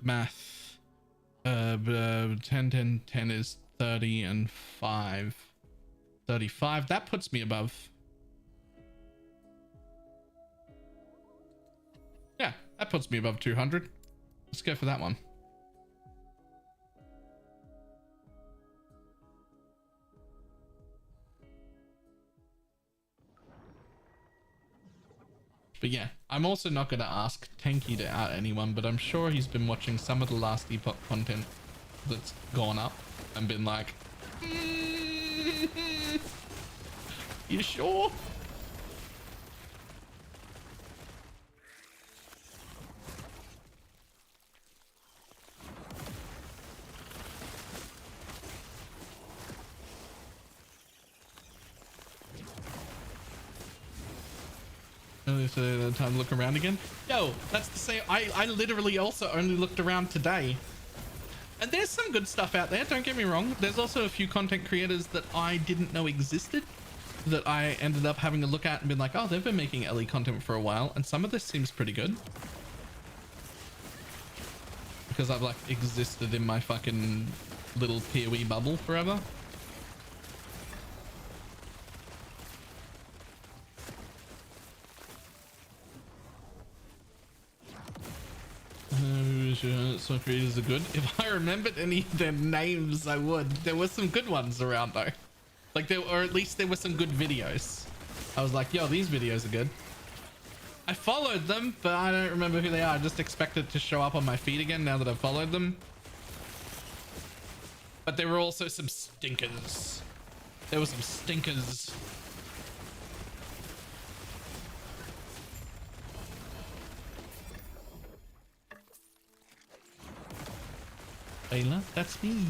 Math. 10, 10, 10 is 30 and 5. 35. That puts me above. Yeah, that puts me above 200. Let's go for that one. But yeah, I'm also not going to ask Tanky to out anyone, but I'm sure he's been watching some of the last Epoch content that's gone up and been like, you sure? So time to look around again. Yo, that's the same. I literally also only looked around today, and there's some good stuff out there, don't get me wrong. There's also a few content creators that I didn't know existed that I ended up having a look at and been like, oh, they've been making LE content for a while, and some of this seems pretty good because I've like existed in my fucking little PoE bubble forever. Some creators are good. If I remembered any of their names, I would. There were some good ones around though. Like or at least there were some good videos. I was like, yo, these videos are good. I followed them, but I don't remember who they are. I just expect it to show up on my feed again now that I've followed them. But there were also some stinkers. There were some stinkers. Ayla, that's me.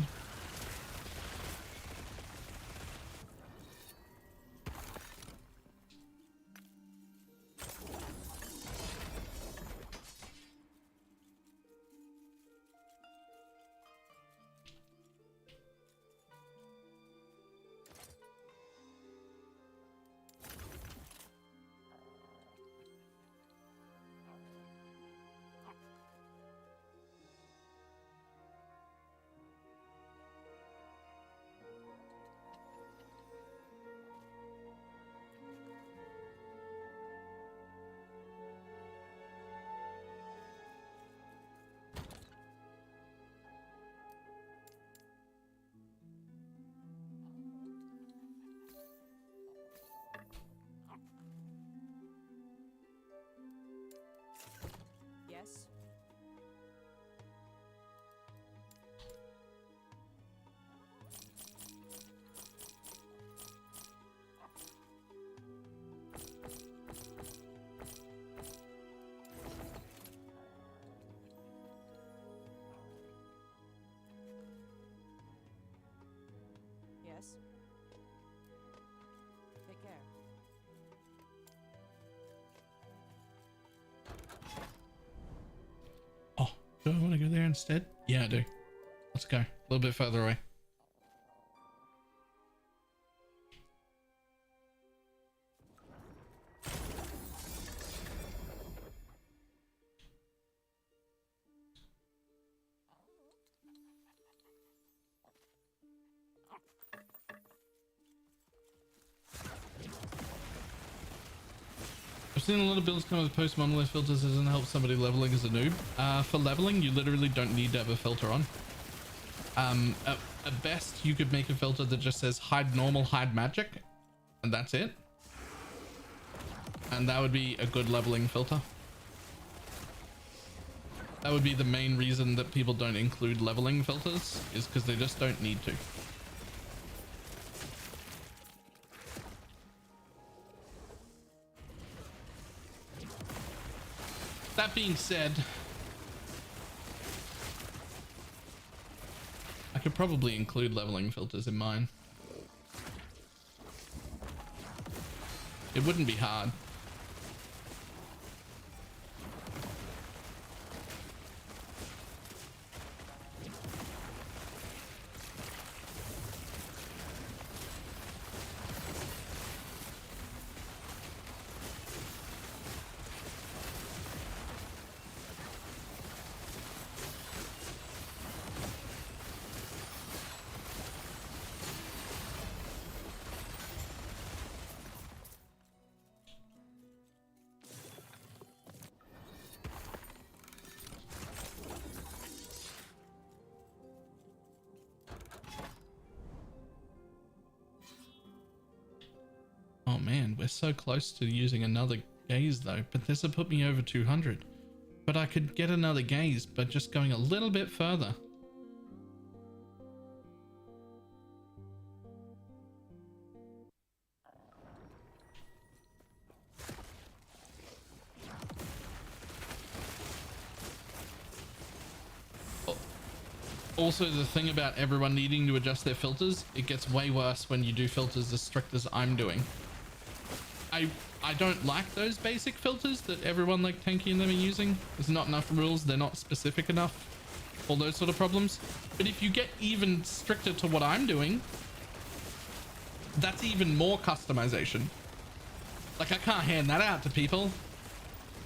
Yes. Take care. Oh, do I want to go there instead? Yeah, I do. Let's go. A little bit further away. I've seen a lot of builds come with post monolith filters. Doesn't help somebody leveling as a noob. For leveling, you literally don't need to have a filter on. At best, you could make a filter that just says hide normal, hide magic, and that's it. And that would be a good leveling filter. That would be the main reason that people don't include leveling filters, is because they just don't need to. That being said, I could probably include leveling filters in mine. It wouldn't be hard. Oh man, we're so close to using another gaze though, but this will put me over 200. But I could get another gaze by just going a little bit further. Also, the thing about everyone needing to adjust their filters, it gets way worse when you do filters as strict as I'm doing. I don't like those basic filters that everyone like Tanky and them are using. There's not enough rules, they're not specific enough, all those sort of problems. But if you get even stricter to what I'm doing, that's even more customization. Like, I can't hand that out to people.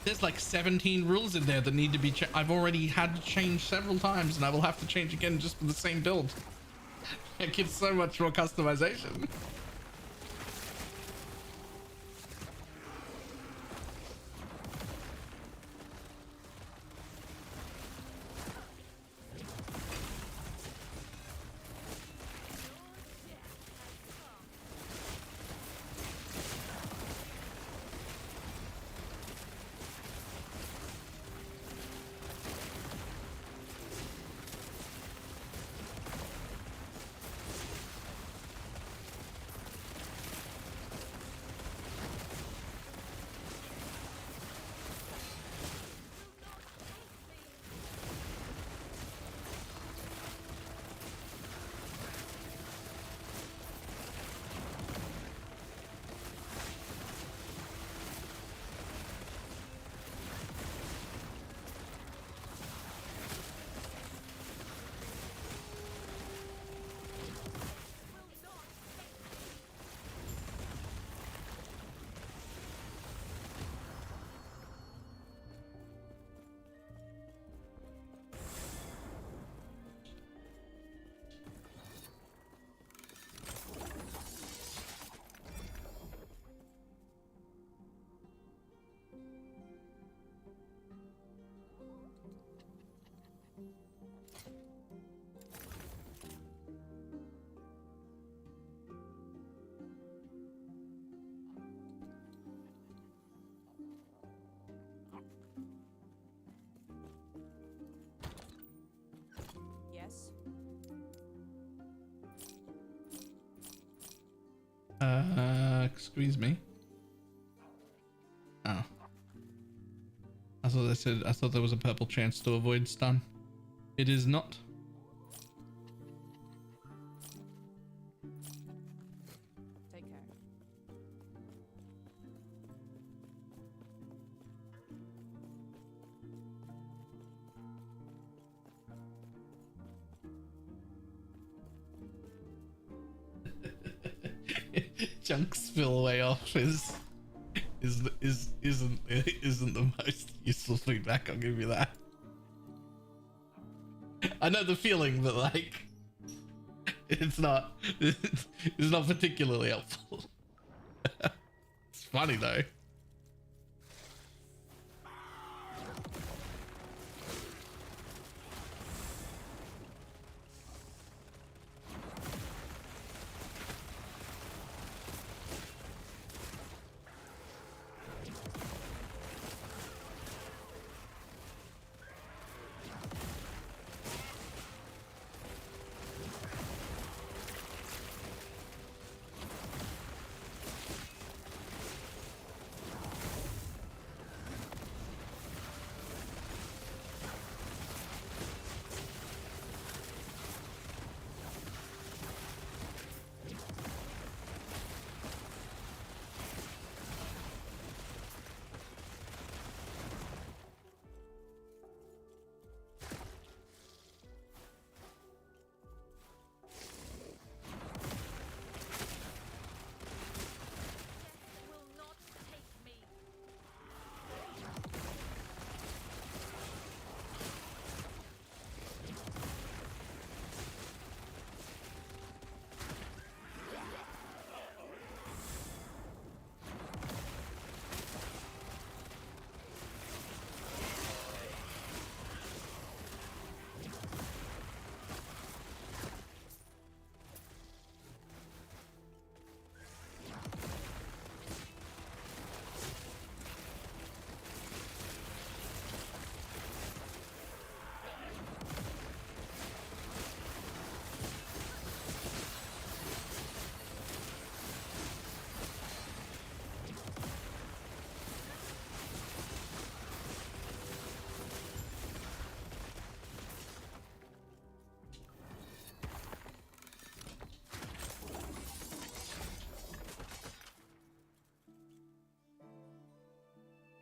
There's like 17 rules in there that need to be I've already had to change several times, and I will have to change again just for the same build. It gives so much more customization. Yes. Excuse me. Oh. I thought there was a purple chance to avoid stun. It is not. Junk spillway off isn't the most useful feedback. I'll give you that. I know the feeling, but like, it's not particularly helpful. It's funny though.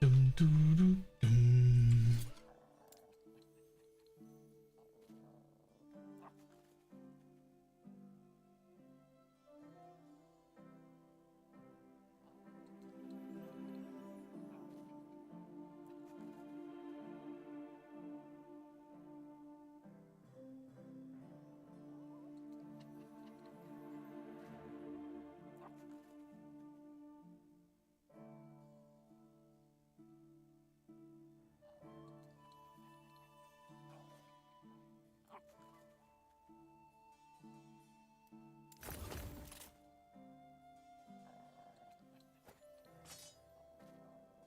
Dum, dum, dum, dum.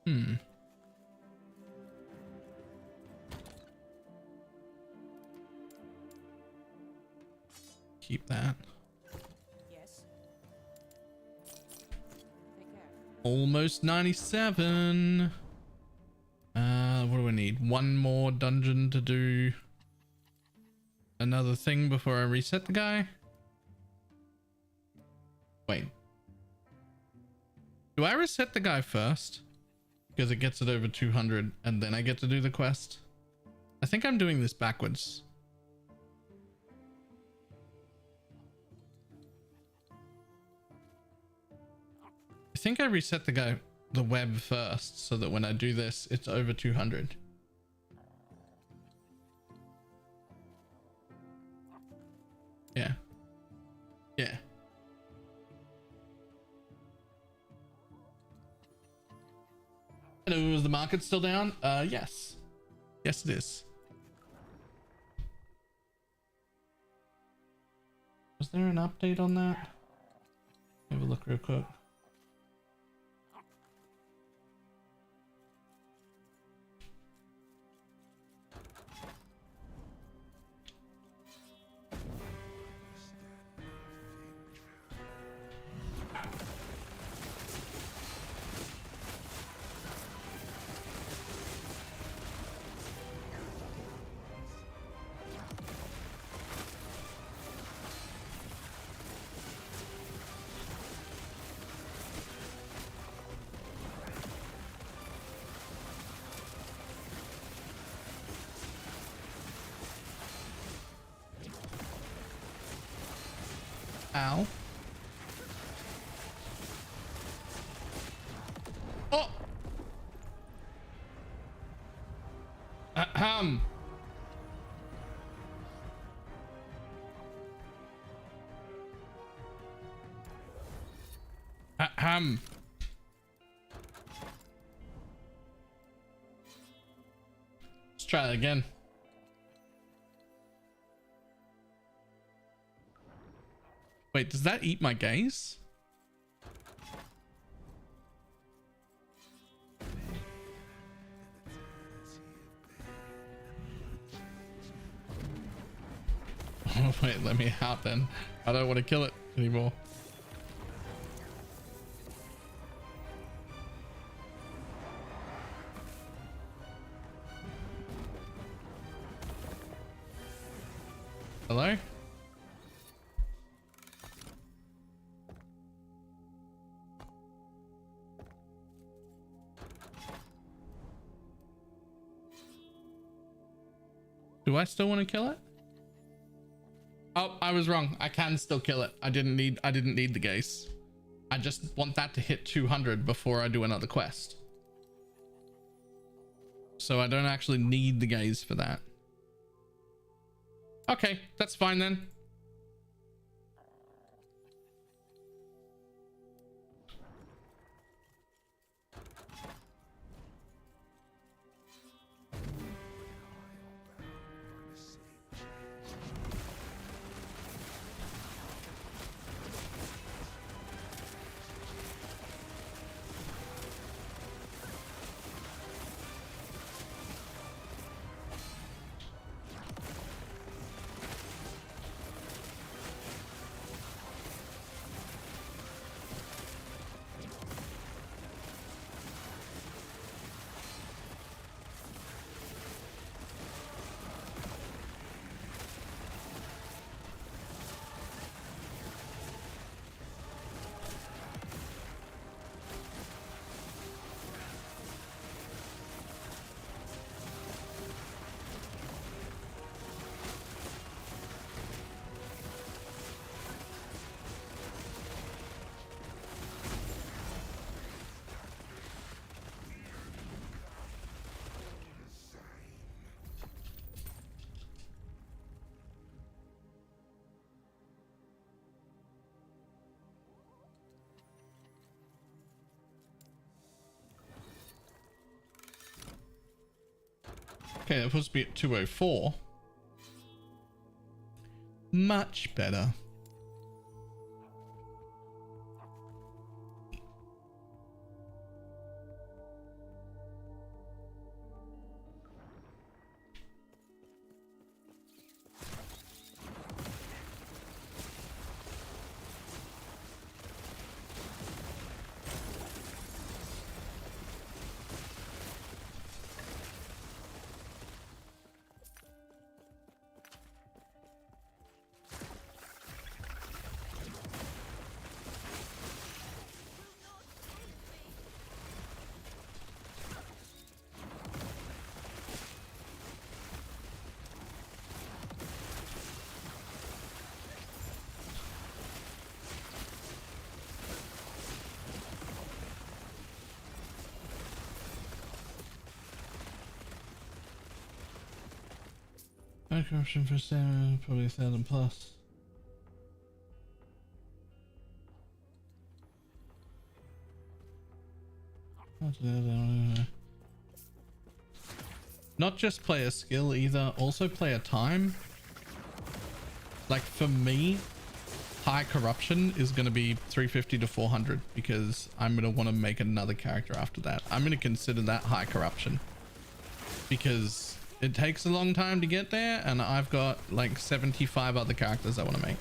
Hmm. Keep that. Yes. Take care. Almost 97. What do I need? One more dungeon to do another thing before I reset the guy. Wait. Do I reset the guy first? Because it gets it over 200 and then I get to do the quest. I think I'm doing this backwards. I think I reset the web first so that when I do this, it's over 200. Yeah. Yeah. Hello, is the market still down? Yes. Yes, it is. Was there an update on that? Have a look real quick. Ow. Let's try it again. Wait, does that eat my gaze? Oh, wait, let me out then. I don't want to kill it anymore. Hello? Do I still want to kill it? Oh, I was wrong. I can still kill it. I didn't need the gaze. I just want that to hit 200 before I do another quest. So I don't actually need the gaze for that. Okay, that's fine then. Okay, that supposed to be at 204. Much better. No corruption for Sarah, probably 1,000 plus. Not just player skill either, also player time. Like for me, high corruption is going to be 350 to 400 because I'm going to want to make another character after that. I'm going to consider that high corruption because it takes a long time to get there and I've got like 75 other characters I want to make.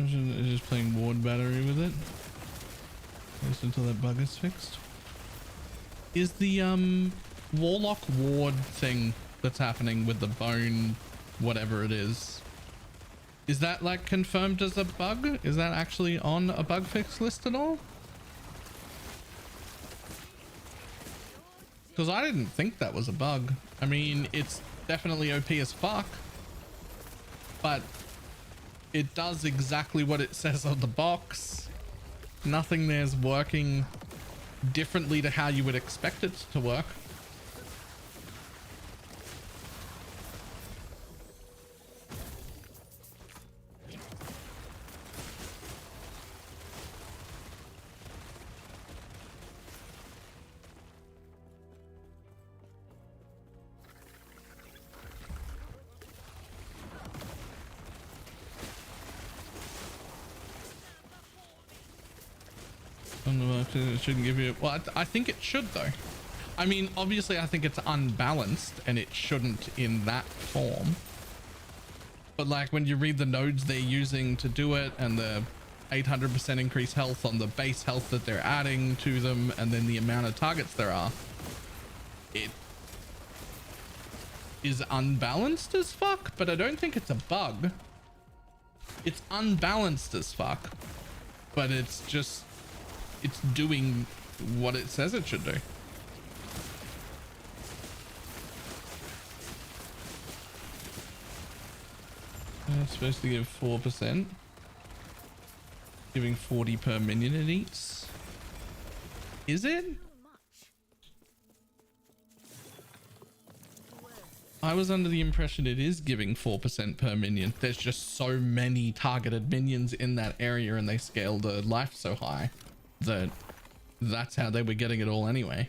Just playing ward battery with it. Just until that bug is fixed. Is the Warlock ward thing that's happening with the bone, whatever it is that like confirmed as a bug? Is that actually on a bug fix list at all? Because I didn't think that was a bug. I mean, it's definitely OP as fuck, but it does exactly what it says on the box. Nothing there's working differently to how you would expect it to work. It shouldn't give you, well, I think it should though. I mean, obviously I think it's unbalanced and it shouldn't in that form, but like when you read the nodes they're using to do it and the 800% increased health on the base health that they're adding to them and then the amount of targets there are, it is unbalanced as fuck. But I don't think it's a bug. It's unbalanced as fuck, but it's just, it's doing what it says it should do. It's supposed to give 4%, giving 40 per minion it eats. Is it? I was under the impression it is giving 4% per minion. There's just so many targeted minions in that area and they scale the life so high that that's how they were getting it all anyway,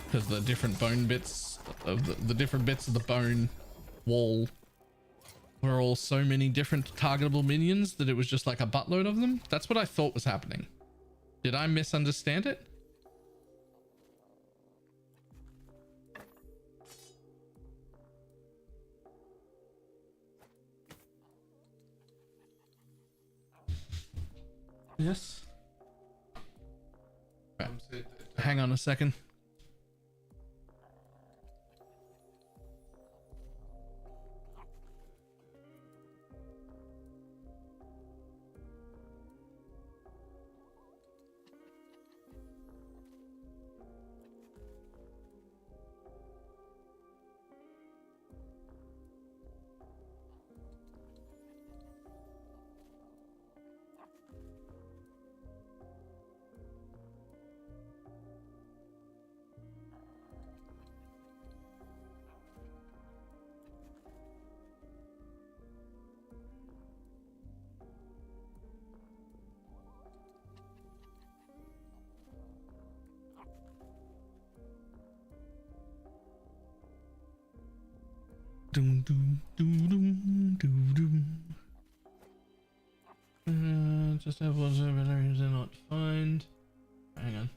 because the different bone bits of the different bits of the bone wall were all so many different targetable minions that it was just like a buttload of them. That's what I thought was happening. Did I misunderstand it? Yes. Right. Hang on a second. Doom, doom, doom, doom, doom, doom. Just have one servers are not find. Hang on.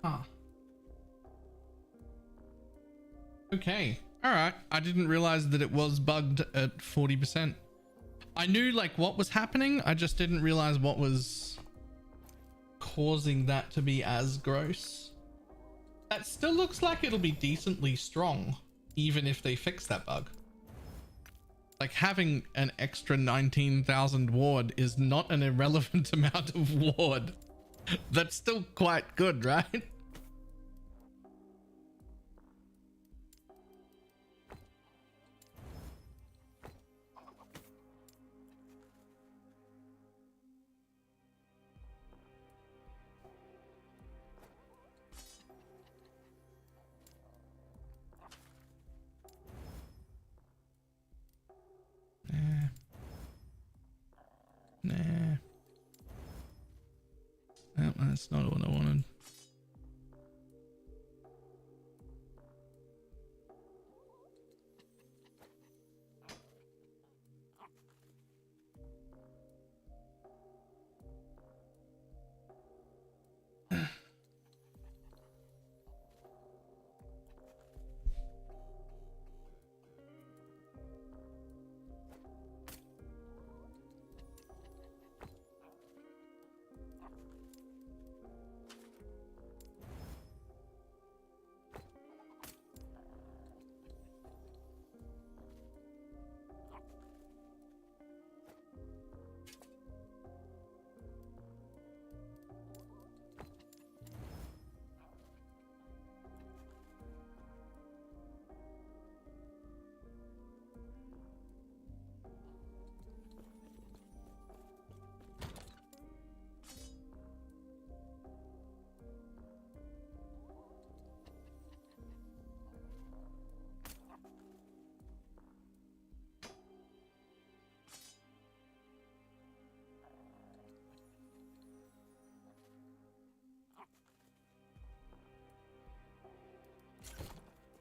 Huh. Okay. All right. I didn't realize that it was bugged at 40%. I knew like what was happening. I just didn't realize what was causing that to be as gross. That still looks like it'll be decently strong, even if they fix that bug. Like having an extra 19,000 ward is not an irrelevant amount of ward. That's still quite good, right? That's not what I wanted.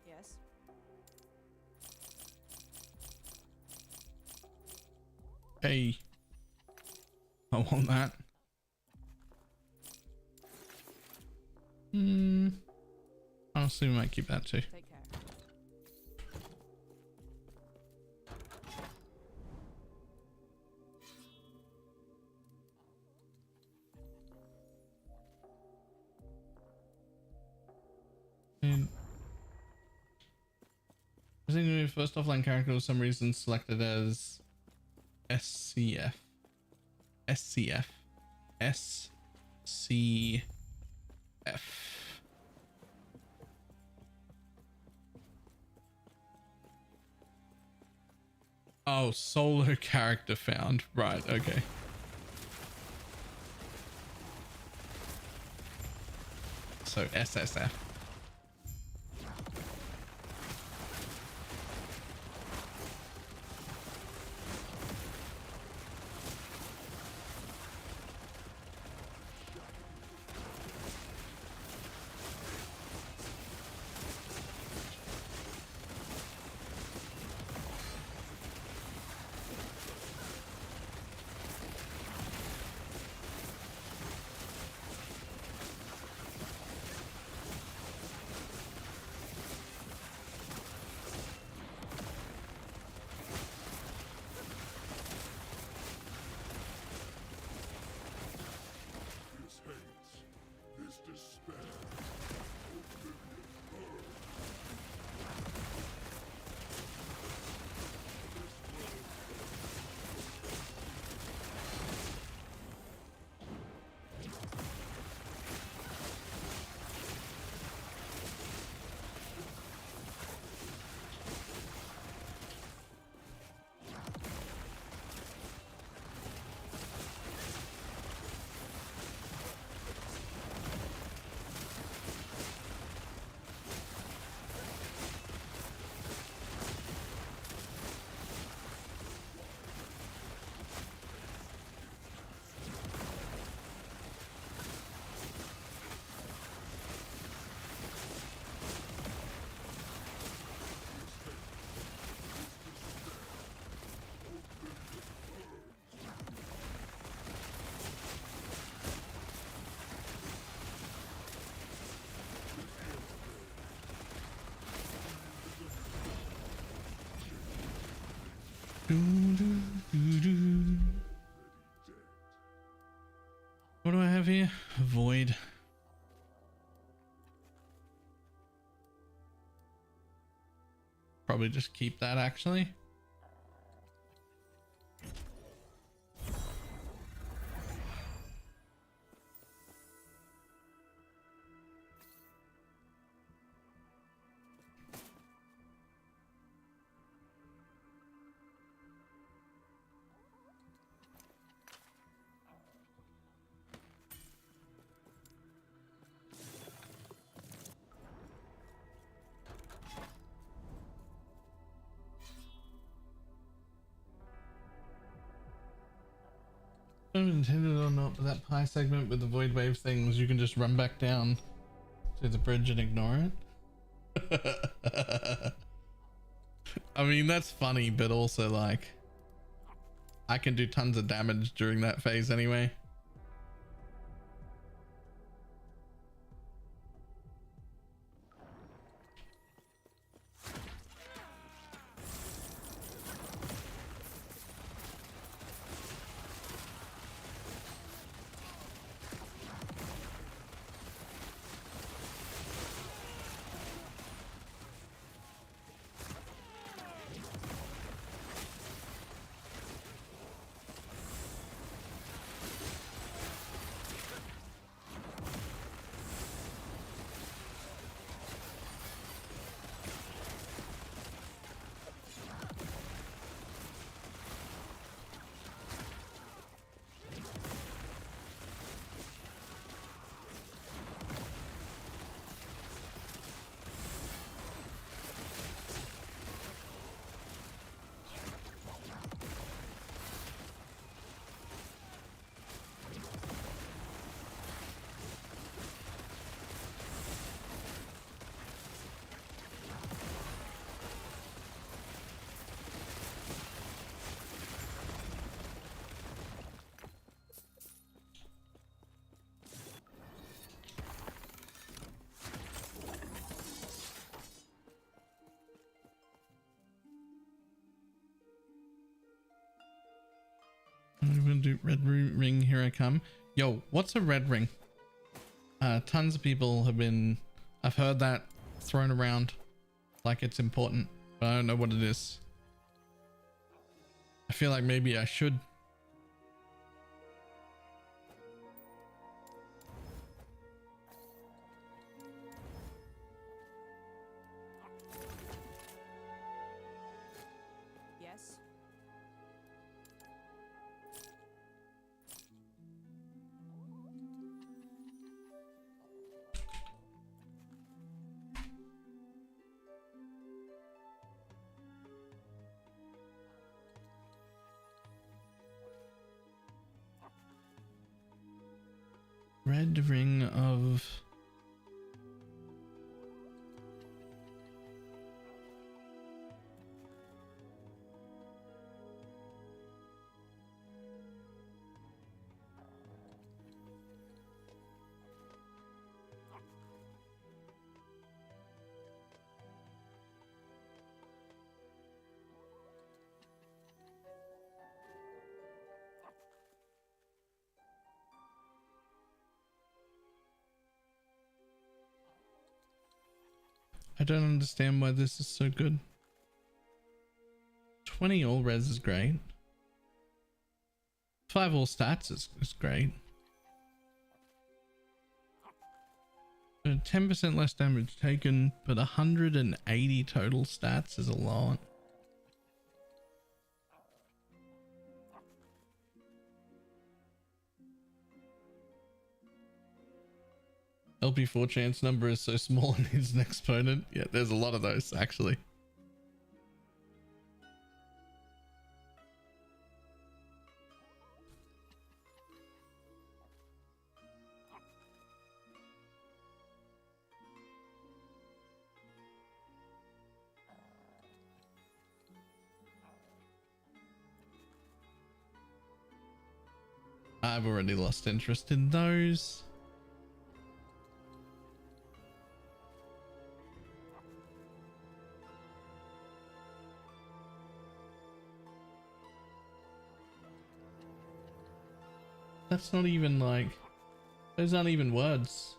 Yes. Hey, I want that. Honestly, we might keep that too. Take care. And I think the first offline character for some reason selected as SCF. SCF. SCF. Oh, solo character found. Right, okay. So SSF. What do I have here? Void. Probably just keep that actually. I'm intended or not, but that pie segment with the void wave things, you can just run back down to the bridge and ignore it. I mean, that's funny, but also like, I can do tons of damage during that phase anyway. I'm gonna do red ring, here I come. Yo, what's a red ring? Tons of people have been, I've heard that thrown around like it's important, but I don't know what it is. I feel like maybe I should. Yes. Red ring of... I don't understand why this is so good. 20 all res is great. 5 all stats is great. 10% less damage taken, but 180 total stats is a lot. LP4 chance number is so small and needs an exponent. Yeah, there's a lot of those actually. I've already lost interest in those. That's not even like, those aren't even words.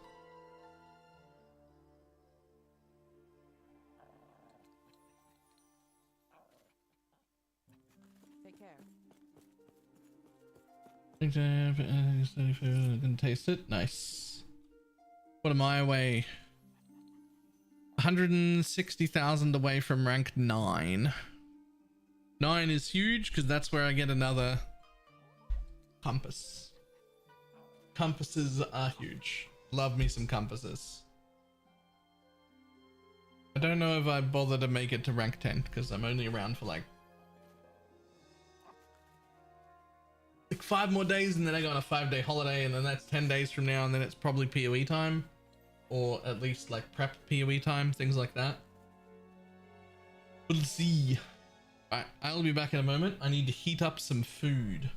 Take care. I didn't taste it. Nice. What am I away? 160,000 away from rank 9. 9 is huge because that's where I get another compass. Compasses are huge. Love me some compasses. I don't know if I bother to make it to rank 10 because I'm only around for like 5 more days and then I go on a 5-day holiday, and then that's 10 days from now, and then it's probably PoE time, or at least like prep PoE time, things like that. We'll see. Alright, I'll be back in a moment. I need to heat up some food.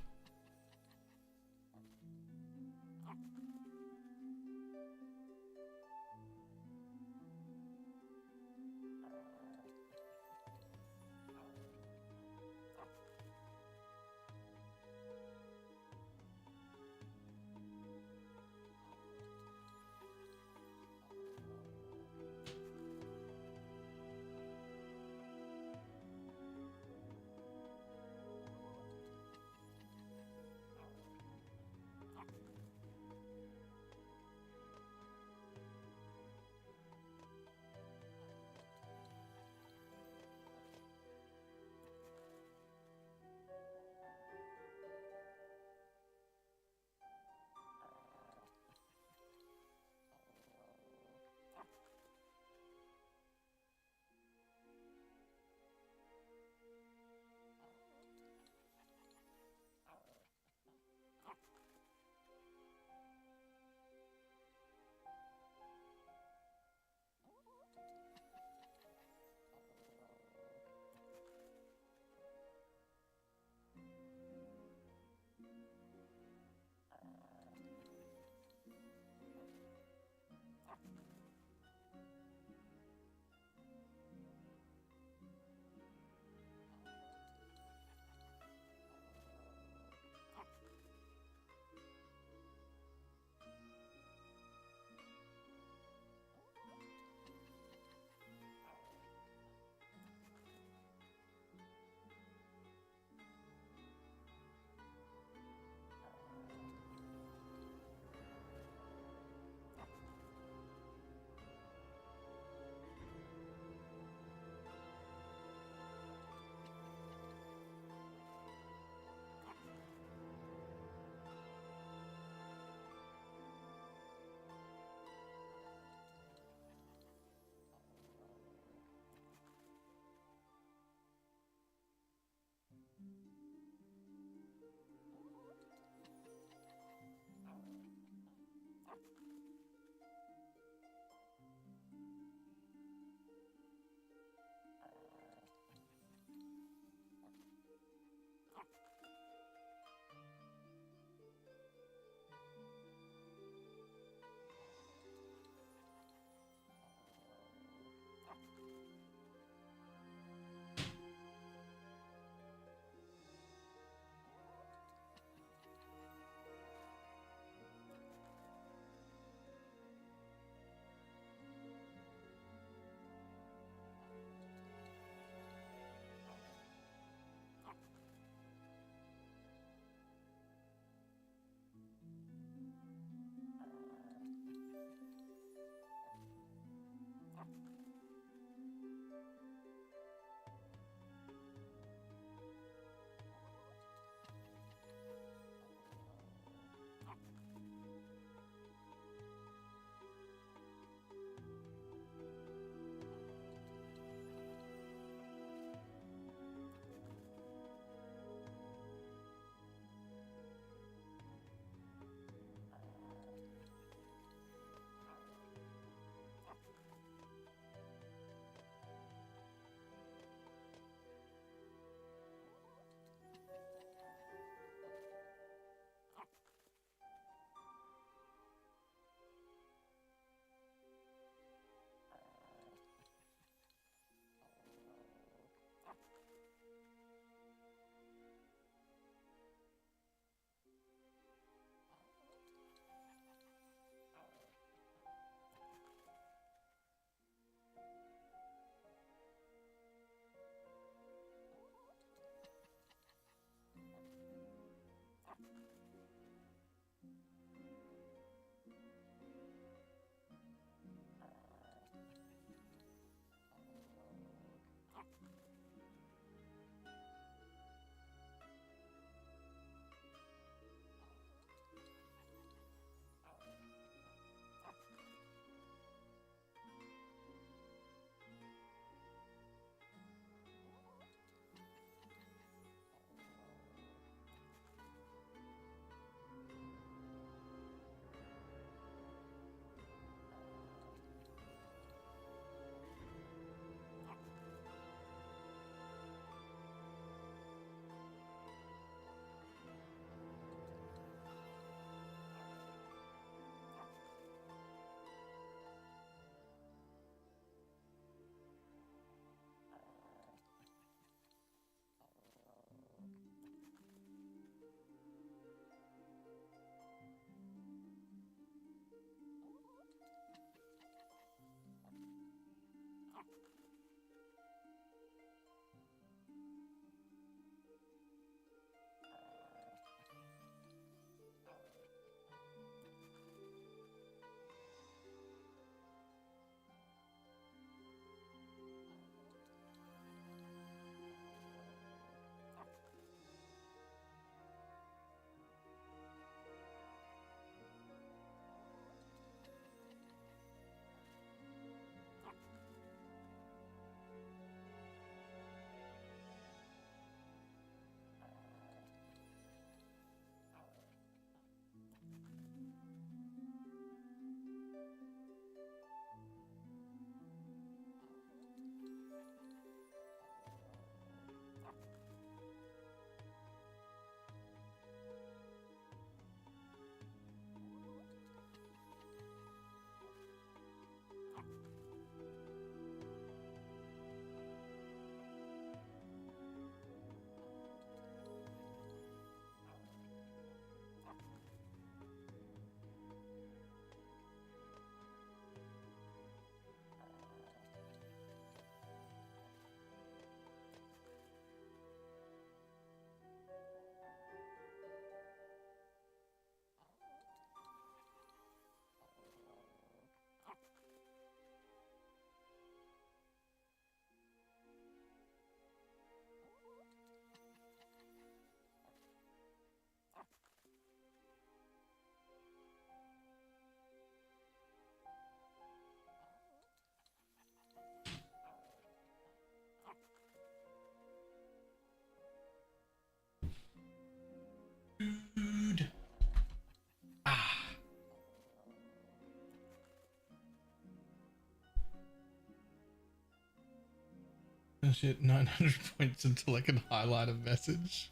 Oh shit, 900 points until I can highlight a message.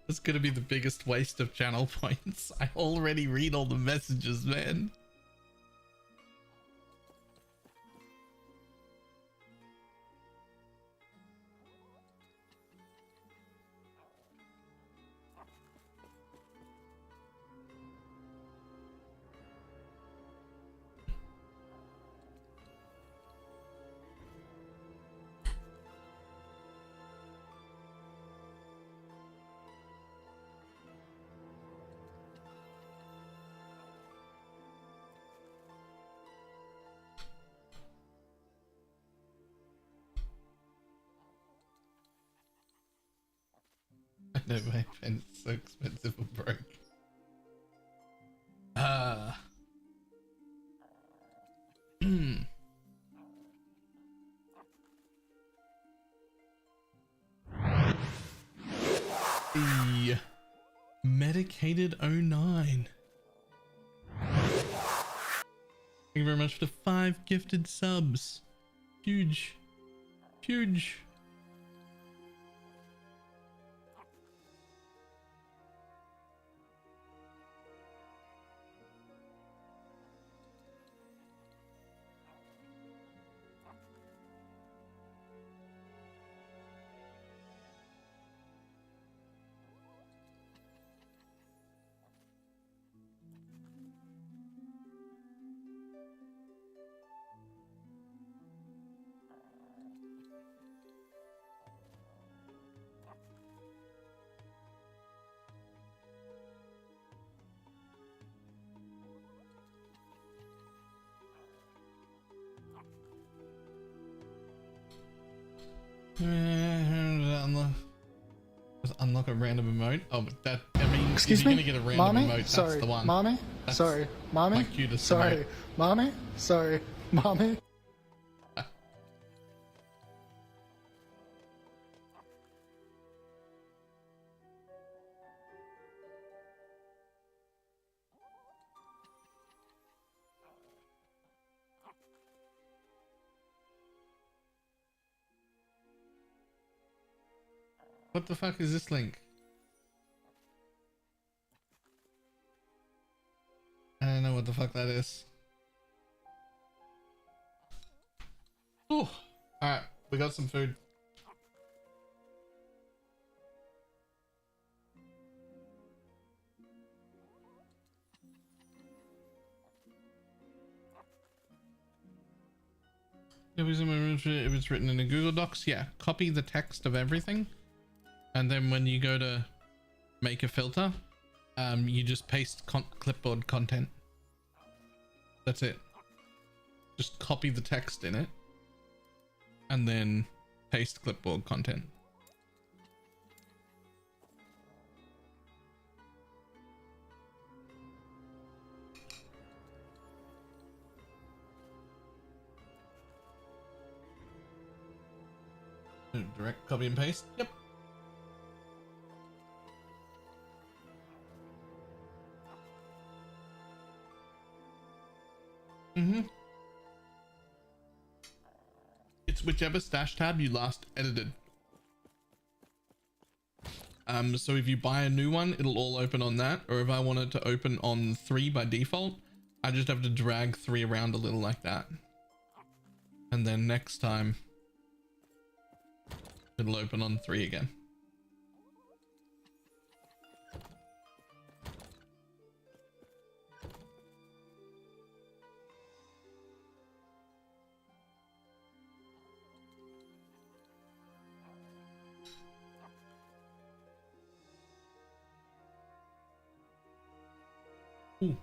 That's gonna be the biggest waste of channel points. I already read all the messages, man. I know my pen's so expensive or broke. The medicated 09. Thank you very much for the 5 gifted subs. Huge. Huge. Unlock a random emote. Oh, but that, I mean, Excuse if you're me? gonna get a random Mommy? emote, that's Sorry. the one. Mommy? That's Sorry. Mommy? my cutest Sorry. emote. Mommy? Sorry. Mommy? What the fuck is this link? I don't know what the fuck that is. Oh, alright, we got some food. It was written in a Google Docs. Yeah, copy the text of everything. And then when you go to make a filter, you just paste clipboard content. That's it. Just copy the text in it and then paste clipboard content. Direct copy and paste. Yep. It's whichever stash tab you last edited. So if you buy a new one, it'll all open on that. Or if I want it to open on 3 by default, I just have to drag 3 around a little like that. And then next time, it'll open on 3 again. Ooh.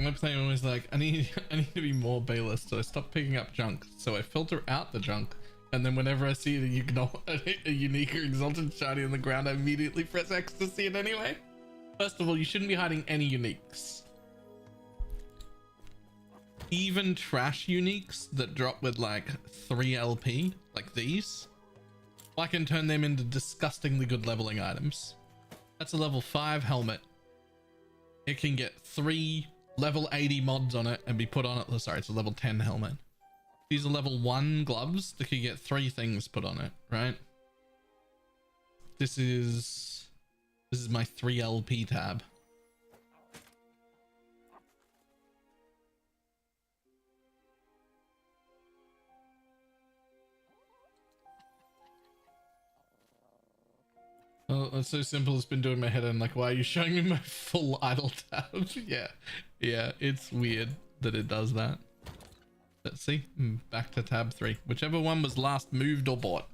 My plan was like, I need to be more Bayless, so I stopped picking up junk. So I filter out the junk And then whenever I see a unique or exalted shiny on the ground, I immediately press X to see it anyway. First of all, you shouldn't be hiding any uniques. Even trash uniques that drop with like 3 LP, like these, I can turn them into disgustingly good leveling items. That's a level 5 helmet. It can get 3 level 80 mods on it and be put on it. Oh, sorry, it's a level 10 helmet. These are level 1 gloves that can get 3 things put on it, right? This is my 3 LP tab. Oh, that's so simple. It's been doing my head in. Like, why are you showing me my full idle tab? Yeah, it's weird that it does that. Let's see. Back to tab 3. Whichever one was last moved or bought.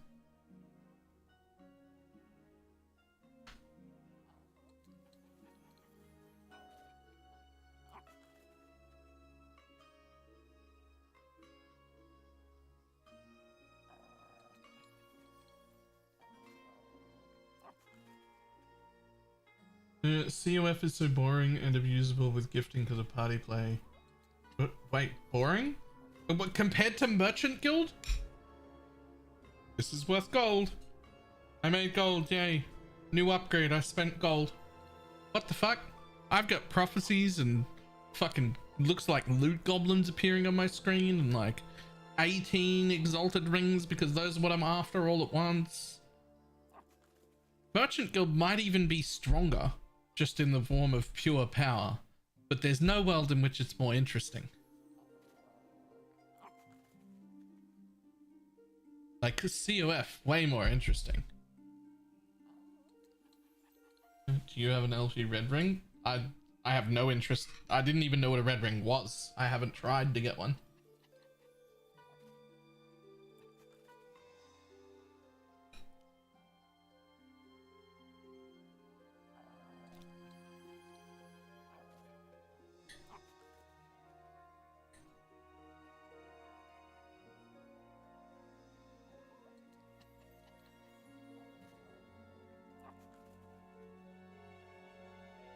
COF is so boring and abusable with gifting because of party play. But wait, boring? But compared to Merchant Guild? This is worth gold. I made gold, yay. New upgrade, I spent gold. What the fuck? I've got prophecies and fucking looks like loot goblins appearing on my screen and like 18 exalted rings because those are what I'm after all at once. Merchant Guild might even be stronger, just in the form of pure power, but there's no world in which it's more interesting. Like COF, way more interesting. Do you have an LP red ring? I have no interest. I didn't even know what a red ring was. I haven't tried to get one.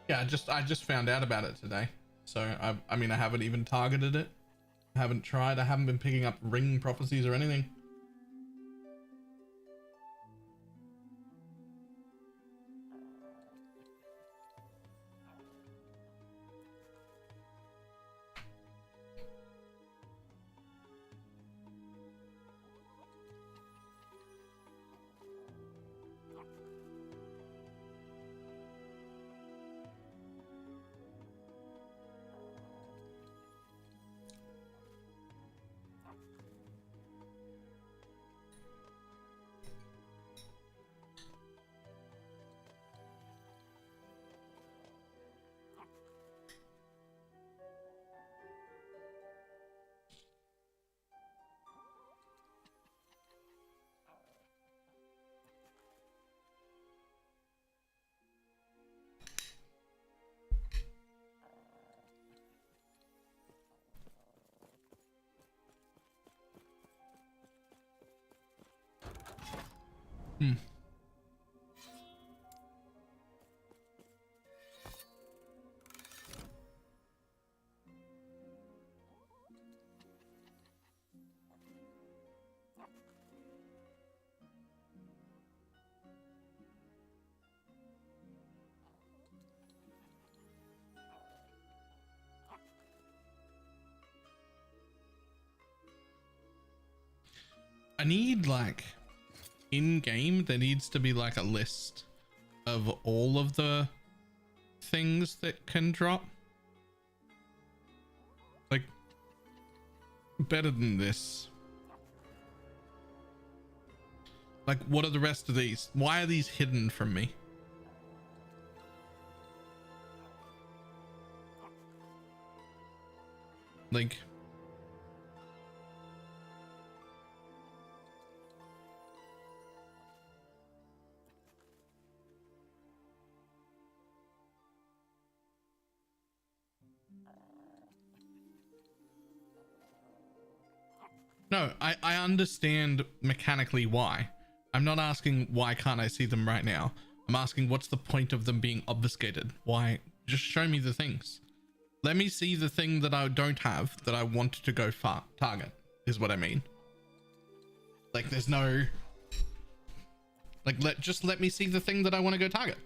Yeah, I just found out about it today. So I mean, I haven't even targeted it. I haven't tried. I haven't been picking up ring prophecies or anything. I need like in game there needs to be like a list of all of the things that can drop, like better than this. Like, what are the rest of these? Why are these hidden from me? Like, No, I understand mechanically why. I'm not asking why can't I see them right now. I'm asking what's the point of them being obfuscated? Why? Just show me the things. Let me see the thing that I don't have that I want to go target, is what I mean. Like there's no... Like just let me see the thing that I want to go target.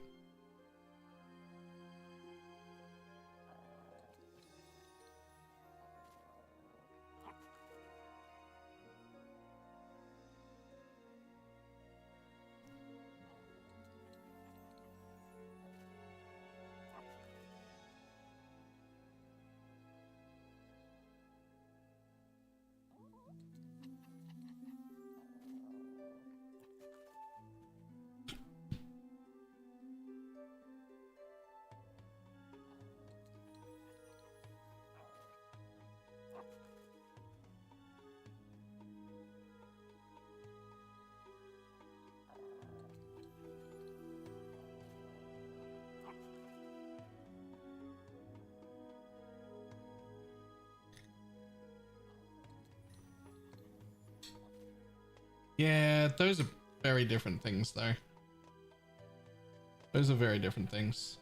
Yeah, those are very different things though. Those are very different things.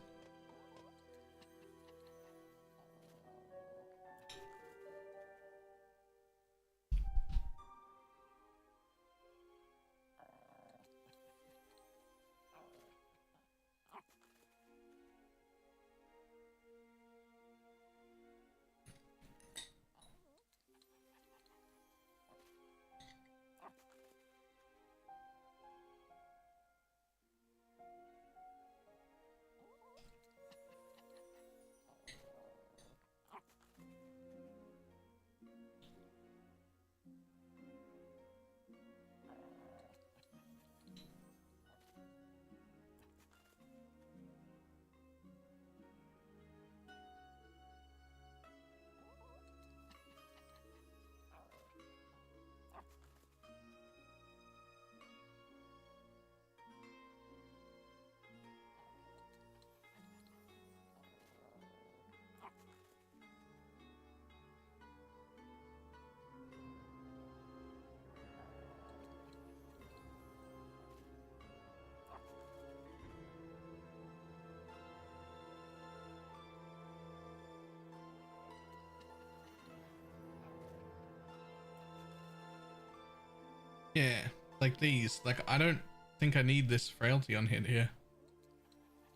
Yeah, like these. Like, I don't think I need this frailty on here.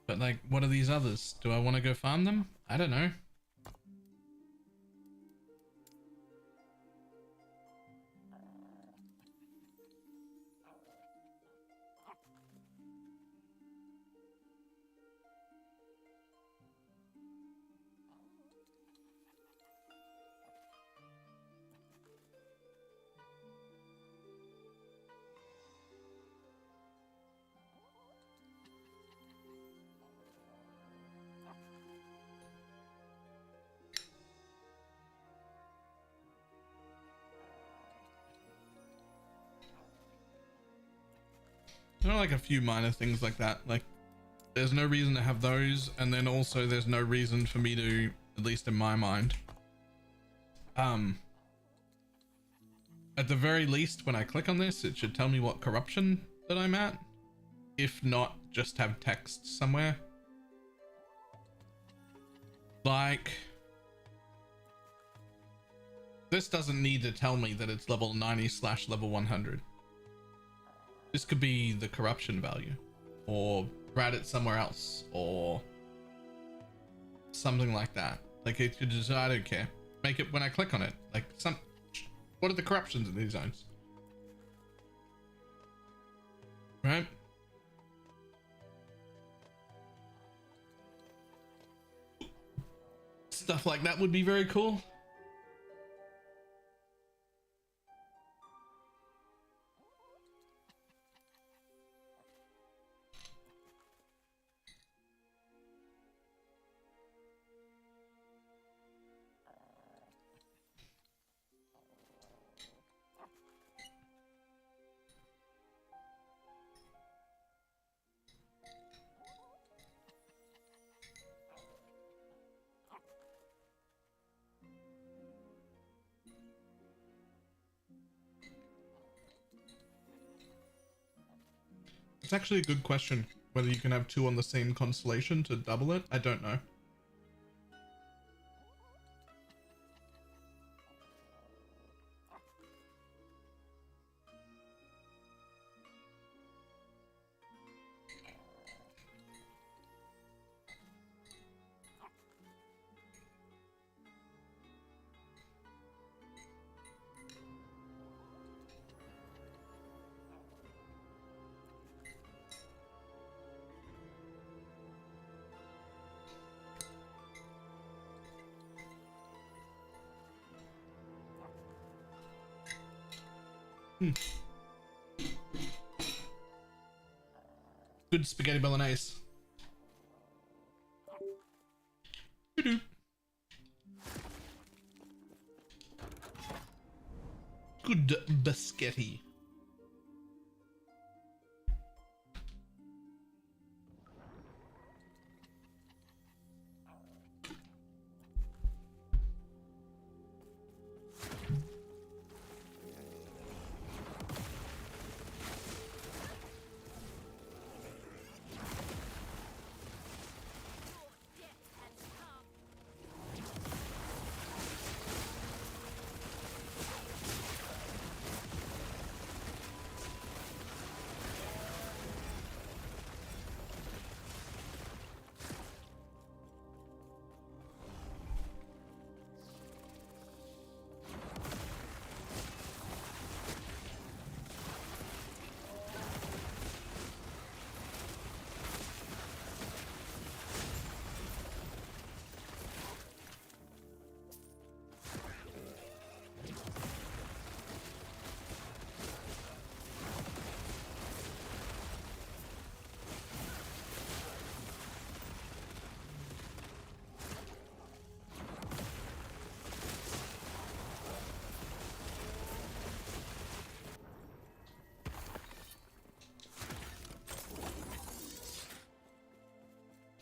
But like, what are these others? Do I want to go farm them? I don't know. There are like a few minor things like that. Like, there's no reason to have those, and then also there's no reason for me to, at least in my mind, at the very least, when I click on this, it should tell me what corruption that I'm at. If not, just have text somewhere. Like, this doesn't need to tell me that it's level 90 / level 100. This could be the corruption value, or write it somewhere else, or something like that. Like, it could just, I don't care. Make it when I click on it. Like, what are the corruptions in these zones? Right? Stuff like that would be very cool. It's actually a good question whether you can have two on the same constellation to double it. I don't know. Good spaghetti bolognese. Doo-doo. Good biscotti.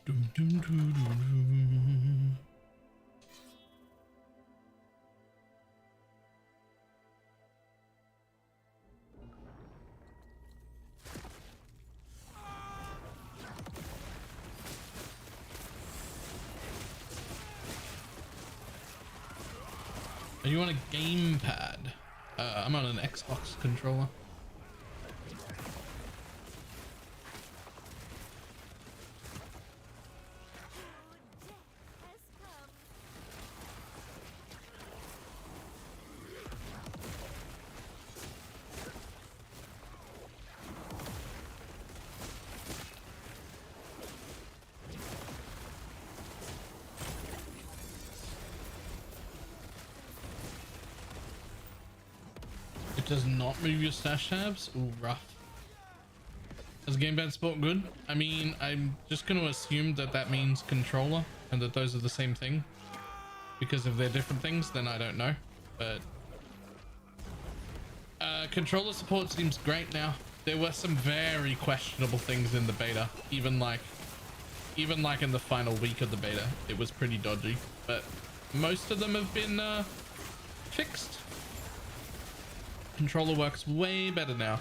Dum, dum, dum, dum, dum. Are you on a gamepad? I'm on an Xbox controller. It does not move your stash tabs? Ooh, rough. Is gamepad support good? I mean, I'm just going to assume that that means controller and that those are the same thing. Because if they're different things, then I don't know. But controller support seems great now. There were some very questionable things in the beta. Even like in the final week of the beta, it was pretty dodgy. But most of them have been fixed. Controller works way better now.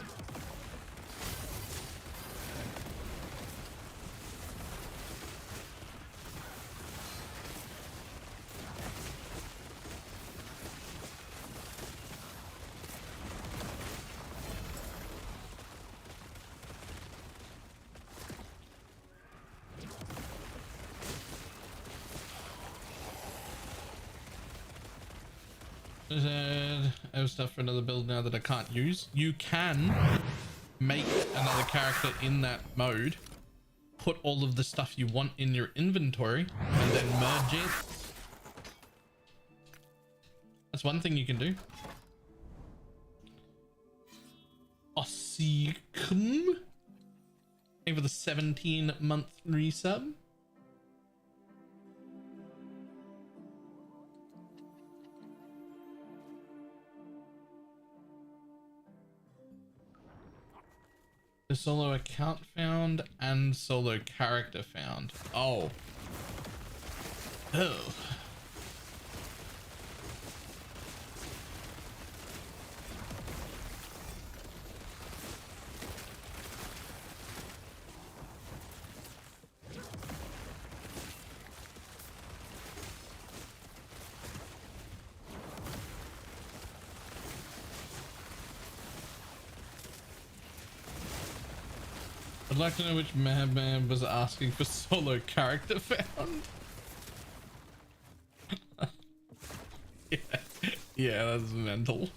I have stuff for another build now that I can't use. You can make another character in that mode, put all of the stuff you want in your inventory, and then merge it. That's one thing you can do. Ossikum. Thank you for the 17-month resub. The solo account found and solo character found. Oh. Oh. I'd like to know which madman was asking for solo character found. Yeah, yeah, that's mental.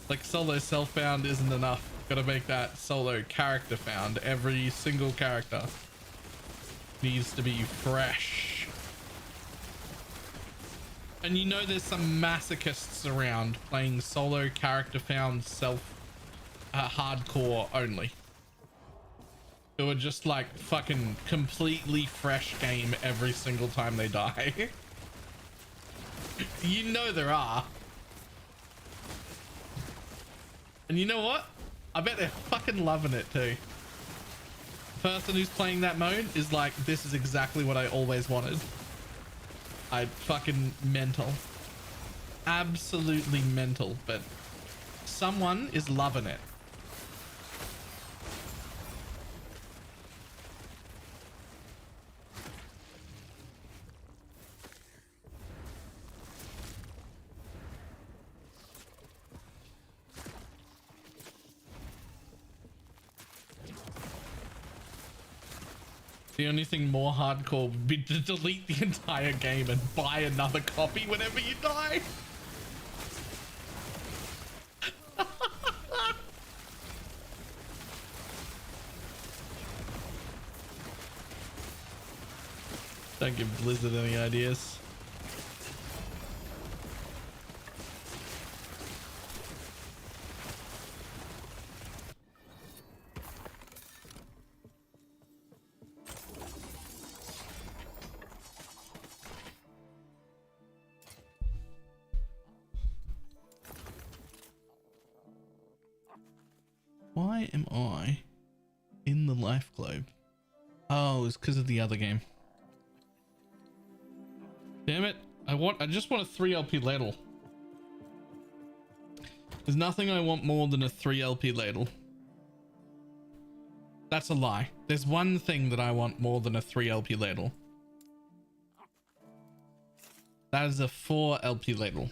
Like solo self found isn't enough. Gotta make that solo character found. Every single character needs to be fresh. And you know there's some masochists around playing solo character found self hardcore only. Who are just like fucking completely fresh game every single time they die. You know there are. And you know what? I bet they're fucking loving it too. The person who's playing that mode is like, this is exactly what I always wanted. I fucking mental. Absolutely mental, but someone is loving it. The only thing more hardcore would be to delete the entire game and buy another copy whenever you die. Don't give Blizzard any ideas. Why am I in the life globe? Oh, it's because of the other game. Damn it. I just want a 3 LP ladle. There's nothing I want more than a 3 LP ladle. That's a lie. There's one thing that I want more than a 3 LP ladle. That is a 4 LP ladle.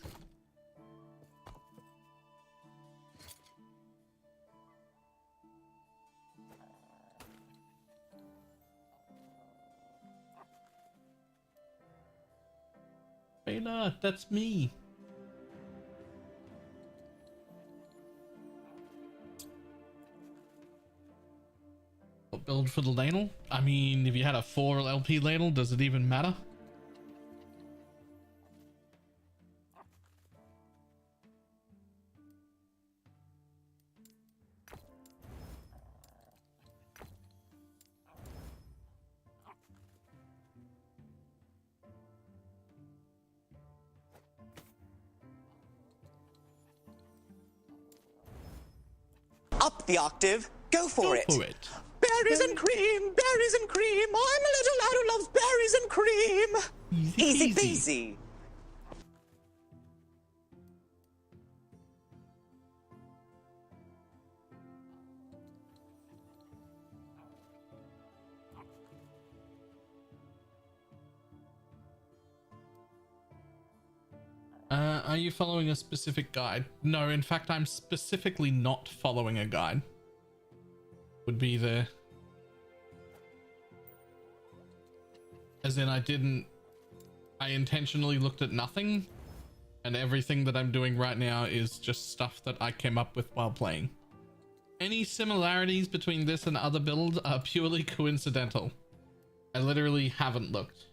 Beta, that's me. What build for the ladle? I mean, if you had a 4 LP ladle, does it even matter? Up the octave. Go for it. Go for it. Berries and cream, berries and cream. I'm a little lad who loves berries and cream. Easy peasy. Are you following a specific guide? No, in fact, I'm specifically not following a guide. Would be the... As in, I intentionally looked at nothing, and everything that I'm doing right now is just stuff that I came up with while playing. Any similarities between this and other builds are purely coincidental. I literally haven't looked.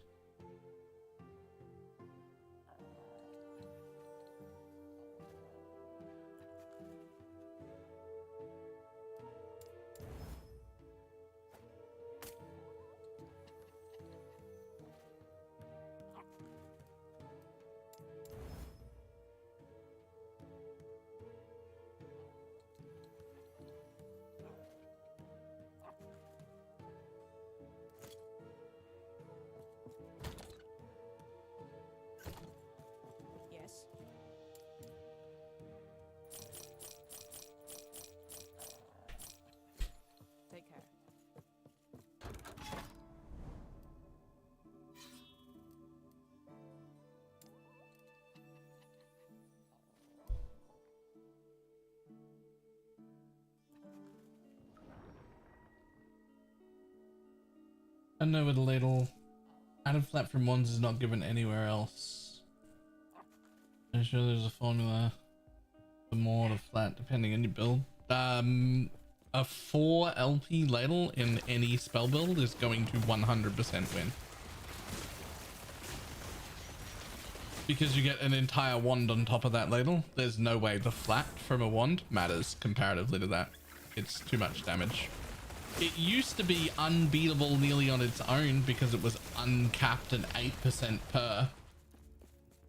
happened over the ladle. Added flat from ones is not given anywhere else. I'm sure there's a formula for more to flat depending on your build. A 4 LP ladle in any spell build is going to 100% win. Because you get an entire wand on top of that ladle. There's no way the flat from a wand matters comparatively to that. It's too much damage. It used to be unbeatable nearly on its own because it was uncapped and 8% per.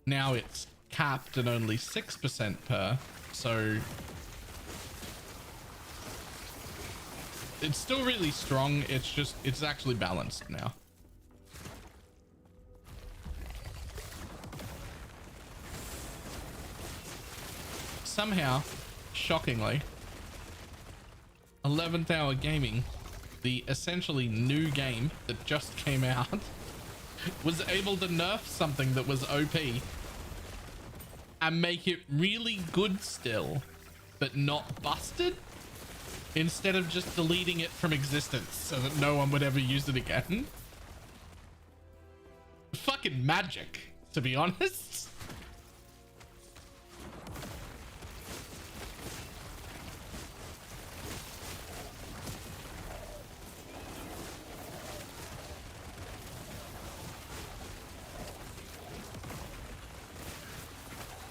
Now it's capped and only 6% per. So it's still really strong. It's actually balanced now. Somehow, shockingly, 11th Hour Gaming, the essentially new game that just came out, was able to nerf something that was OP and make it really good still, but not busted, instead of just deleting it from existence so that no one would ever use it again. Fucking magic, to be honest.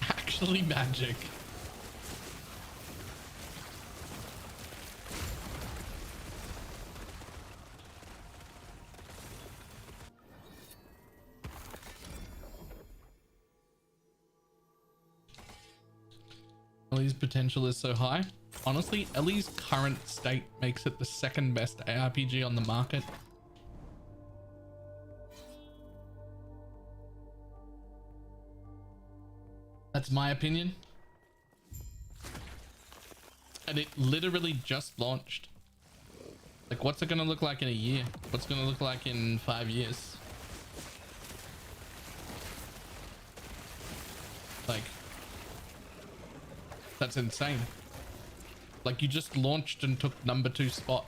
Actually magic. Ellie's potential is so high. Honestly, Ellie's current state makes it the second best ARPG on the market. That's my opinion. And it literally just launched. Like, what's it gonna look like in a year? What's it gonna look like in 5 years? Like, that's insane. Like, you just launched and took #2 spot.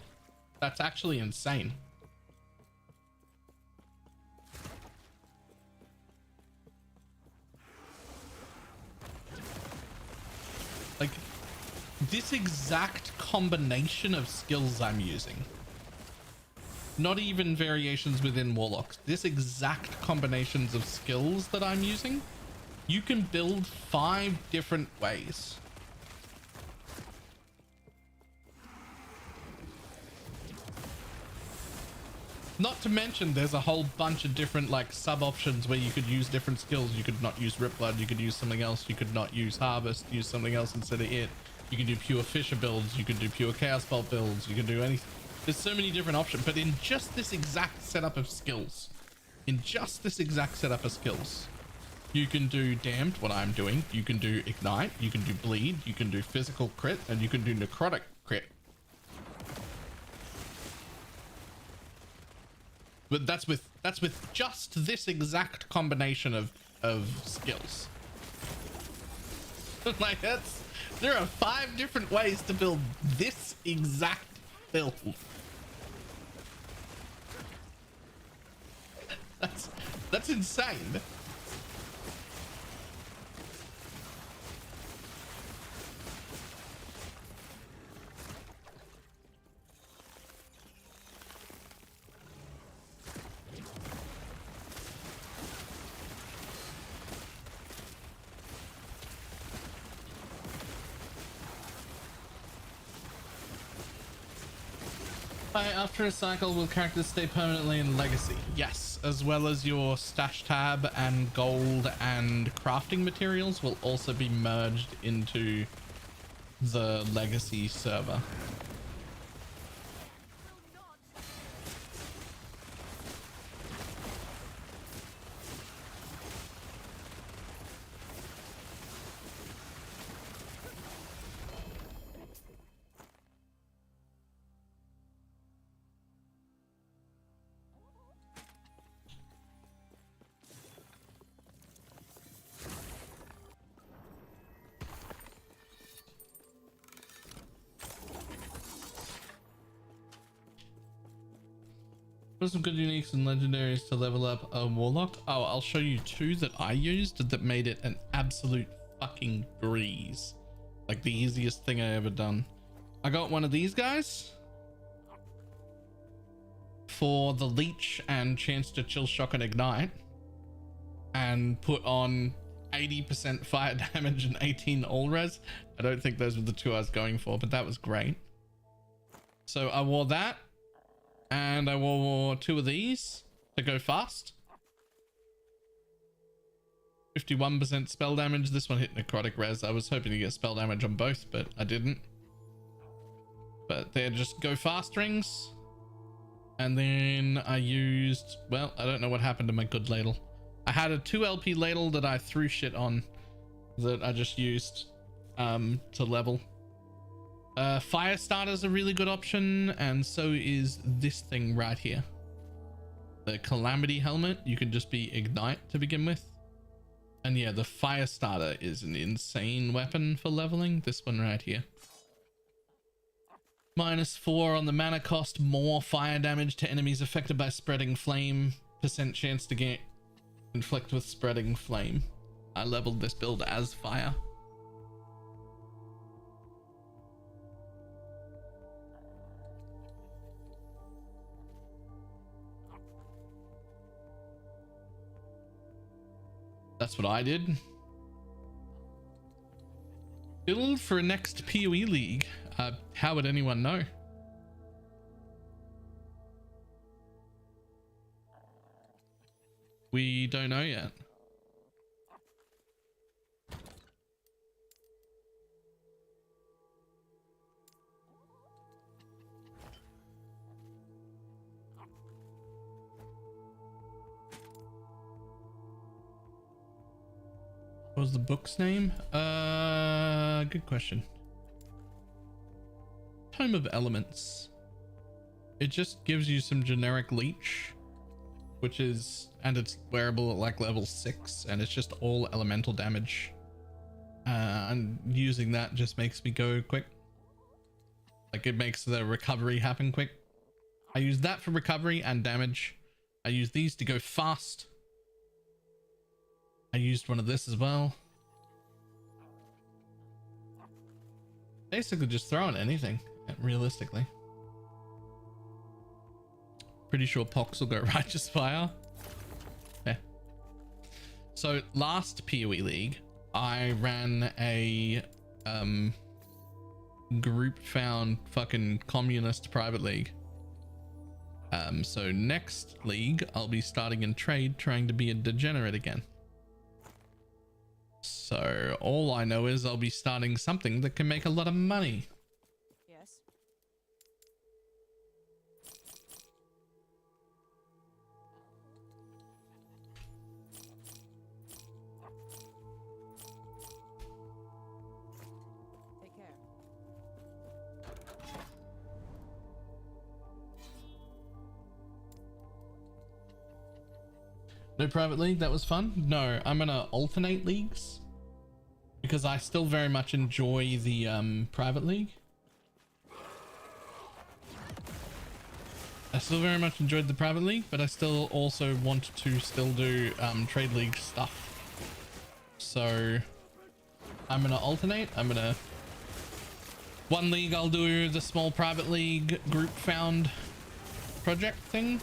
That's actually insane. Like, this exact combination of skills I'm using, not even variations within Warlocks, this exact combinations of skills that I'm using, you can build 5 different ways. Not to mention there's a whole bunch of different like sub options where you could use different skills. You could not use Rip Blood, you could use something else, you could not use Harvest, use something else instead of it. You can do pure Fisher builds, you can do pure Chaos Bolt builds, you can do anything. There's so many different options, but in just this exact setup of skills, you can do Damned, what I'm doing, you can do Ignite, you can do Bleed, you can do Physical Crit, and you can do Necrotic Crit. But that's with just this exact combination of skills. Like, there are 5 different ways to build this exact build. That's insane. After a cycle, will characters stay permanently in Legacy? Yes, as well as your stash tab and gold and crafting materials will also be merged into the Legacy server. What are some good uniques and legendaries to level up a Warlock? Oh, I'll show you two that I used that made it an absolute fucking breeze. Like the easiest thing I ever done. I got one of these guys for the leech and chance to chill, shock and ignite, and put on 80% fire damage and 18 all res. I don't think those were the two I was going for, but that was great. So I wore that, and I wore two of these to go fast. 51% spell damage. This one hit necrotic res. I was hoping to get spell damage on both, but I didn't. But they're just go fast rings. And then I used, well, I don't know what happened to my good ladle. I had a 2 LP ladle that I threw shit on that I just used to level. Fire starter is a really good option, and so is this thing right here. The Calamity helmet, you can just be ignite to begin with. And yeah, the fire starter is an insane weapon for leveling. This one right here. -4 on the mana cost, more fire damage to enemies affected by spreading flame, % chance to get inflict with spreading flame. I leveled this build as fire. That's what I did. Build for next PoE league. How would anyone know? We don't know yet. What was the book's name? Good question. Tome of Elements. It just gives you some generic leech, which is, and it's wearable at like level 6, and it's just all elemental damage. And using that just makes me go quick. Like it makes the recovery happen quick. I use that for recovery and damage. I use these to go fast. I used one of this as well. Basically just throwing anything, realistically. Pretty sure Pox will go Righteous Fire. Yeah. So last PoE League, I ran a group found fucking communist private league. So next league, I'll be starting in trade, trying to be a degenerate again. So all I know is I'll be starting something that can make a lot of money. Yes. Take care. No private league, that was fun. No, I'm gonna alternate leagues because I still very much enjoy the private league. I still very much enjoyed the private league, but I still also want to still do trade league stuff. So I'm gonna alternate. I'm gonna, one league I'll do the small private league group found project thing.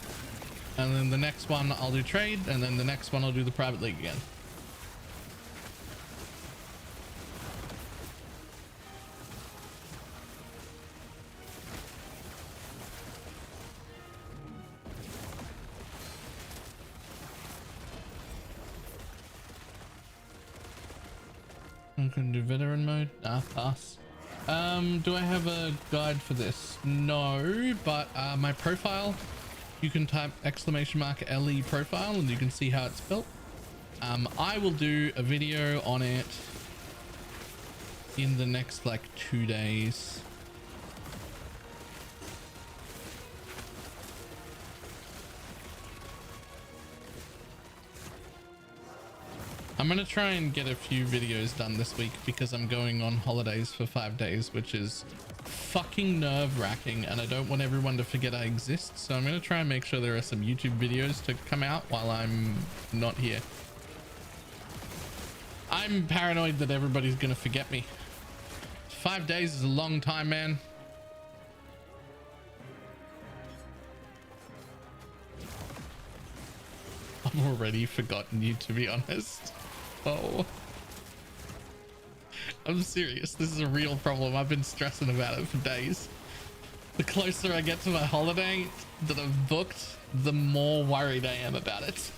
And then the next one I'll do trade, and then the next one I'll do the private league again. I can do veteran mode. Nah, pass. Do I have a guide for this? No, but my profile, you can type !LE profile and you can see how it's built. I will do a video on it in the next like 2 days. I'm gonna try and get a few videos done this week because I'm going on holidays for 5 days, which is fucking nerve-wracking, and I don't want everyone to forget I exist, so I'm going to try and make sure there are some YouTube videos to come out while I'm not here. I'm paranoid that everybody's going to forget me. 5 days is a long time, man. I've already forgotten you, to be honest. Oh. I'm serious. This is a real problem. I've been stressing about it for days. The closer I get to my holiday that I've booked, the more worried I am about it.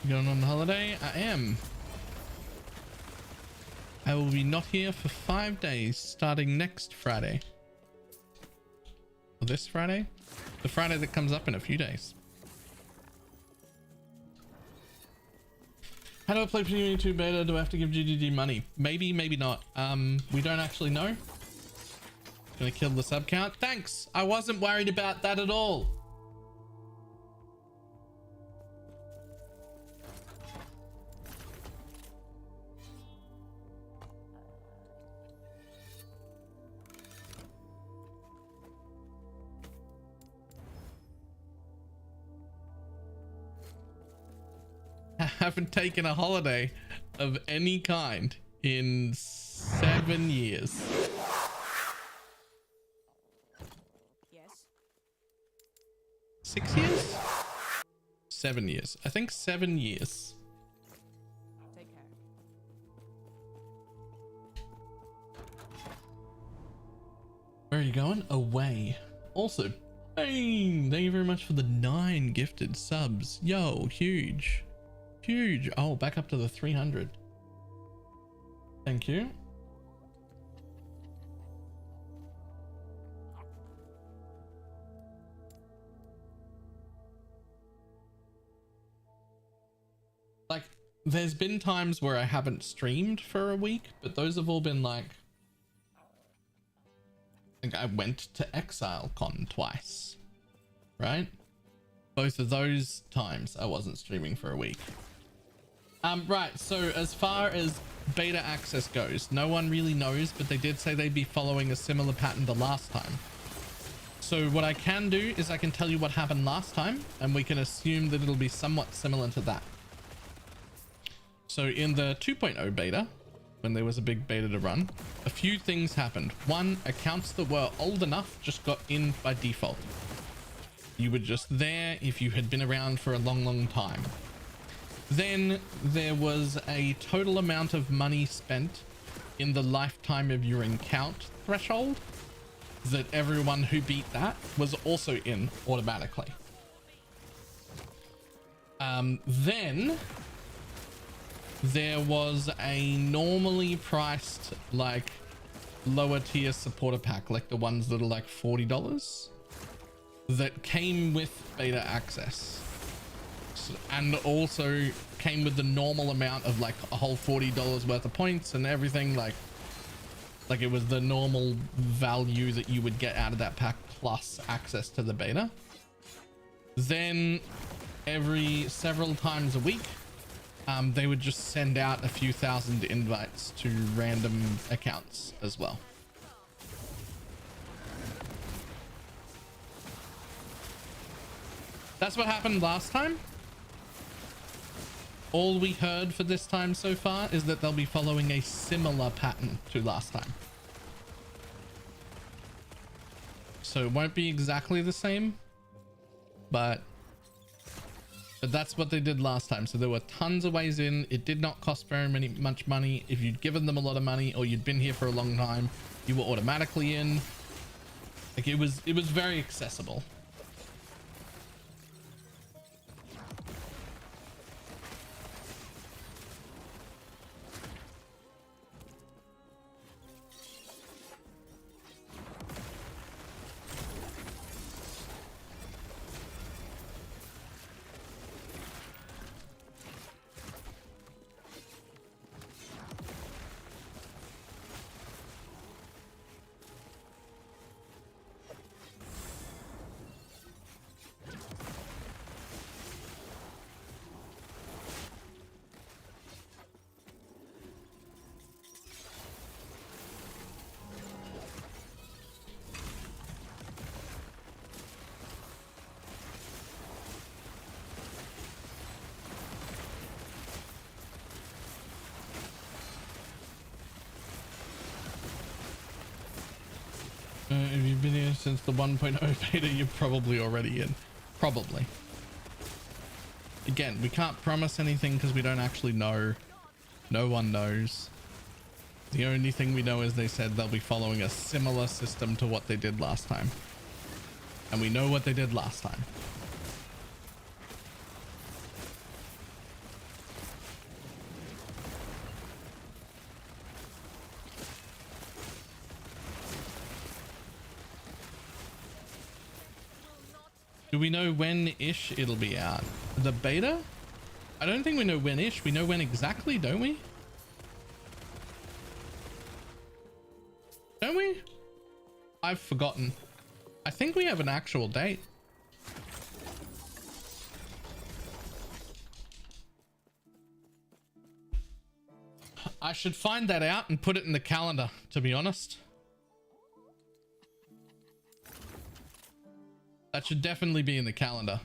Going on holiday? I am. I will be not here for 5 days starting next Friday. Or this Friday? The Friday that comes up in a few days. How do I play Community 2 beta? Do I have to give GGG money? Maybe, maybe not. We don't actually know. Gonna kill the sub count. Thanks! I wasn't worried about that at all. I haven't taken a holiday of any kind in 7 years. Yes. 6 years? 7 years. I think 7 years. Take care. Where are you going? Away. Also, Bane, thank you very much for the 9 gifted subs. Yo, huge. Huge. Oh, back up to the 300. Thank you. Like, there's been times where I haven't streamed for a week, but those have all been like, I think I went to ExileCon twice, right? Both of those times I wasn't streaming for a week. Right, so as far as beta access goes, no one really knows, but they did say they'd be following a similar pattern to last time. So what I can do is I can tell you what happened last time, and we can assume that it'll be somewhat similar to that. So in the 2.0 beta, when there was a big beta to run, a few things happened. One, accounts that were old enough just got in by default. You were just there if you had been around for a long, long time. Then there was a total amount of money spent in the lifetime of your account threshold that everyone who beat that was also in automatically. Then there was a normally priced like lower tier supporter pack, like the ones that are like $40 that came with beta access. And also came with the normal amount of like a whole $40 worth of points and everything, like it was the normal value that you would get out of that pack plus access to the beta. Then every several times a week they would just send out a few thousand invites to random accounts as well. That's what happened last time. All we heard for this time so far is that they'll be following a similar pattern to last time. So it won't be exactly the same, but that's what they did last time. So there were tons of ways in. It did not cost very much money. If you'd given them a lot of money or you'd been here for a long time, you were automatically in. Like it was very accessible. If you've been here since the 1.0 beta, you're probably already in. Probably. Again, we can't promise anything because we don't actually know. No one knows. The only thing we know is they said they'll be following a similar system to what they did last time. And we know what they did last time. Do we know when-ish it'll be out? The beta? I don't think we know when-ish. We know when exactly, don't we? Don't we? I've forgotten. I think we have an actual date. I should find that out and put it in the calendar, to be honest. That should definitely be in the calendar.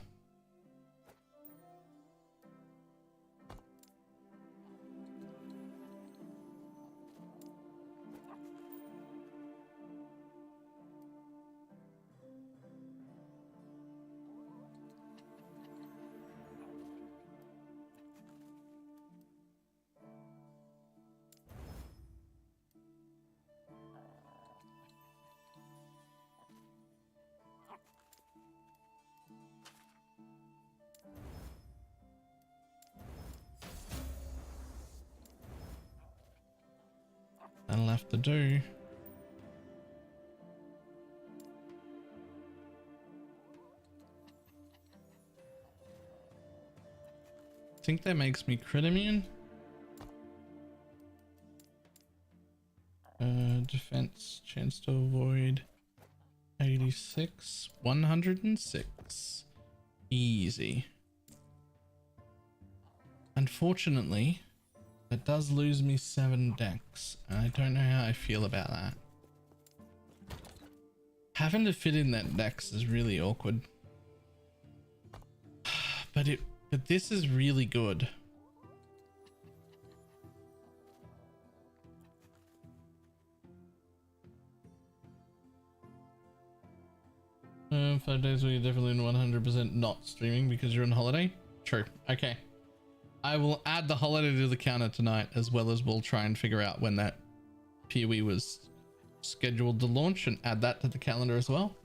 That'll have to do. I think that makes me crit immune. Defense, chance to avoid 86, 106. Easy. Unfortunately, it does lose me 7 decks. I don't know how I feel about that. Having to fit in that dex is really awkward. But this is really good. Five days where you're definitely 100% not streaming because you're on holiday. True. Okay. I will add the holiday to the counter tonight, as well as we'll try and figure out when that PoE was scheduled to launch and add that to the calendar as well.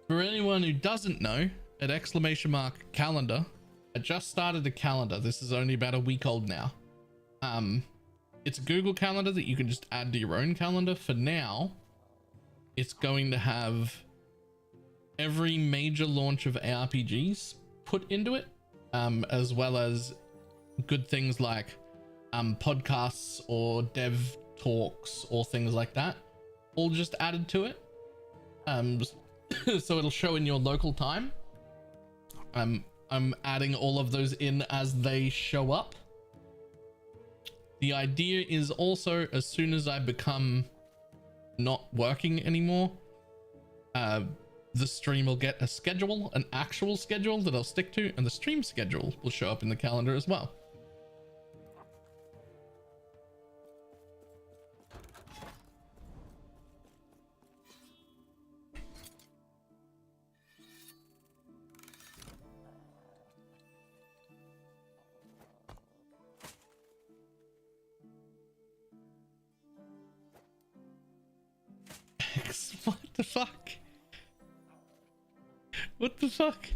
For anyone who doesn't know, at !calendar, I just started a calendar. This is only about a week old now. It's a Google calendar that you can just add to your own calendar. For now, it's going to have every major launch of ARPGs put into it, as well as good things like podcasts or dev talks or things like that, all just added to it. So it'll show in your local time. I'm adding all of those in as they show up. The idea is also, as soon as I become not working anymore, the stream will get a schedule, an actual schedule that I'll stick to, and the stream schedule will show up in the calendar as well. What the fuck? What the fuck?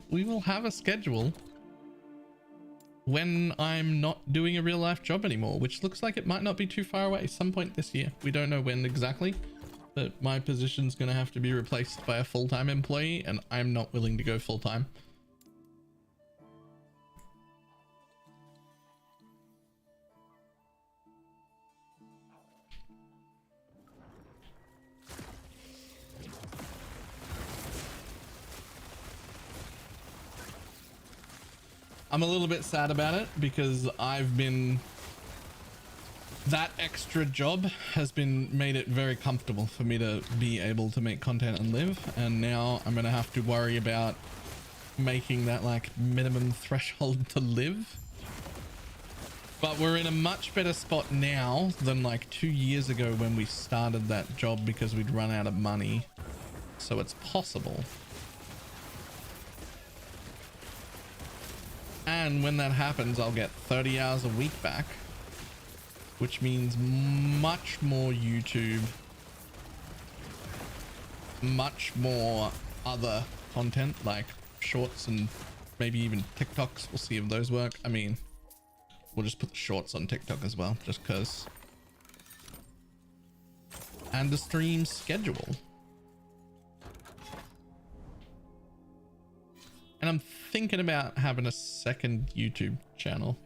We will have a schedule when I'm not doing a real life job anymore, which looks like it might not be too far away, some point this year. We don't know when exactly, but my position's gonna have to be replaced by a full-time employee, and I'm not willing to go full-time. I'm a little bit sad about it because that extra job has been made it very comfortable for me to be able to make content and live, and now I'm gonna have to worry about making that like minimum threshold to live But we're in a much better spot now than like 2 years ago when we started that job because we'd run out of money. So it's possible. And when that happens, I'll get 30 hours a week back, which means much more YouTube, much more other content like shorts and maybe even TikToks. We'll see if those work. I mean, we'll just put the shorts on TikTok as well, just because. And the stream schedule. And I'm thinking about having a second YouTube channel.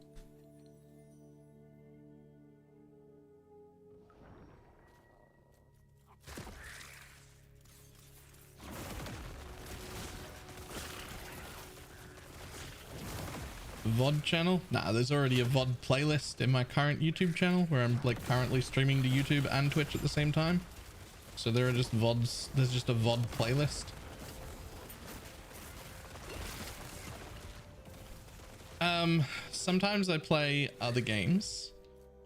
VOD channel? Nah, there's already a VOD playlist in my current YouTube channel where I'm like currently streaming to YouTube and Twitch at the same time. So there are just VODs, there's just a VOD playlist. Sometimes I play other games,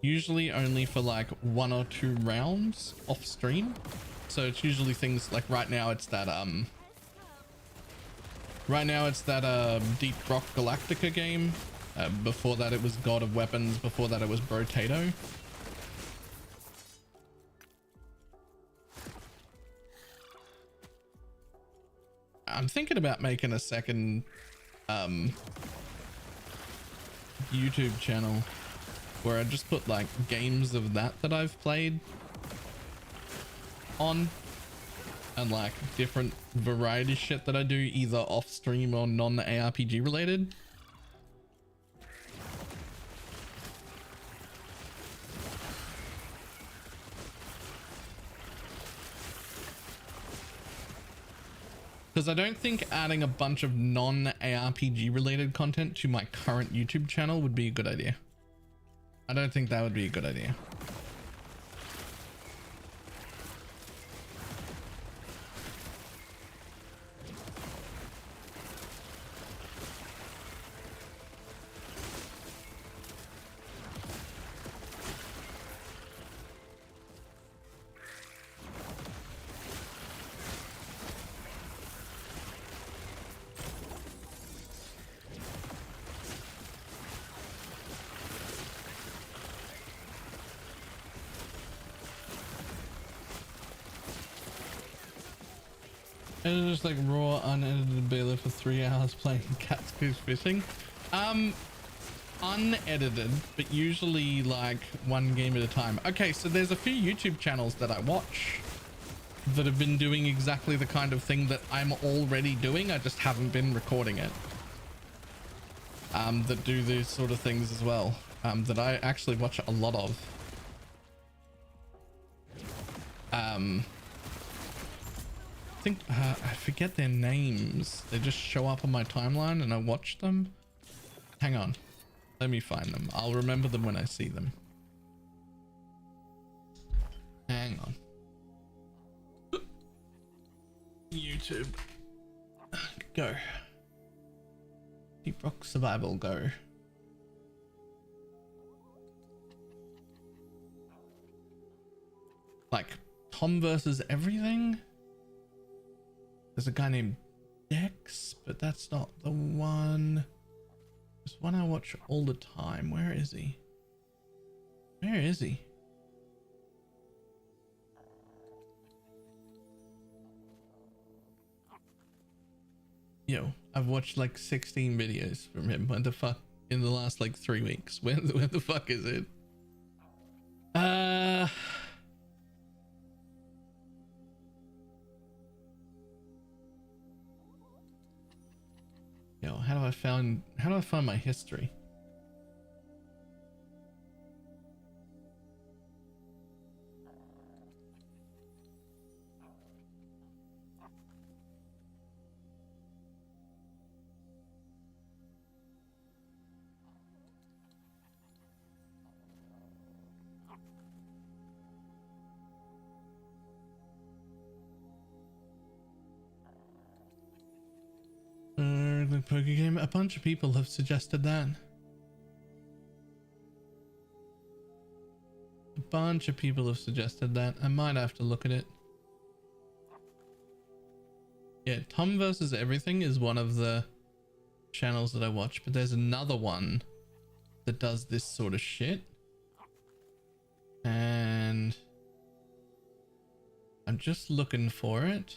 usually only for like 1 or 2 rounds off stream. So it's usually things like right now it's that Deep Rock Galactica game. Before that it was God of Weapons. Before that it was Brotato. I'm thinking about making a second YouTube channel where I just put like games of that I've played on, and like different variety shit that I do either off stream or non-ARPG related. Because I don't think adding a bunch of non-ARPG related content to my current YouTube channel would be a good idea. I don't think that would be a good idea. And just like raw unedited Baylor for 3 hours playing Cat's Goose Fishing. Unedited, but usually like 1 game at a time. Okay, so there's a few YouTube channels that I watch that have been doing exactly the kind of thing that I'm already doing. I just haven't been recording it. That do these sort of things as well. That I actually watch a lot of. I think I forget their names. They just show up on my timeline and I watch them. Hang on, let me find them. I'll remember them when I see them. Hang on. YouTube. Go. Deep Rock Survival, go. Like Tom versus everything. There's a guy named Dex, but that's not the one. There's one I watch all the time. Where is he? Where is he? Yo, I've watched like 16 videos from him. What the fuck? In the last like 3 weeks. Where the fuck is it? Yo, how do I find my history? The poker game. A bunch of people have suggested that. A bunch of people have suggested that. I might have to look at it. Yeah, Tom versus Everything is one of the channels that I watch, but there's another one that does this sort of shit. And I'm just looking for it.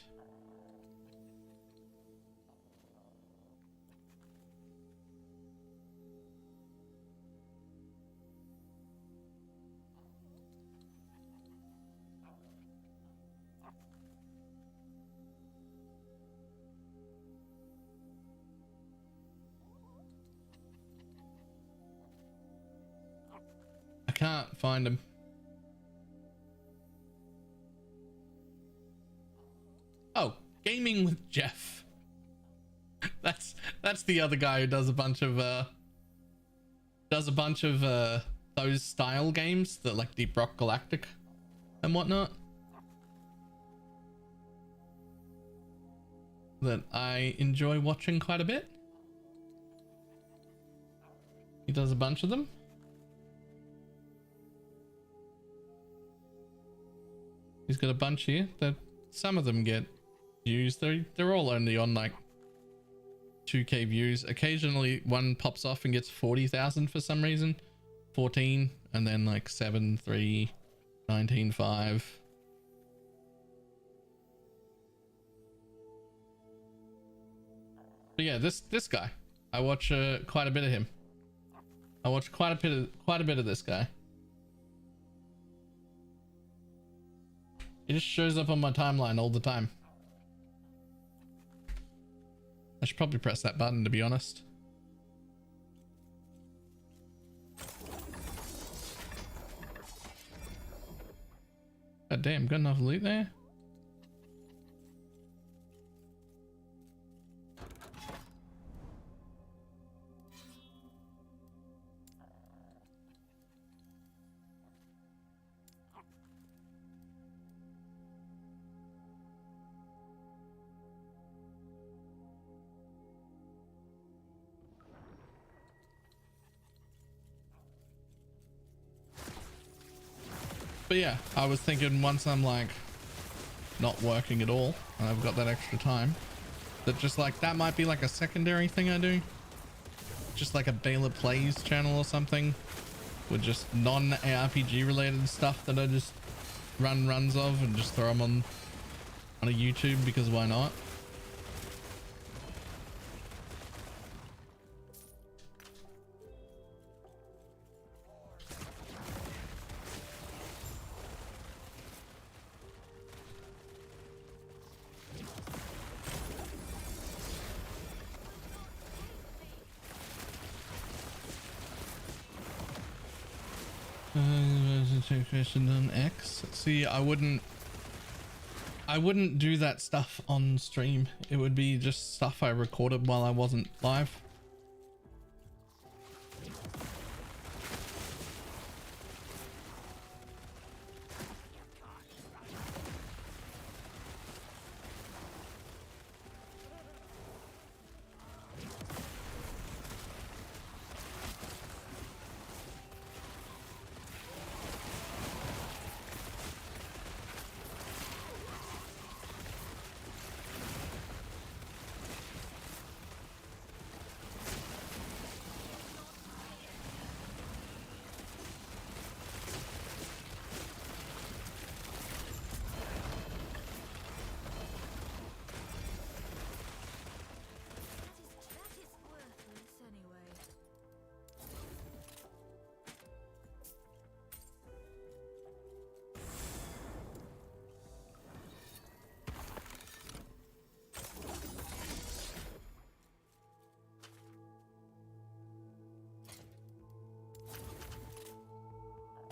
I can't find him. Oh, Gaming with Jeff. That's the other guy who does a bunch of those style games that like Deep Rock Galactic and whatnot that I enjoy watching quite a bit. He does a bunch of them. He's got a bunch here that some of them get views. They're all only on like 2k views. Occasionally one pops off and gets 40,000 for some reason. 14 and then like 7, 3, 19, 5. But yeah, this guy, I watch quite a bit of him. I watch quite a bit of this guy. It just shows up on my timeline all the time. I should probably press that button, to be honest. God damn, got enough loot there? But yeah, I was thinking once I'm like not working at all and I've got that extra time, that just like that might be like a secondary thing I do, just like a Baylor Plays channel or something with just non-ARPG related stuff that I just run runs of and just throw them on a YouTube, because why not? Question on X. See, I wouldn't do that stuff on stream. It would be just stuff I recorded while I wasn't live.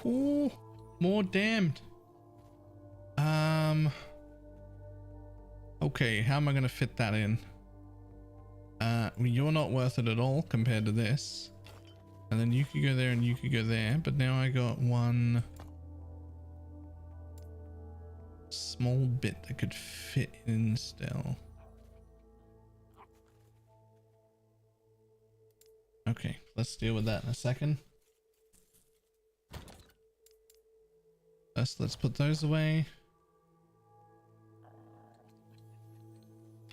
Ooh, more damned. Okay, how am I gonna fit that in? Well, you're not worth it at all compared to this. And then you could go there and you could go there, but now I got one small bit that could fit in still. Okay, let's deal with that in a second. First, let's put those away.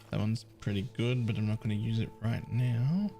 That one's pretty good, but I'm not going to use it right now.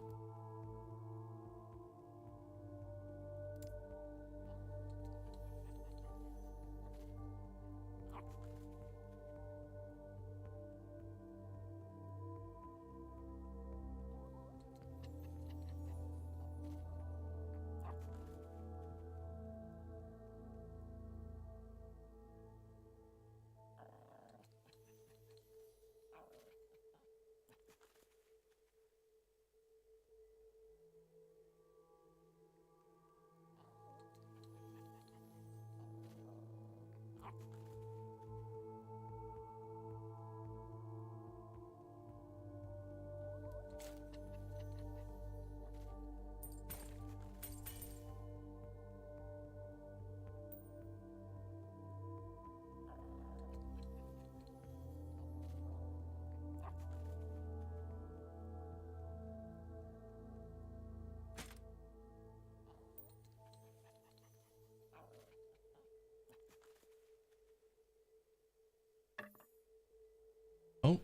Oh,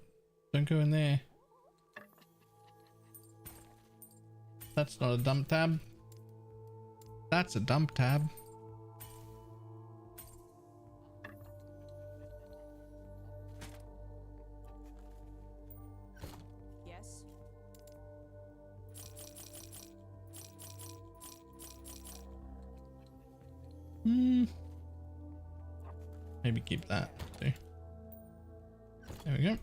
don't go in there. That's not a dump tab. That's a dump tab. Yes. Maybe keep that too. There we go.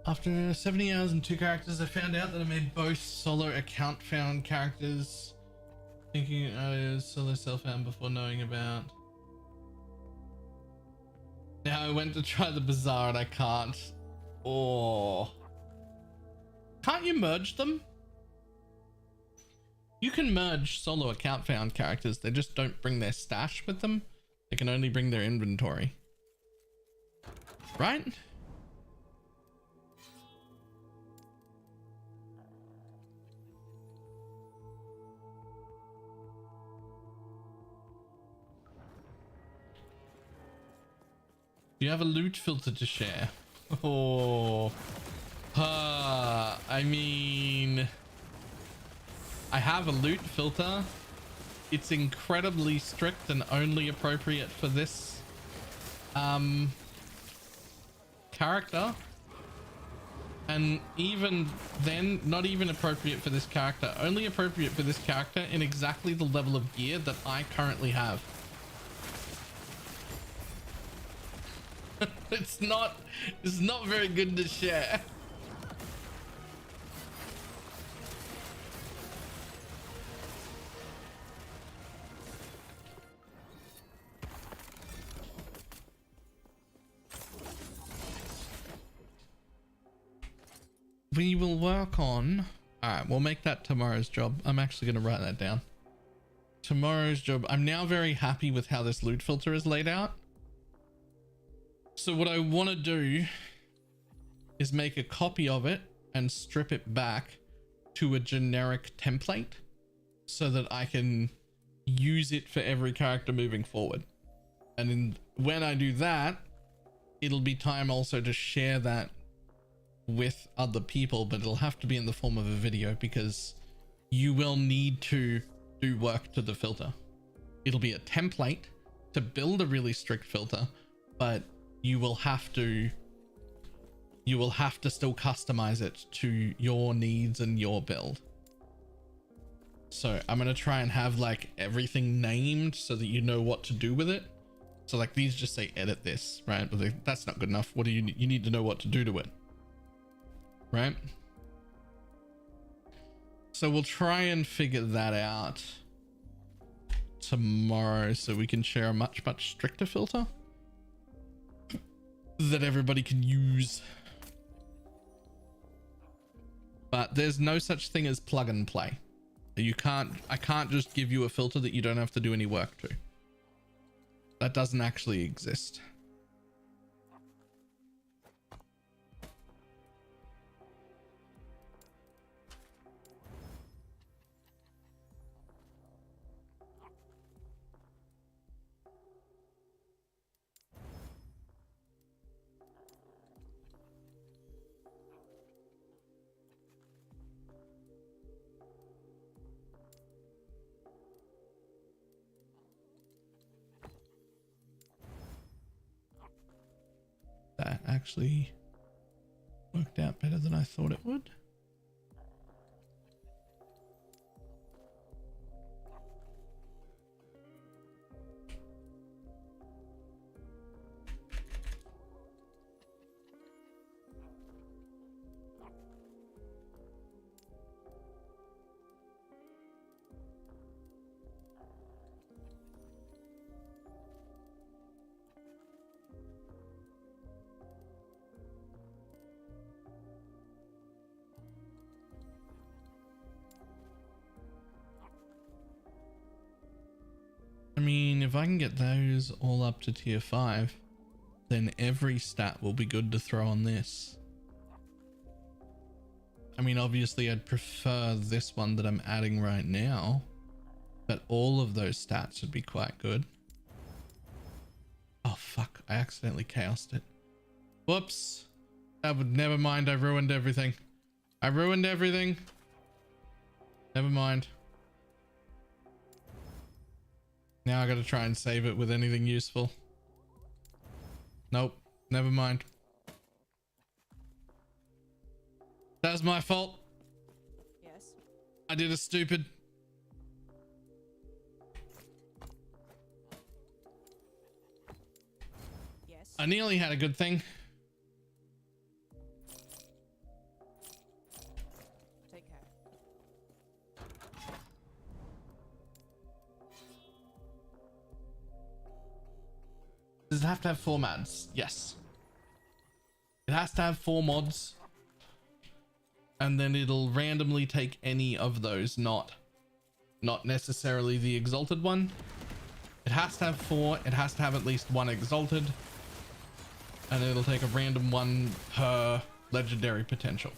After 70 hours and 2 characters, I found out that I made both solo account found characters. Thinking I was solo self found before knowing about. Now I went to try the bazaar and I can't. Oh. Can't you merge them? You can merge solo account found characters, they just don't bring their stash with them. They can only bring their inventory. Right? Do you have a loot filter to share? Oh, I mean, I have a loot filter. It's incredibly strict and only appropriate for this character. And even then, not even appropriate for this character. Only appropriate for this character in exactly the level of gear that I currently have. It's not very good to share. We will work on, all right, we'll make that tomorrow's job. I'm actually going to write that down. Tomorrow's job. I'm now very happy with how this loot filter is laid out. So what I want to do is make a copy of it and strip it back to a generic template so that I can use it for every character moving forward. And when I do that, it'll be time also to share that with other people, but it'll have to be in the form of a video because you will need to do work to the filter. It'll be a template to build a really strict filter, but you will have to still customize it to your needs and your build. So I'm going to try and have like everything named so that you know what to do with it. So like these just say edit this, right? But that's not good enough. What do you need to know what to do to it, right? So we'll try and figure that out tomorrow so we can share a much stricter filter that everybody can use. but there's no such thing as plug and play. I can't just give you a filter that you don't have to do any work to. That doesn't actually exist. That actually worked out better than I thought it would. I mean, if I can get those all up to tier 5, then every stat will be good to throw on this. I mean, obviously I'd prefer this one that I'm adding right now, but all of those stats would be quite good. Oh fuck, I accidentally chaosed it. Whoops. That would, never mind, I ruined everything. I ruined everything. Never mind. Now I gotta try and save it with anything useful. Nope, never mind. That's my fault. Yes. I did a stupid. Yes. I nearly had a good thing. Take care. Does it have to have 4 mods? Yes. It has to have 4 mods. And then it'll randomly take any of those, not necessarily the exalted one. It has to have 4. It has to have at least 1 exalted. And it'll take a random one per legendary potential.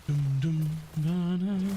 Dum, dum, ba-da.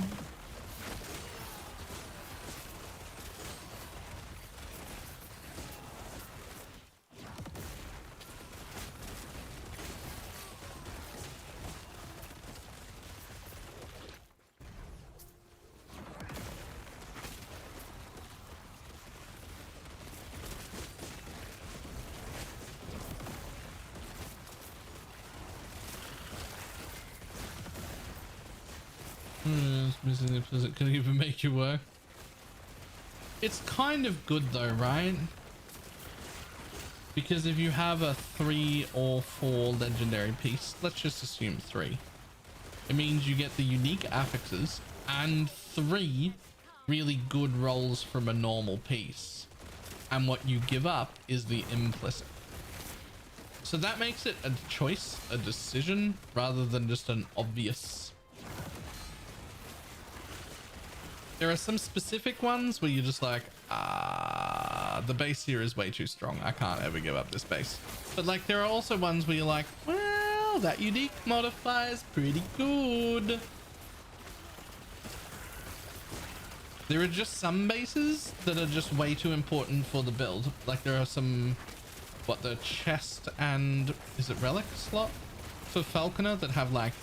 Does it could even make you work? It's kind of good though, right? Because if you have a 3 or 4 legendary piece, let's just assume 3, it means you get the unique affixes and 3 really good rolls from a normal piece, and what you give up is the implicit. So that makes it a choice, a decision, rather than just an obvious. There are some specific ones where you're just like, the base here is way too strong. I can't ever give up this base. But like, there are also ones where you're like, well, that unique modifier is pretty good. There are just some bases that are just way too important for the build. Like there are some, what, the chest and, is it relic slot for Falconer that have like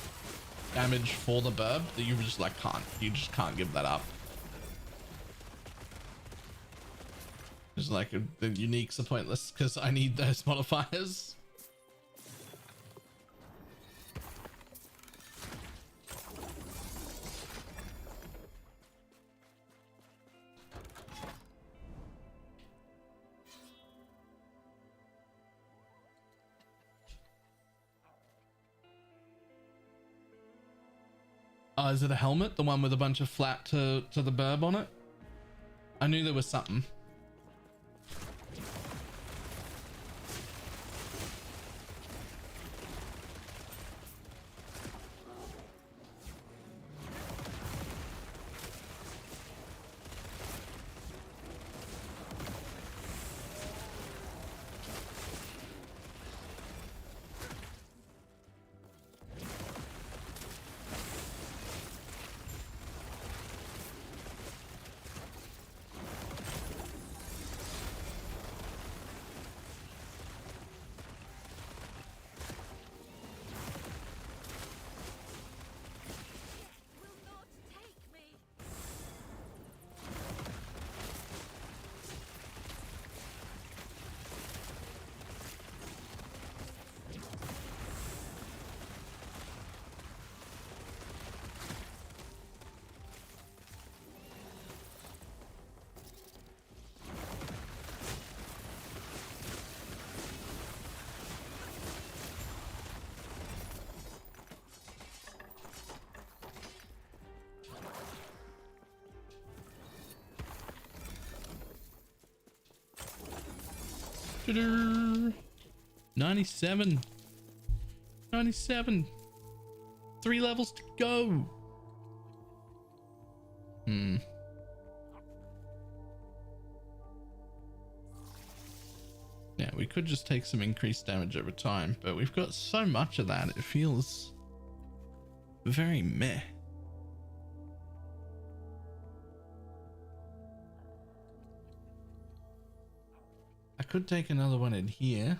damage for the burb that you just like you just can't give that up. Just like the uniques are pointless because I need those modifiers. Oh, is it a helmet? The one with a bunch of flat to the burb on it? I knew there was something. Ta-da! 97. 97. 3 levels to go. Yeah, we could just take some increased damage over time, but we've got so much of that, it feels very meh. I could take another one in here.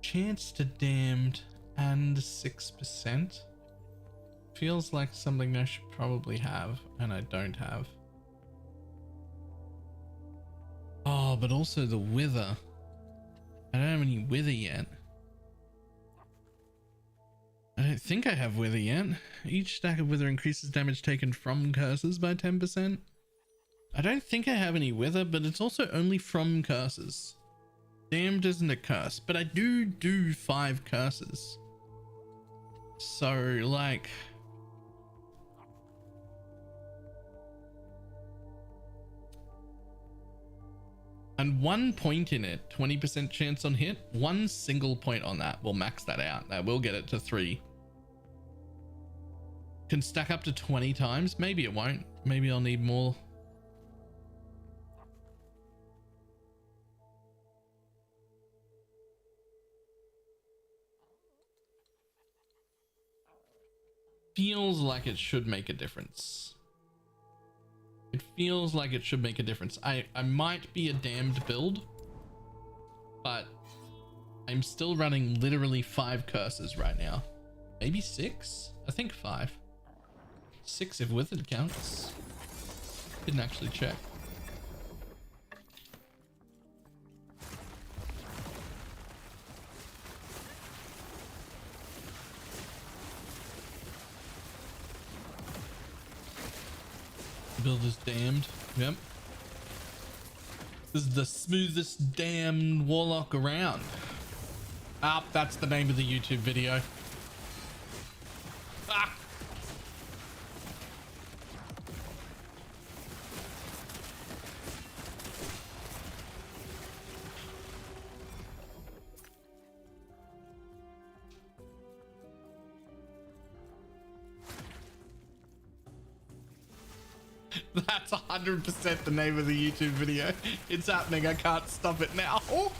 Chance to damned and 6%. Feels like something I should probably have, and I don't have. Oh, but also the wither. I don't have any wither yet. I don't think I have wither yet. Each stack of wither increases damage taken from curses by 10%. I don't think I have any wither, but it's also only from curses. Damned isn't a curse, but I do 5 curses. So, like... And 1 point in it, 20% chance on hit, 1 single point on that will max that out. That will get it to 3. Can stack up to 20 times. Maybe it won't. Maybe I'll need more. Feels like it should make a difference. It feels like it should make a difference. I might be a damned build, but I'm still running literally 5 curses right now. Maybe 6? I think 5. 6 if withered counts. Didn't actually check. Build is damned. Yep. This is the smoothest damned warlock around. Ah, that's the name of the YouTube video. Ah! That's 100% the name of the YouTube video. It's happening. I can't stop it now. Oh.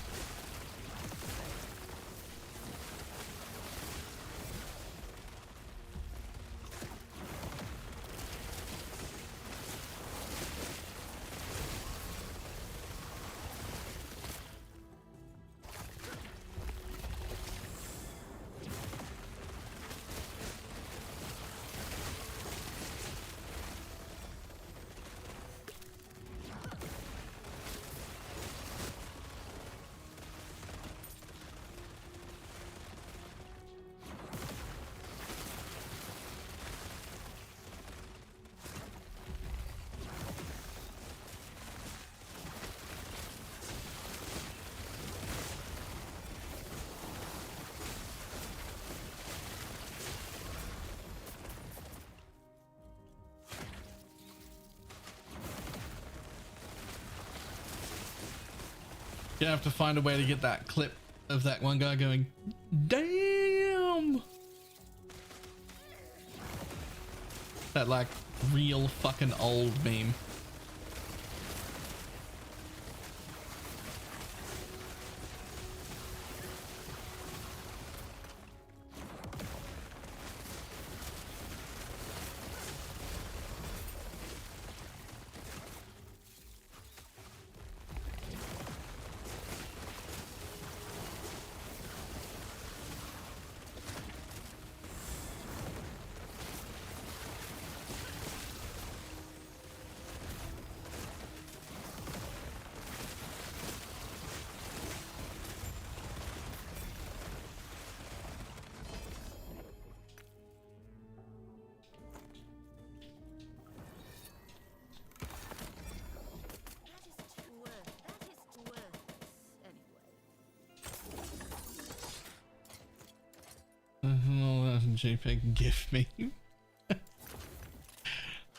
You have to find a way to get that clip of that one guy going, damn. That like real fucking old meme. JPEG GIF meme.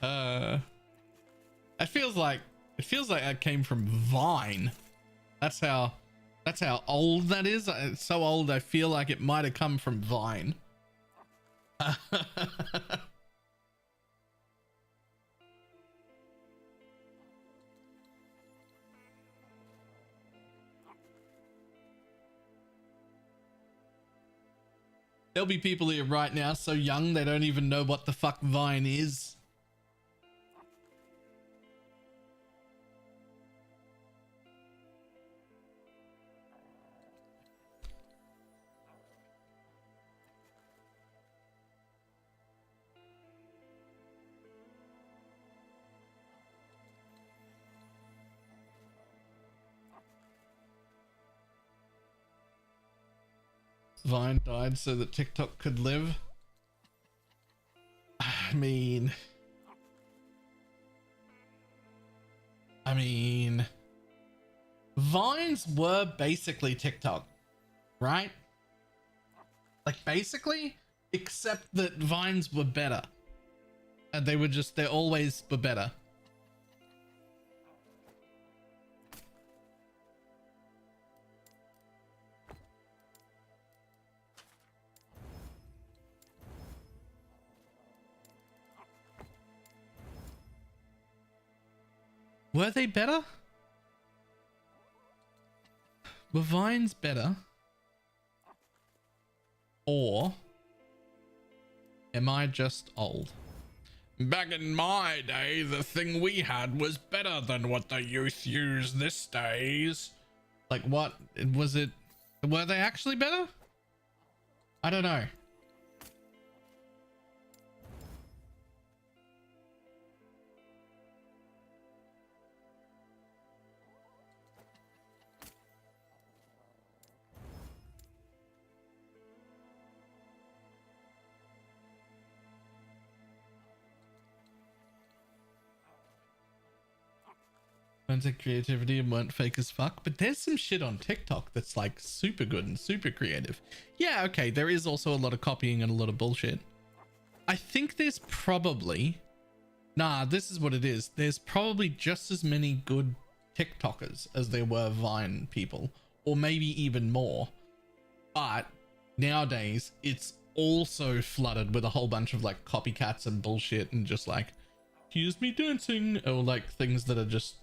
It feels like that came from Vine. That's how old that is. It's so old I feel like it might have come from Vine. There'll be people here right now so young they don't even know what the fuck Vine is. Vine died so that TikTok could live. I mean, Vines were basically TikTok, right? Like basically, except that Vines were better. And they always were better. Were they better? Were Vines better? Or am I just old? Back in my day, the thing we had was better than what the youth use these days. Like what? Was it? Were they actually better? I don't know. Of creativity and weren't fake as fuck, but there's some shit on TikTok that's like super good and super creative. Yeah, okay, there is also a lot of copying and a lot of bullshit. I think there's probably this is what it is. There's probably just as many good TikTokers as there were Vine people, or maybe even more. But nowadays it's also flooded with a whole bunch of like copycats and bullshit and just like, here's me dancing, or like things that are just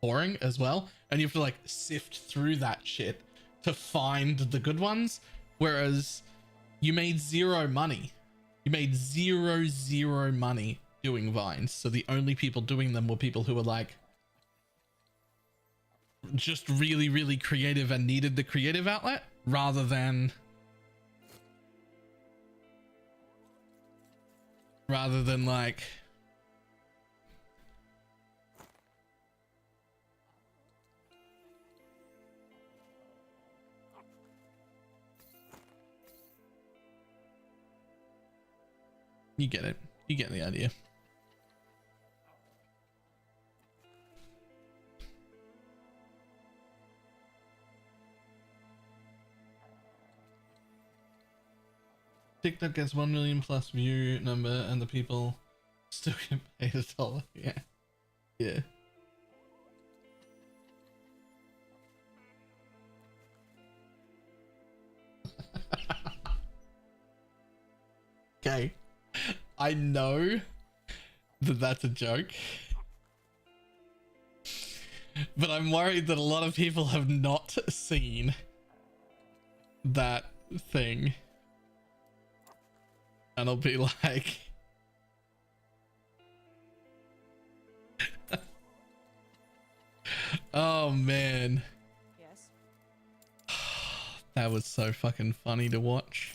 boring as well, and you have to like sift through that shit to find the good ones, whereas you made zero money doing Vines, so the only people doing them were people who were like just really creative and needed the creative outlet rather than like you get it. You get the idea. TikTok gets 1 million plus view number and the people still get paid $1. Yeah. Yeah. Okay. I know that that's a joke. But I'm worried that a lot of people have not seen that thing. And I'll be like... Oh, man. Yes. That was so fucking funny to watch.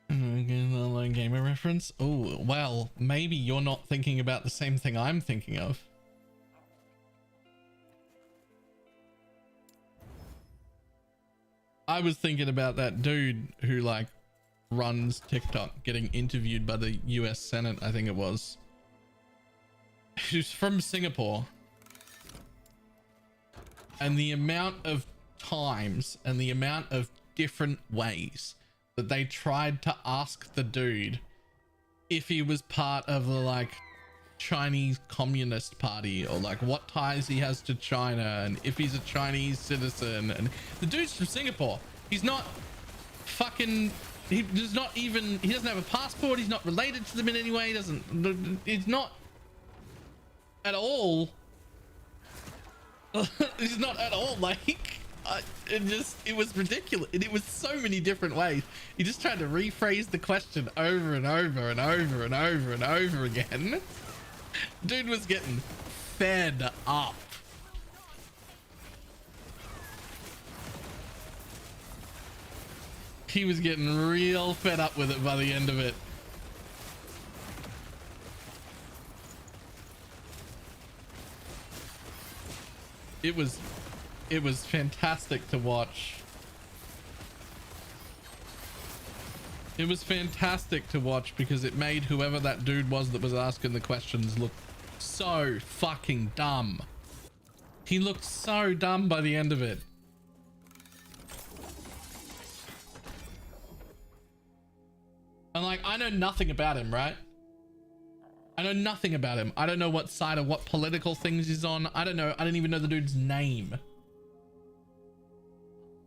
Online gamer reference. Oh, well, maybe you're not thinking about the same thing I'm thinking of. I was thinking about that dude who like runs TikTok getting interviewed by the US Senate, I think it was. Who's from Singapore. And the amount of times and the amount of different ways that they tried to ask the dude if he was part of the like Chinese Communist Party or like what ties he has to China and if he's a Chinese citizen. And the dude's from Singapore. He's not fucking, he doesn't have a passport. He's not related to them in any way. He's not at all. He's not at all like, it was ridiculous. It was so many different ways. He just tried to rephrase the question over and over and over and over and over again. Dude was getting fed up. He was getting real fed up with it by the end of it. It was fantastic to watch. It was fantastic to watch because it made whoever that dude was that was asking the questions look so fucking dumb. He looked so dumb by the end of it. And like, I know nothing about him, right? I know nothing about him. I don't know what side or what political things he's on. I don't know. I don't even know the dude's name.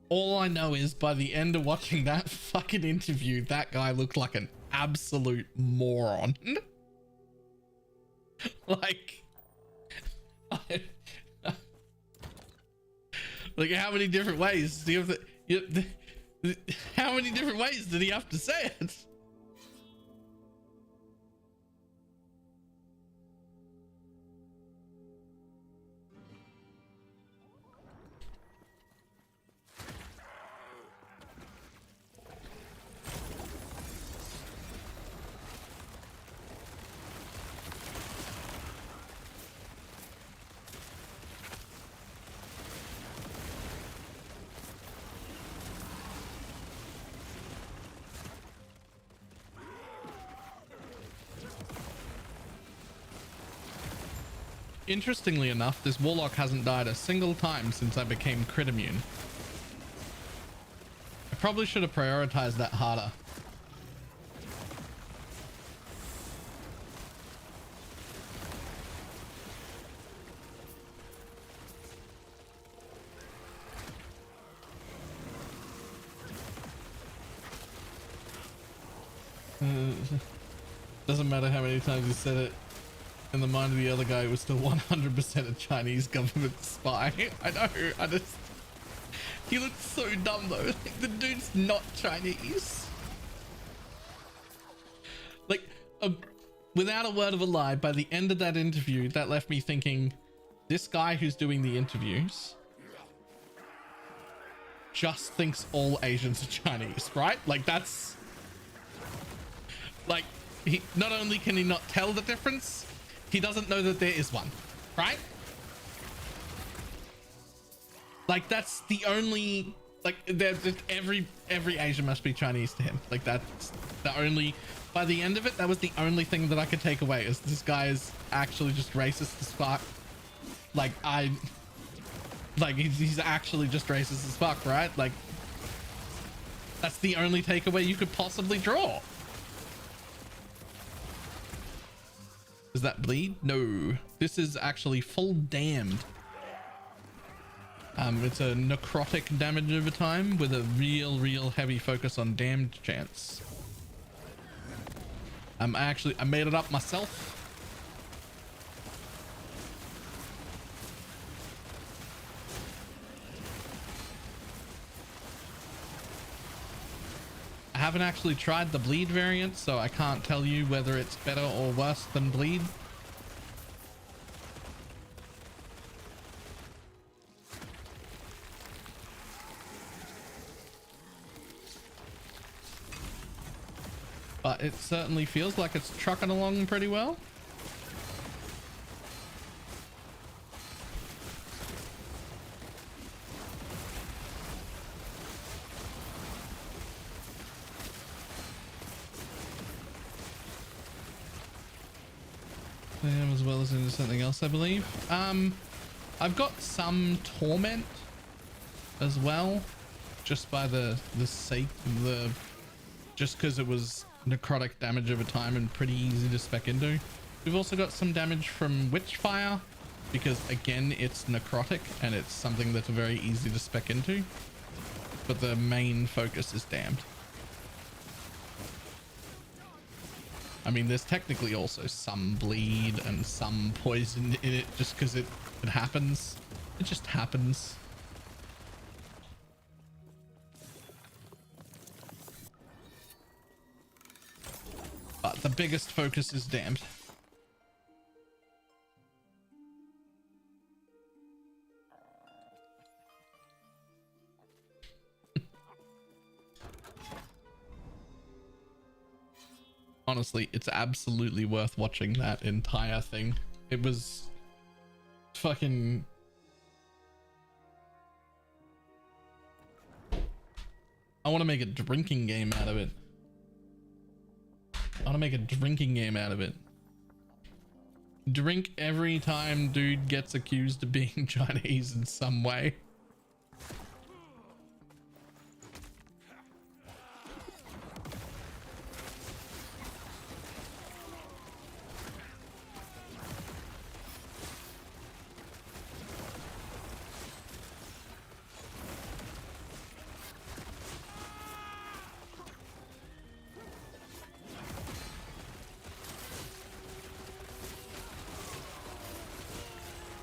All I know is by the end of watching that fucking interview, that guy looked like an absolute moron. Like, like how many different ways do you have to, how many different ways did he have to say it? Interestingly enough, this Warlock hasn't died a single time since I became crit immune. I probably should have prioritized that harder. Doesn't matter how many times you said it. In the mind of the other guy, it was still 100% a Chinese government spy. I know, he looked so dumb though. Like, the dude's not Chinese. Like, without a word of a lie, by the end of that interview, that left me thinking, this guy who's doing the interviews just thinks all Asians are Chinese, right? Like, that's... Like, he not only can he not tell the difference, he doesn't know that there is one, right? Like, that's the only, like, every Asian must be Chinese to him. Like, that's the only, by the end of it, that was the only thing that I could take away, is this guy is actually just racist as fuck. Like, he's actually just racist as fuck, right? Like, that's the only takeaway you could possibly draw. Does that bleed? No. This is actually full damned. It's a necrotic damage over time with a real heavy focus on damned chance. I made it up myself. I haven't actually tried the bleed variant, so I can't tell you whether it's better or worse than bleed. But it certainly feels like it's trucking along pretty well. As well as into something else, I believe. I've got some torment as well, just by the sake of the, just because it was necrotic damage over time and pretty easy to spec into. We've also got some damage from Witchfire because again it's necrotic and it's something that's very easy to spec into, but the main focus is damned. I mean, there's technically also some bleed and some poison in it just because it happens. It just happens. But the biggest focus is damned. Honestly, it's absolutely worth watching that entire thing. It was fucking... I want to make a drinking game out of it. I want to make a drinking game out of it. Drink every time dude gets accused of being Chinese in some way.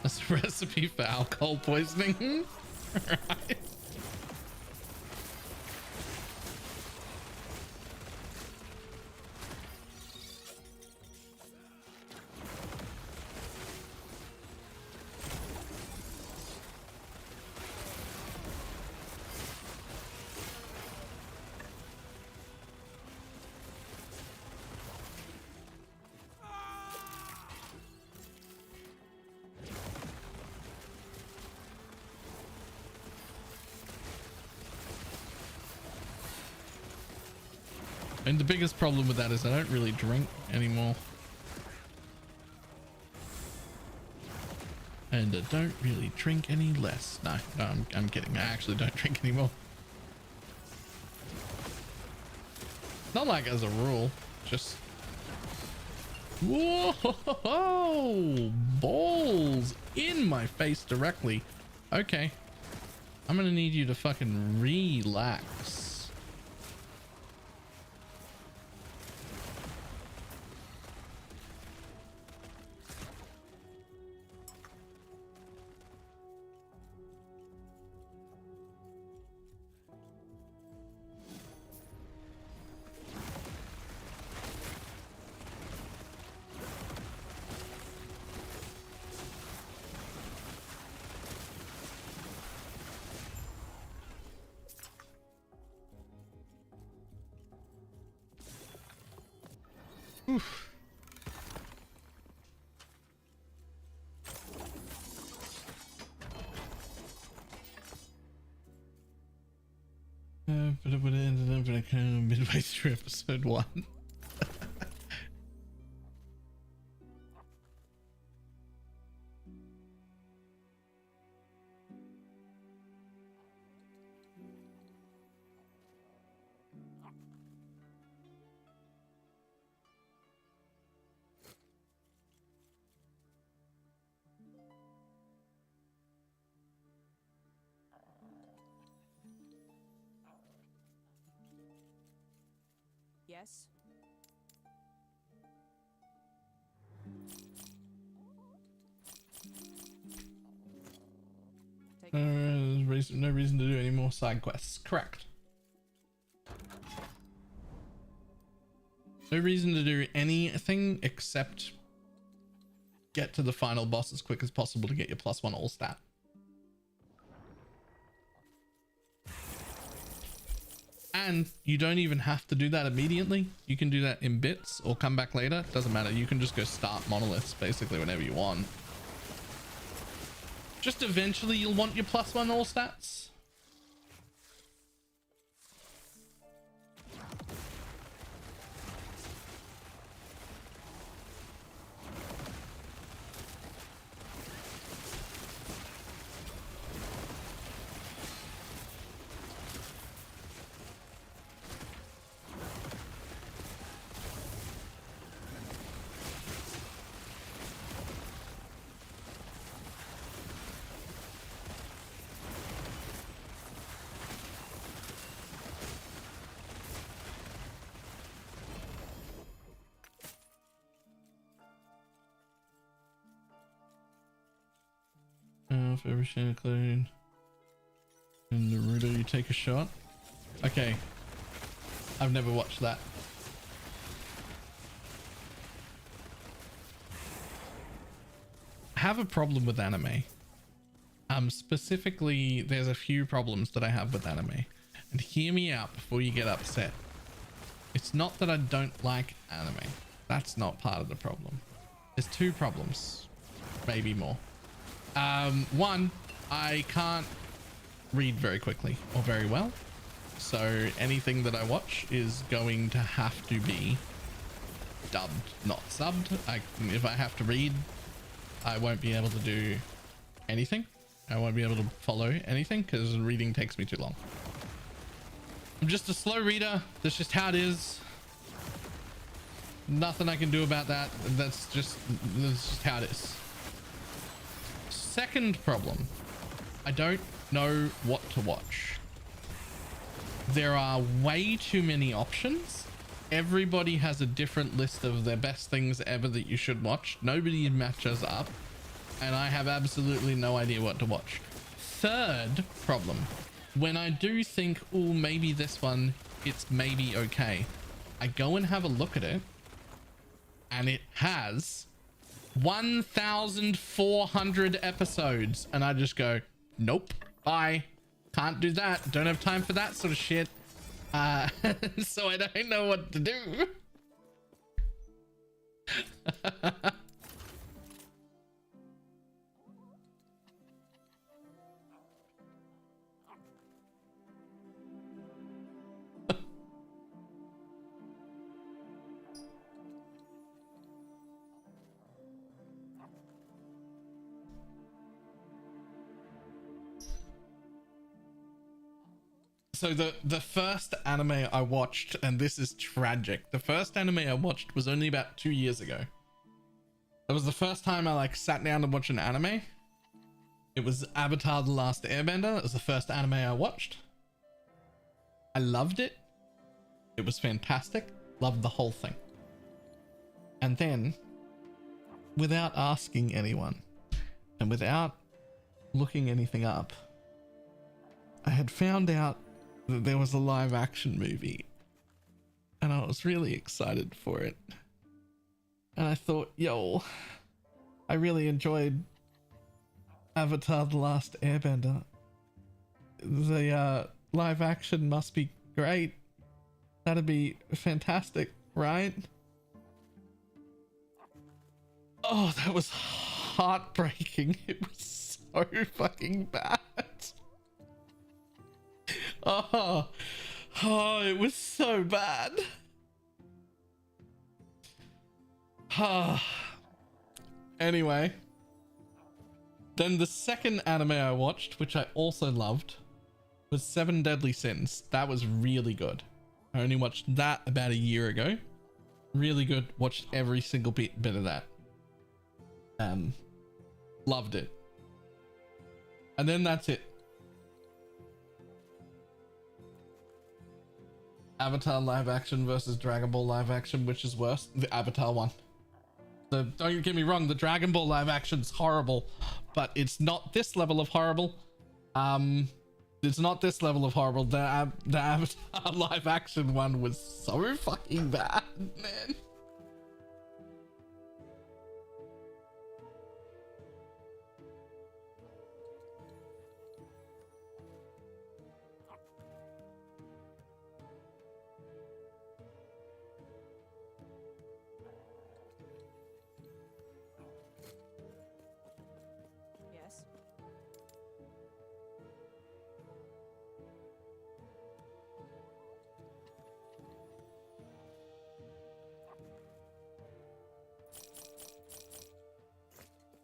That's a recipe for alcohol poisoning. Right. And the biggest problem with that is I don't really drink anymore. And I don't really drink any less. No, I'm kidding. I actually don't drink anymore. Not like as a rule, just... Whoa! Balls in my face directly. Okay. I'm gonna need you to fucking relax. Oof. But it would have ended up like midway through episode 1. Yes. Take There's no reason to do any more side quests. Correct. No reason to do anything except get to the final boss as quick as possible to get your +1 all stat. And you don't even have to do that immediately. You can do that in bits or come back later. Doesn't matter. You can just go start monoliths basically whenever you want. Just eventually you'll want your +1 all stats. For every shade of clothing in Naruto you take a shot. Okay, I've never watched that. I have a problem with anime. Specifically there's a few problems that I have with anime, and hear me out before you get upset. It's not that I don't like anime. That's not part of the problem. There's two problems, maybe more. One, I can't read very quickly or very well, so anything that I watch is going to have to be dubbed, not subbed. If I have to read, I won't be able to do anything. I won't be able to follow anything because reading takes me too long. I'm just a slow reader. That's just how it is. Nothing I can do about that. That's just how it is. Second problem, I don't know what to watch. There are way too many options. Everybody has a different list of their best things ever that you should watch. Nobody matches up, and I have absolutely no idea what to watch. Third problem, when I do think, oh, maybe this one, it's maybe okay, I go and have a look at it, and it has 1,400 episodes, and I just go, nope, bye, can't do that, don't have time for that sort of shit. So I don't know what to do. So the first anime I watched, and this is tragic, the first anime I watched was only about 2 years ago. It was the first time I like sat down to watch an anime. It was Avatar: The Last Airbender. It was the first anime I watched. I loved it. It was fantastic. Loved the whole thing. And then, without asking anyone and without looking anything up, I had found out that there was a live action movie, and I was really excited for it. And I thought, yo, I really enjoyed Avatar: The Last Airbender. The live action must be great. That'd be fantastic, right? Oh, that was heartbreaking. It was so fucking bad. Oh, it was so bad. Anyway, then the second anime I watched, which I also loved, was Seven Deadly Sins. That was really good. I only watched that about a year ago. Really good. Watched every single bit of that. Loved it. And then that's it. Avatar live action versus Dragon Ball live action, which is worse? The Avatar one. Don't get me wrong, the Dragon Ball live action's horrible, but it's not this level of horrible. It's not this level of horrible. The Avatar live action one was so fucking bad, man. Yes.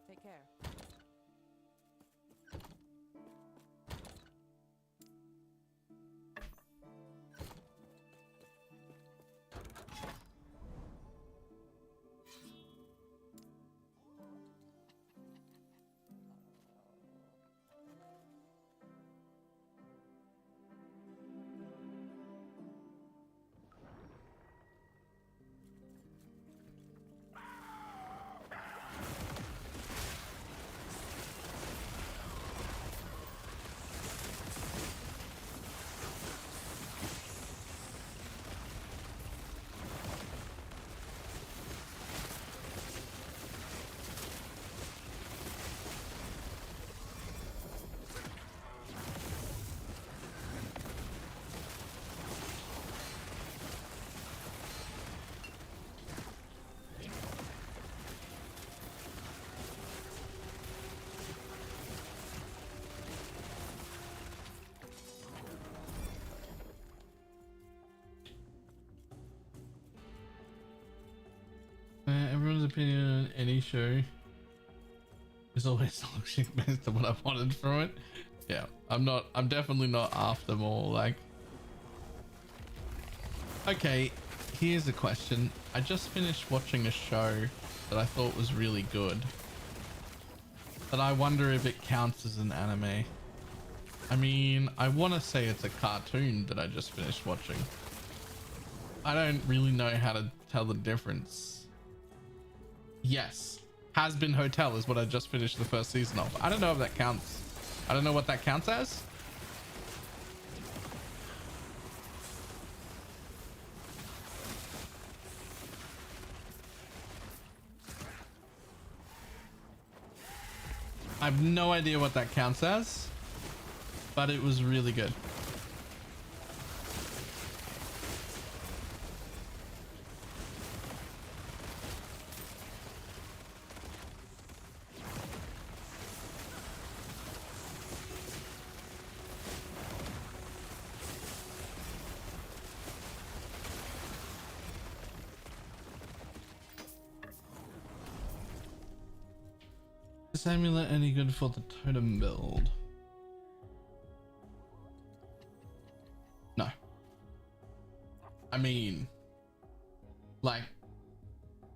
Take care. Everyone's opinion on any show is always looking based on what I wanted from it. Yeah, I'm definitely not after more like. Okay, here's a question. I just finished watching a show that I thought was really good, but I wonder if it counts as an anime. I mean, I want to say it's a cartoon that I just finished watching. I don't really know how to tell the difference. Yes, Has Been Hotel is what I just finished the first season of. I don't know if that counts. I don't know what that counts as. I have no idea what that counts as, but it was really good. Is amulet any good for the totem build? No. I mean, like,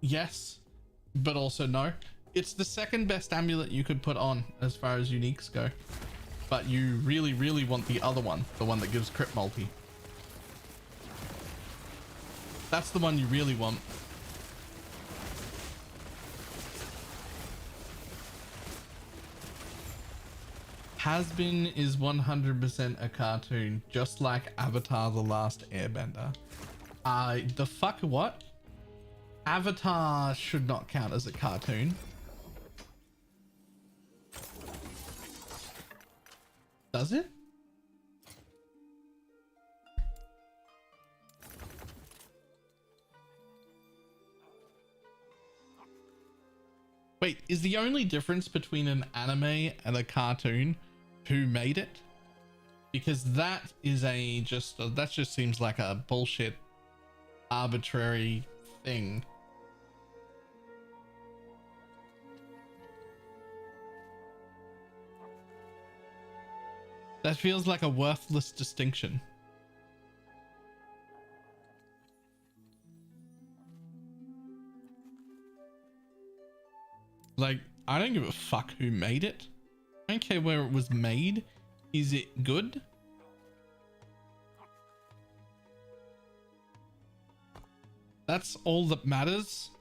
yes, but also no. It's the second best amulet you could put on as far as uniques go, but you really, really want the other one, the one that gives crit multi. That's the one you really want. Has Been is 100% a cartoon, just like Avatar: The Last Airbender. The fuck what? Avatar should not count as a cartoon. Does it? Wait, is the only difference between an anime and a cartoon who made it? Because that is that just seems like a bullshit arbitrary thing. That feels like a worthless distinction. Like, I don't give a fuck who made it. I don't care where it was made. Is it good? That's all that matters.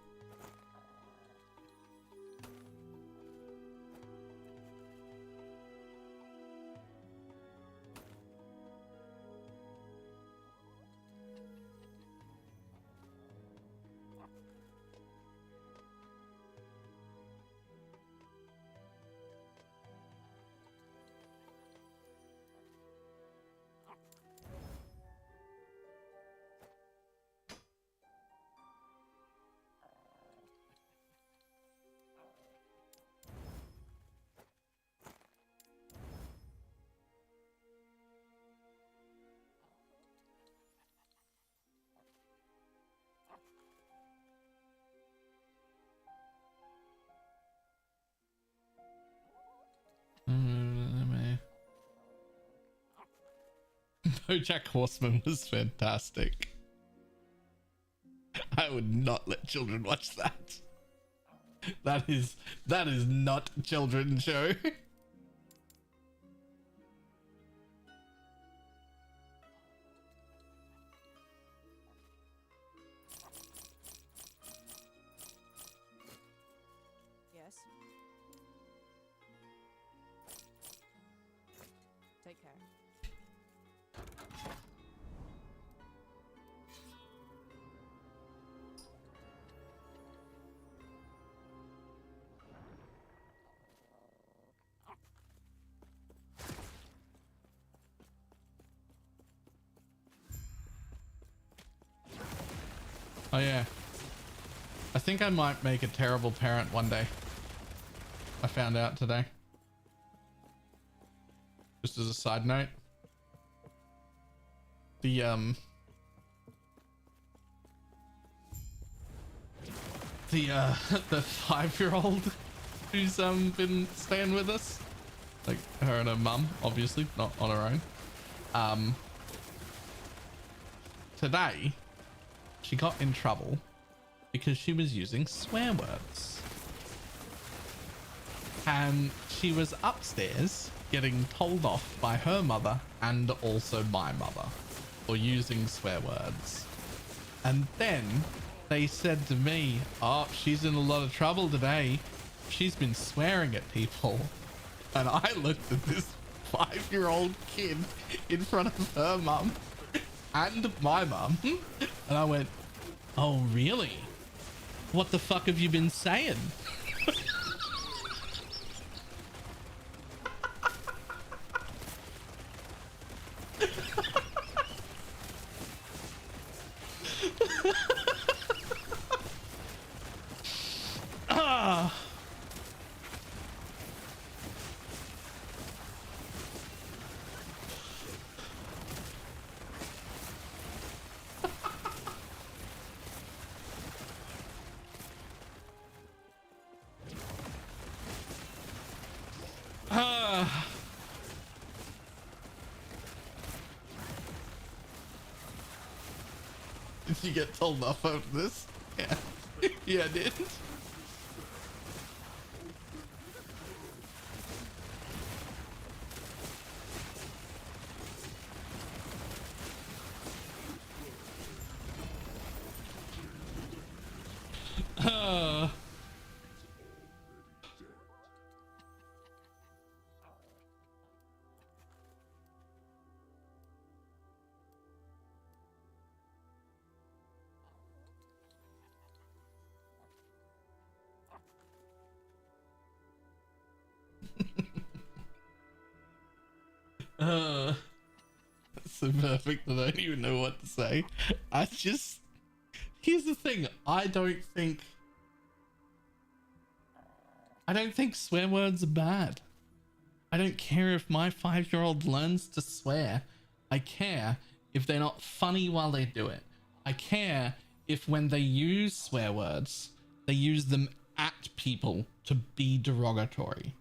BoJack Horseman was fantastic. I would not let children watch that. That is not a children's show. Yes. Take care. Oh yeah. I think I might make a terrible parent one day. I found out today. Just as a side note. The the 5-year-old who's been staying with us. Like her and her mum, obviously, not on her own. Today she got in trouble because she was using swear words. And she was upstairs getting told off by her mother and also my mother for using swear words. And then they said to me, oh, she's in a lot of trouble today. She's been swearing at people. And I looked at this 5-year-old kid in front of her mum and my mum, and I went, oh, really? What the fuck have you been saying? Ah. Ah. Did you get told off over this? Yeah. Yeah, I did. Ah. That's so perfect that I don't even know what to say. Here's the thing. I don't think swear words are bad. I don't care if my 5-year-old learns to swear. I care if they're not funny while they do it. I care if when they use swear words, they use them at people to be derogatory.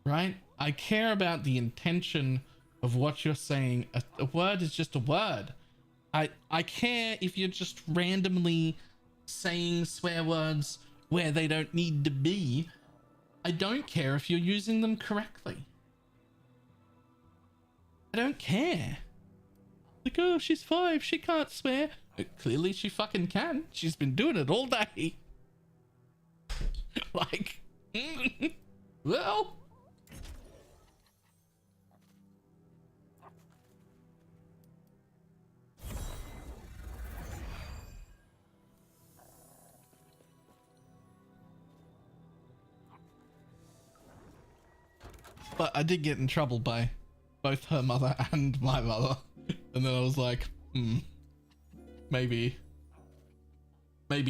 Right? I care about the intention of what you're saying. A word is just a word. I care if you're just randomly saying swear words where they don't need to be. I don't care if you're using them correctly. I don't care. Like, oh, she's 5, she can't swear. Clearly she fucking can. She's been doing it all day. Like, well. But I did get in trouble by both her mother and my mother. And then I was like, maybe I'm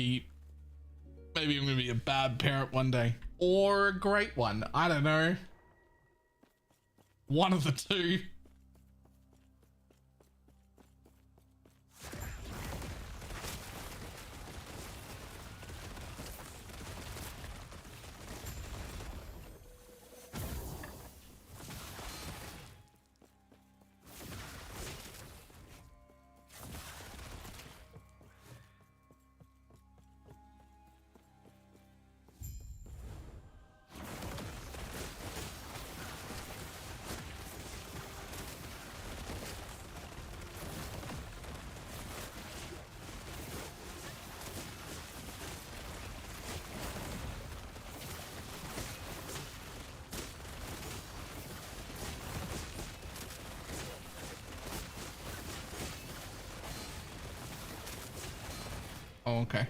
gonna be a bad parent one day. Or a great one. I don't know. One of the two. Oh, okay.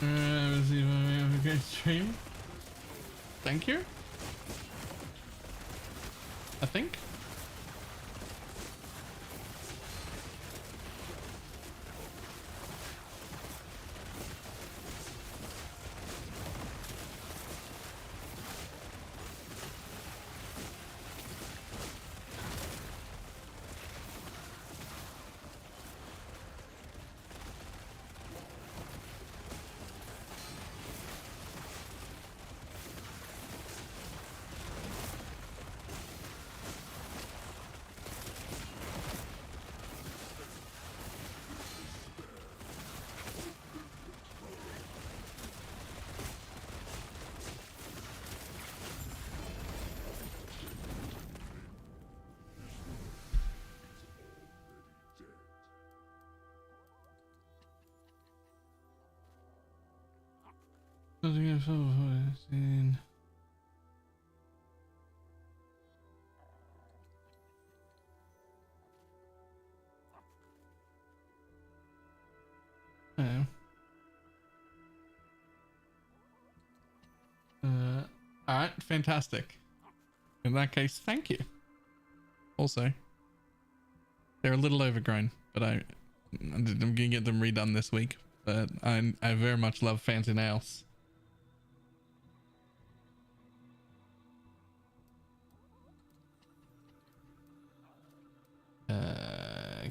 Was even a great stream. Thank you. I think. Oh. All right, fantastic. In that case, thank you. Also, they're a little overgrown, but I'm gonna get them redone this week. But I very much love fancy nails.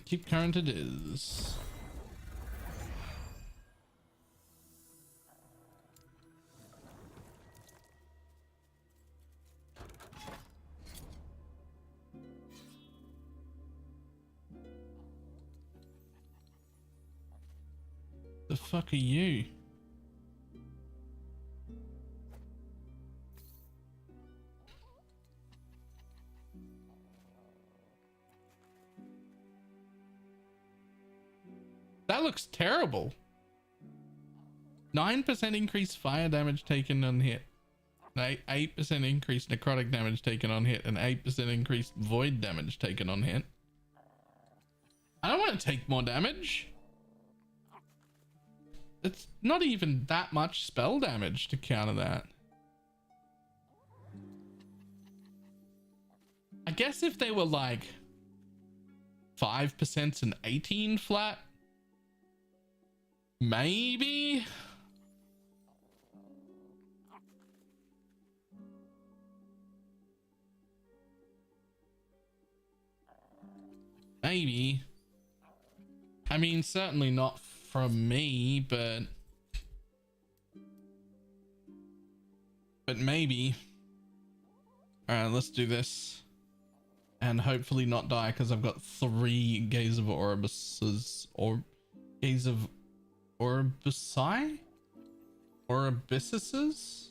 Keep current it is. The fuck are you? That looks terrible. 9% increased fire damage taken on hit. 8% increased necrotic damage taken on hit and 8% increased void damage taken on hit. I don't want to take more damage. It's not even that much spell damage to counter that. I guess if they were like 5% and 18 flat, maybe. Maybe. I mean, certainly not from me, but maybe. All right, let's do this. and hopefully not die because I've got 3 Gaze of Orobuses or Gaze of Orobusi? Orobisises?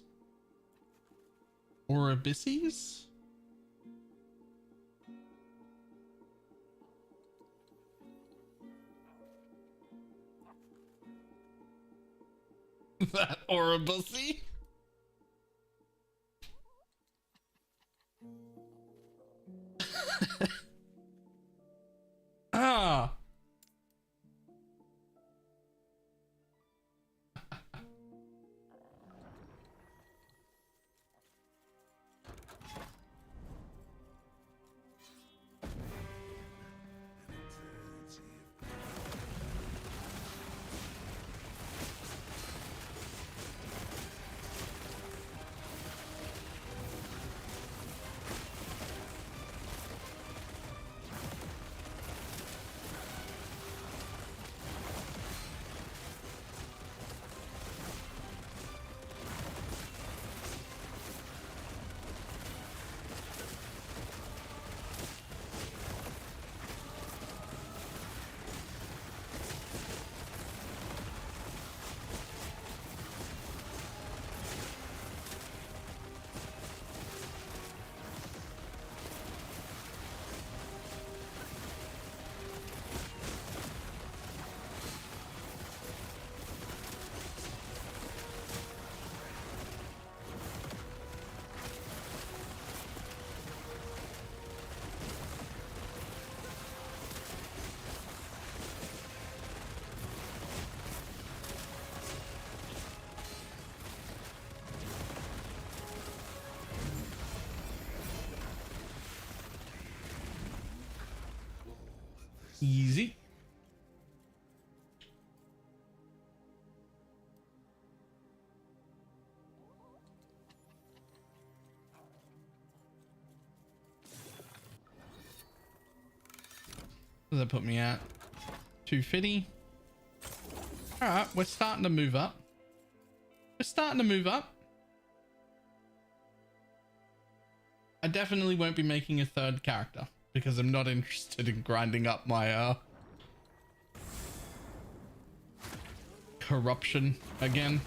Orobises? That Orobusi? Ah. Easy. What does that put me at? 250. All right, we're starting to move up. We're starting to move up. I definitely won't be making a 3rd character because I'm not interested in grinding up my corruption again.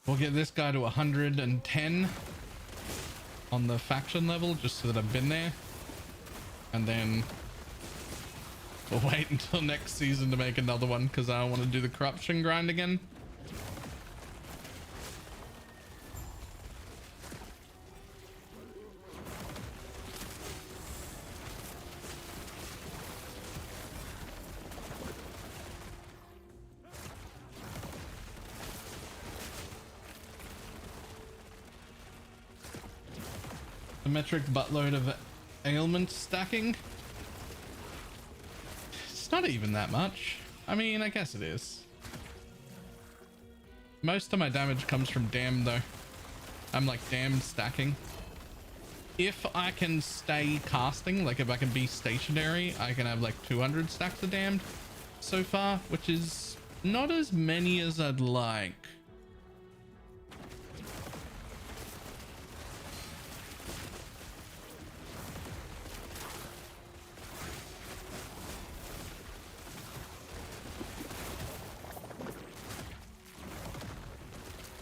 We'll get this guy to 110 on the faction level just so that I've been there. And then we'll wait until next season to make another one because I don't want to do the corruption grind again. The metric buttload of ailment stacking. It's not even that much. I mean, I guess it is. Most of my damage comes from damned though. I'm like damned stacking. If I can stay casting, like if I can be stationary, I can have like 200 stacks of damned so far, which is not as many as I'd like.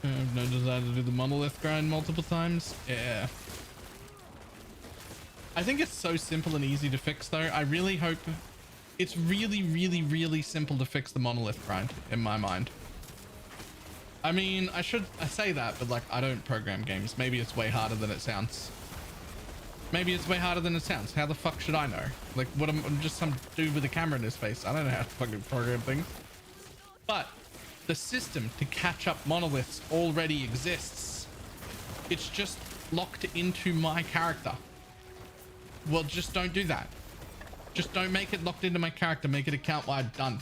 I have no desire to do the monolith grind multiple times. Yeah. I think it's so simple and easy to fix though. I really hope it's really simple to fix the monolith grind in my mind. I mean, I say that, but like I don't program games. Maybe it's way harder than it sounds. Maybe it's way harder than it sounds. How the fuck should I know? Like what I'm just some dude with a camera in his face. I don't know how to fucking program things. But the system to catch up monoliths already exists. It's just locked into my character. Well, just don't do that. Just don't make it locked into my character. Make it account wide. Done.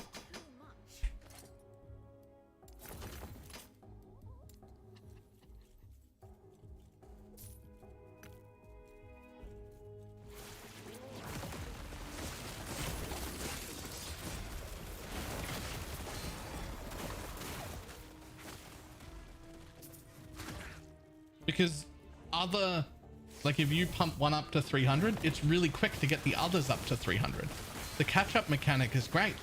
because other, like if you pump one up to 300, it's really quick to get the others up to 300. The catch-up mechanic is great.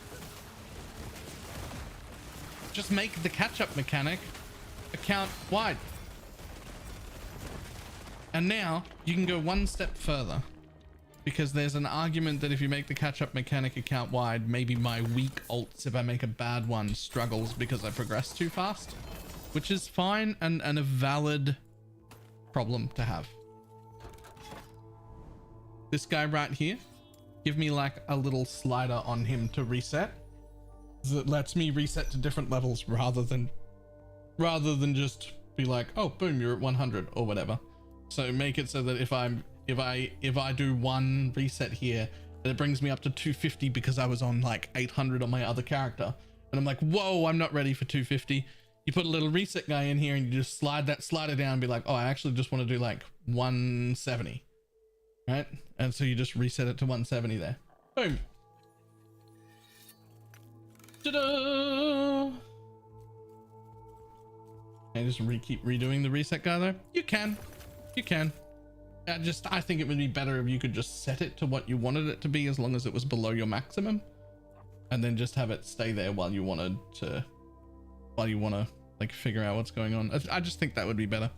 Just make the catch-up mechanic account wide. And now you can go one step further, because there's an argument that if you make the catch-up mechanic account wide, maybe my weak ults, if I make a bad one, struggles because I progress too fast, which is fine and a valid problem to have. This guy right here, give me like a little slider on him to reset. That lets me reset to different levels rather than just be like, oh boom, you're at 100 or whatever. So make it so that if I do one reset here, it brings me up to 250 because I was on like 800 on my other character, and I'm like, whoa, I'm not ready for 250. You put a little reset guy in here and you just slide that slider down and be like, oh, I actually just want to do like 170, right? And so you just reset it to 170 there. Boom. Ta-da! And just keep redoing the reset guy there. You can. I think it would be better if you could just set it to what you wanted it to be, as long as it was below your maximum, and then just have it stay there while you want to like figure out what's going on. I just think that would be better.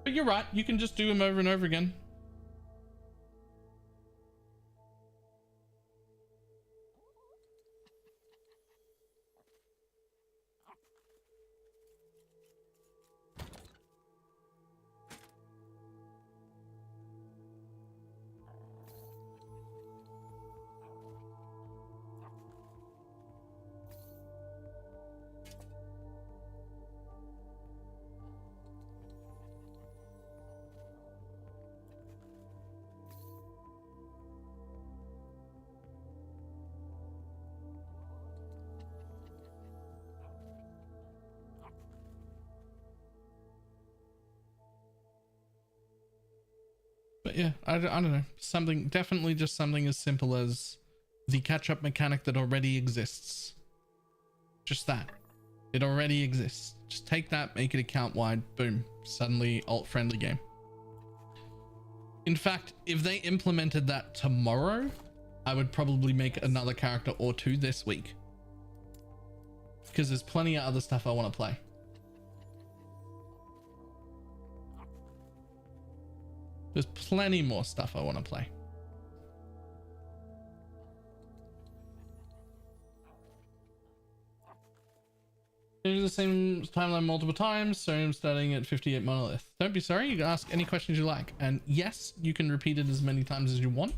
But you're right, you can just do them over and over again. But yeah, I don't know. Definitely just something as simple as the catch-up mechanic that already exists. Just that. It already exists. Just take that, make it account wide, boom. Suddenly alt-friendly game. In fact, if they implemented that tomorrow, I would probably make another character or two this week. Because there's plenty of other stuff I want to play. There's plenty more stuff I want to play. Do the same timeline multiple times, so I'm starting at 58 monolith. Don't be sorry, you can ask any questions you like. And yes, you can repeat it as many times as you want.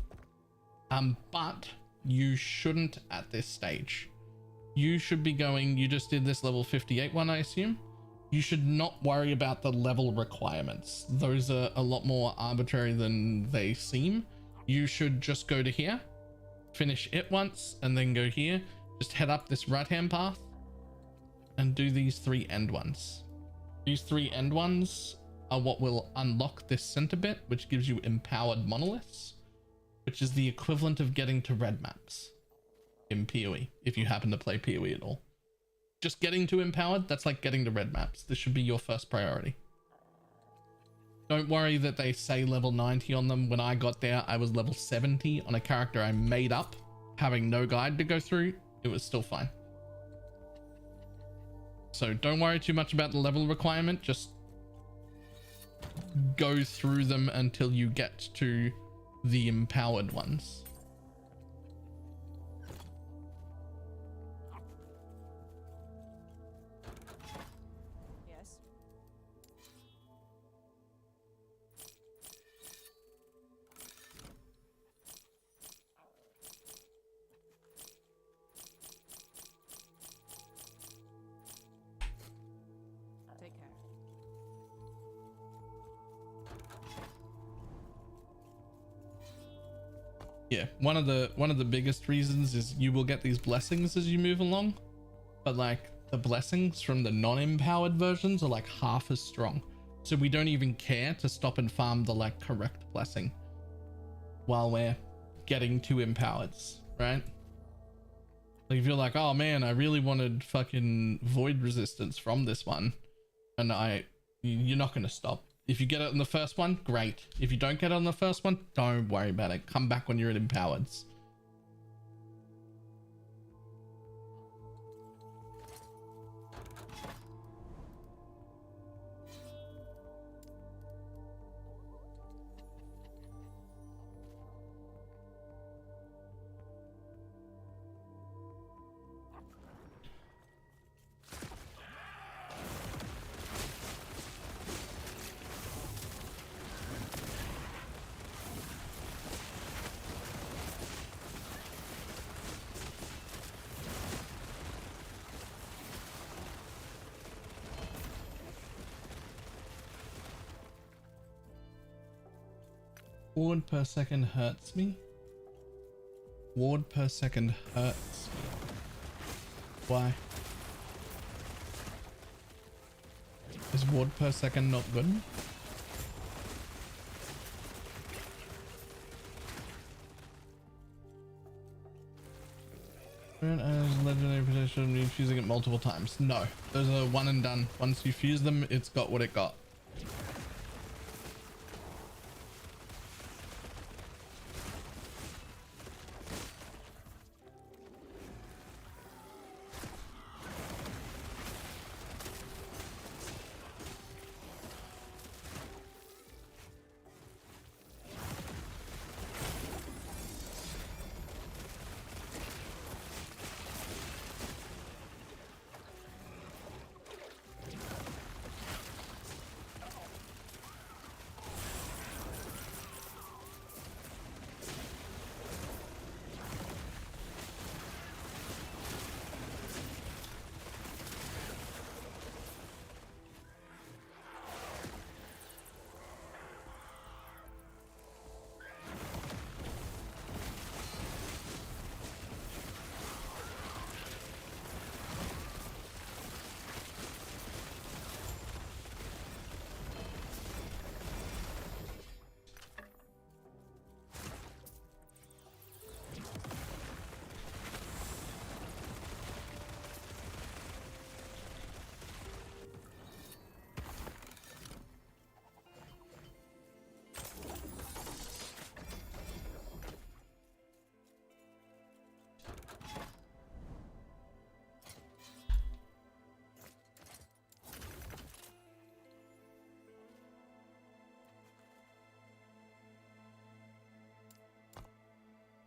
But you shouldn't at this stage. You should be going, you just did this level 58 one, I assume. You should not worry about the level requirements. Those are a lot more arbitrary than they seem. You should just go to here, finish it once, and then go here. Just head up this right-hand path and do these 3 end ones. These 3 end ones are what will unlock this center bit, which gives you empowered monoliths, which is the equivalent of getting to red maps in PoE, if you happen to play PoE at all. Just getting to empowered, that's like getting to red maps. This should be your first priority. Don't worry that they say level 90 on them. When I got there, I was level 70 on a character I made up, having no guide to go through. It was still fine. So don't worry too much about the level requirement. Just go through them until you get to the empowered ones. Yes. Take care. Yeah, one of the biggest reasons is you will get these blessings as you move along, but like the blessings from the non-empowered versions are like half as strong. So we don't even care to stop and farm the like correct blessing while we're getting to empowereds, right? Like if you're like, oh man, I really wanted fucking void resistance from this one, and I You're not going to stop. If you get it on the first one, great. If you don't get it on the first one, don't worry about it. Come back when you're at Empowered's. Ward per second hurts me. Ward per second hurts me. Why? Is ward per second not good? As legendary position, you fusing it multiple times. No, those are one and done. Once you fuse them, it's got what it got.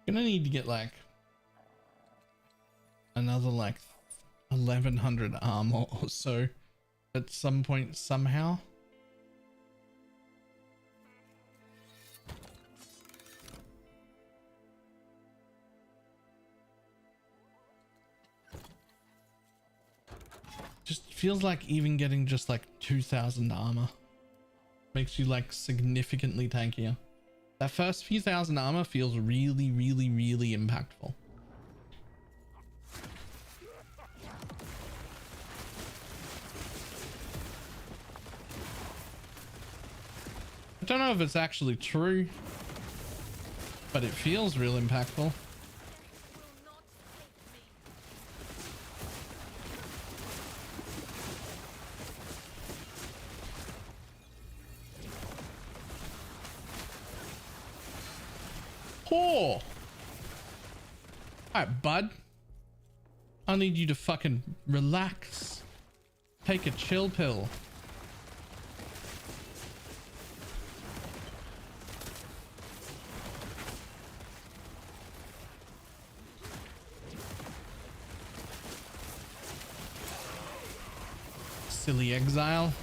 Gonna need to get like another like 1100 armor or so at some point somehow. Just feels like even getting just like 2000 armor makes you like significantly tankier. That first few thousand armor feels really, really, really impactful. I don't know if it's actually true, but it feels real impactful. Oh. Alright, bud. I need you to fucking relax. Take a chill pill. Silly exile.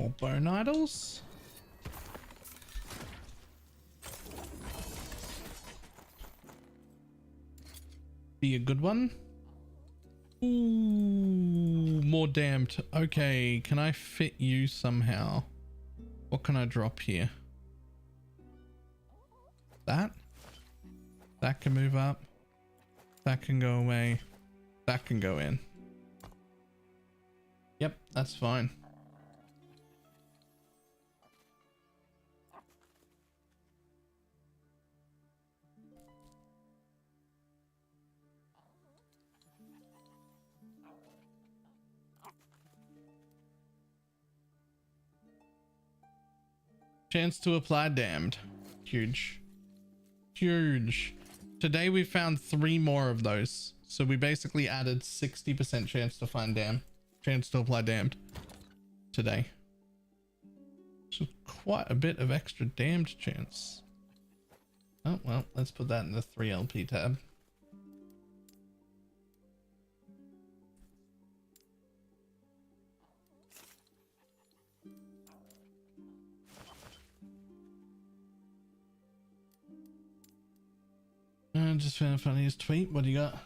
More bone idols. Be a good one. Ooh, more damned. Okay, can I fit you somehow? What can I drop here? That can move up. That can go away. That can go in. Yep, that's fine. Chance to apply damned. Huge. Huge. Today we found 3 more of those. So we basically added 60% chance to find chance to apply damned today. So quite a bit of extra damned chance. Oh, well, let's put that in the 3LP tab. I just found funniest tweet. What do you got?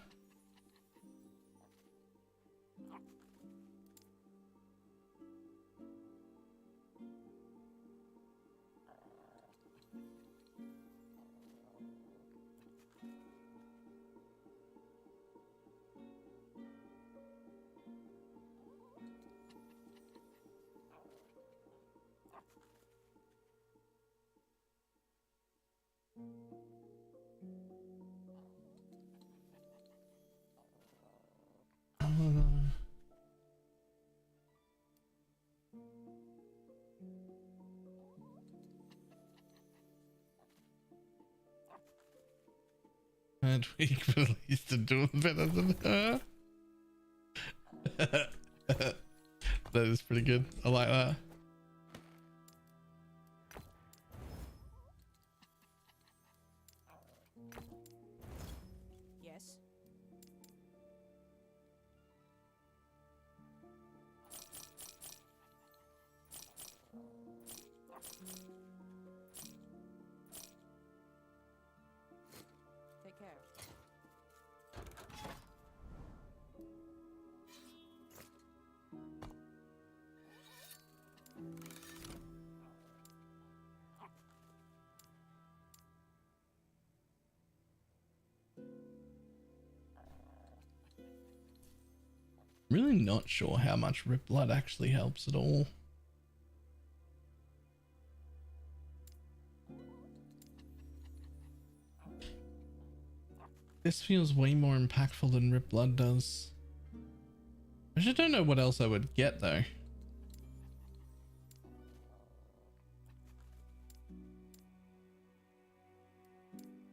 And we released to do better than her. That is pretty good. I like that. Yes. Take care. Really not sure how much Rip Blood actually helps at all. This feels way more impactful than Rip Blood does. I just don't know what else I would get though.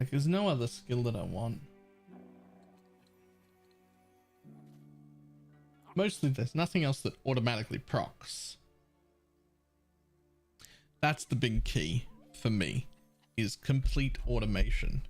Like there's no other skill that I want. Mostly there's nothing else that automatically procs. That's the big key for me, is complete automation.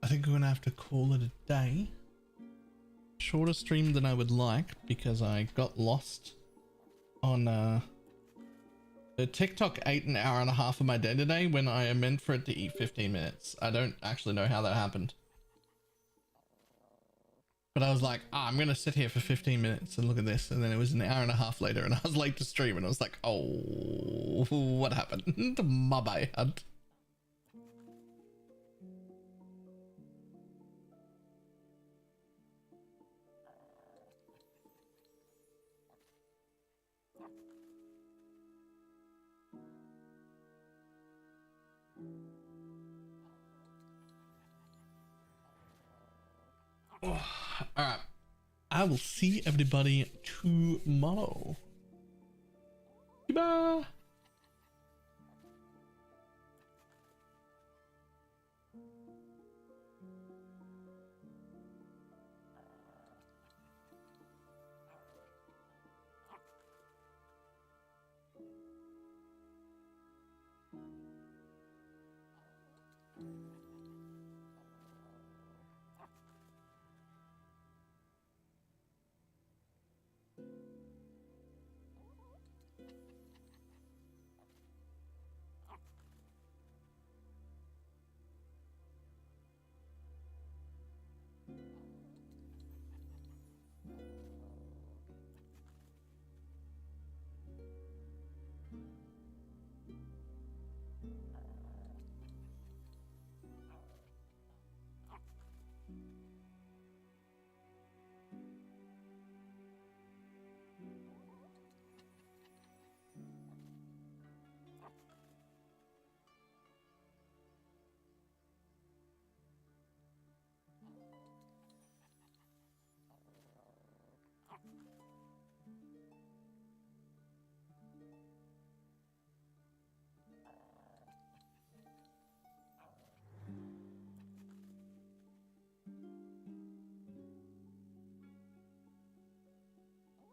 I think we're gonna have to call it a day. Shorter stream than I would like because I got lost on the TikTok ate an hour and a half of my day today when I meant for it to eat 15 minutes. I don't actually know how that happened. But I was like, I'm gonna sit here for 15 minutes and look at this, and then it was an hour and a half later and I was late to stream and I was like, oh, what happened? My bad. All right. I will see everybody tomorrow. Goodbye.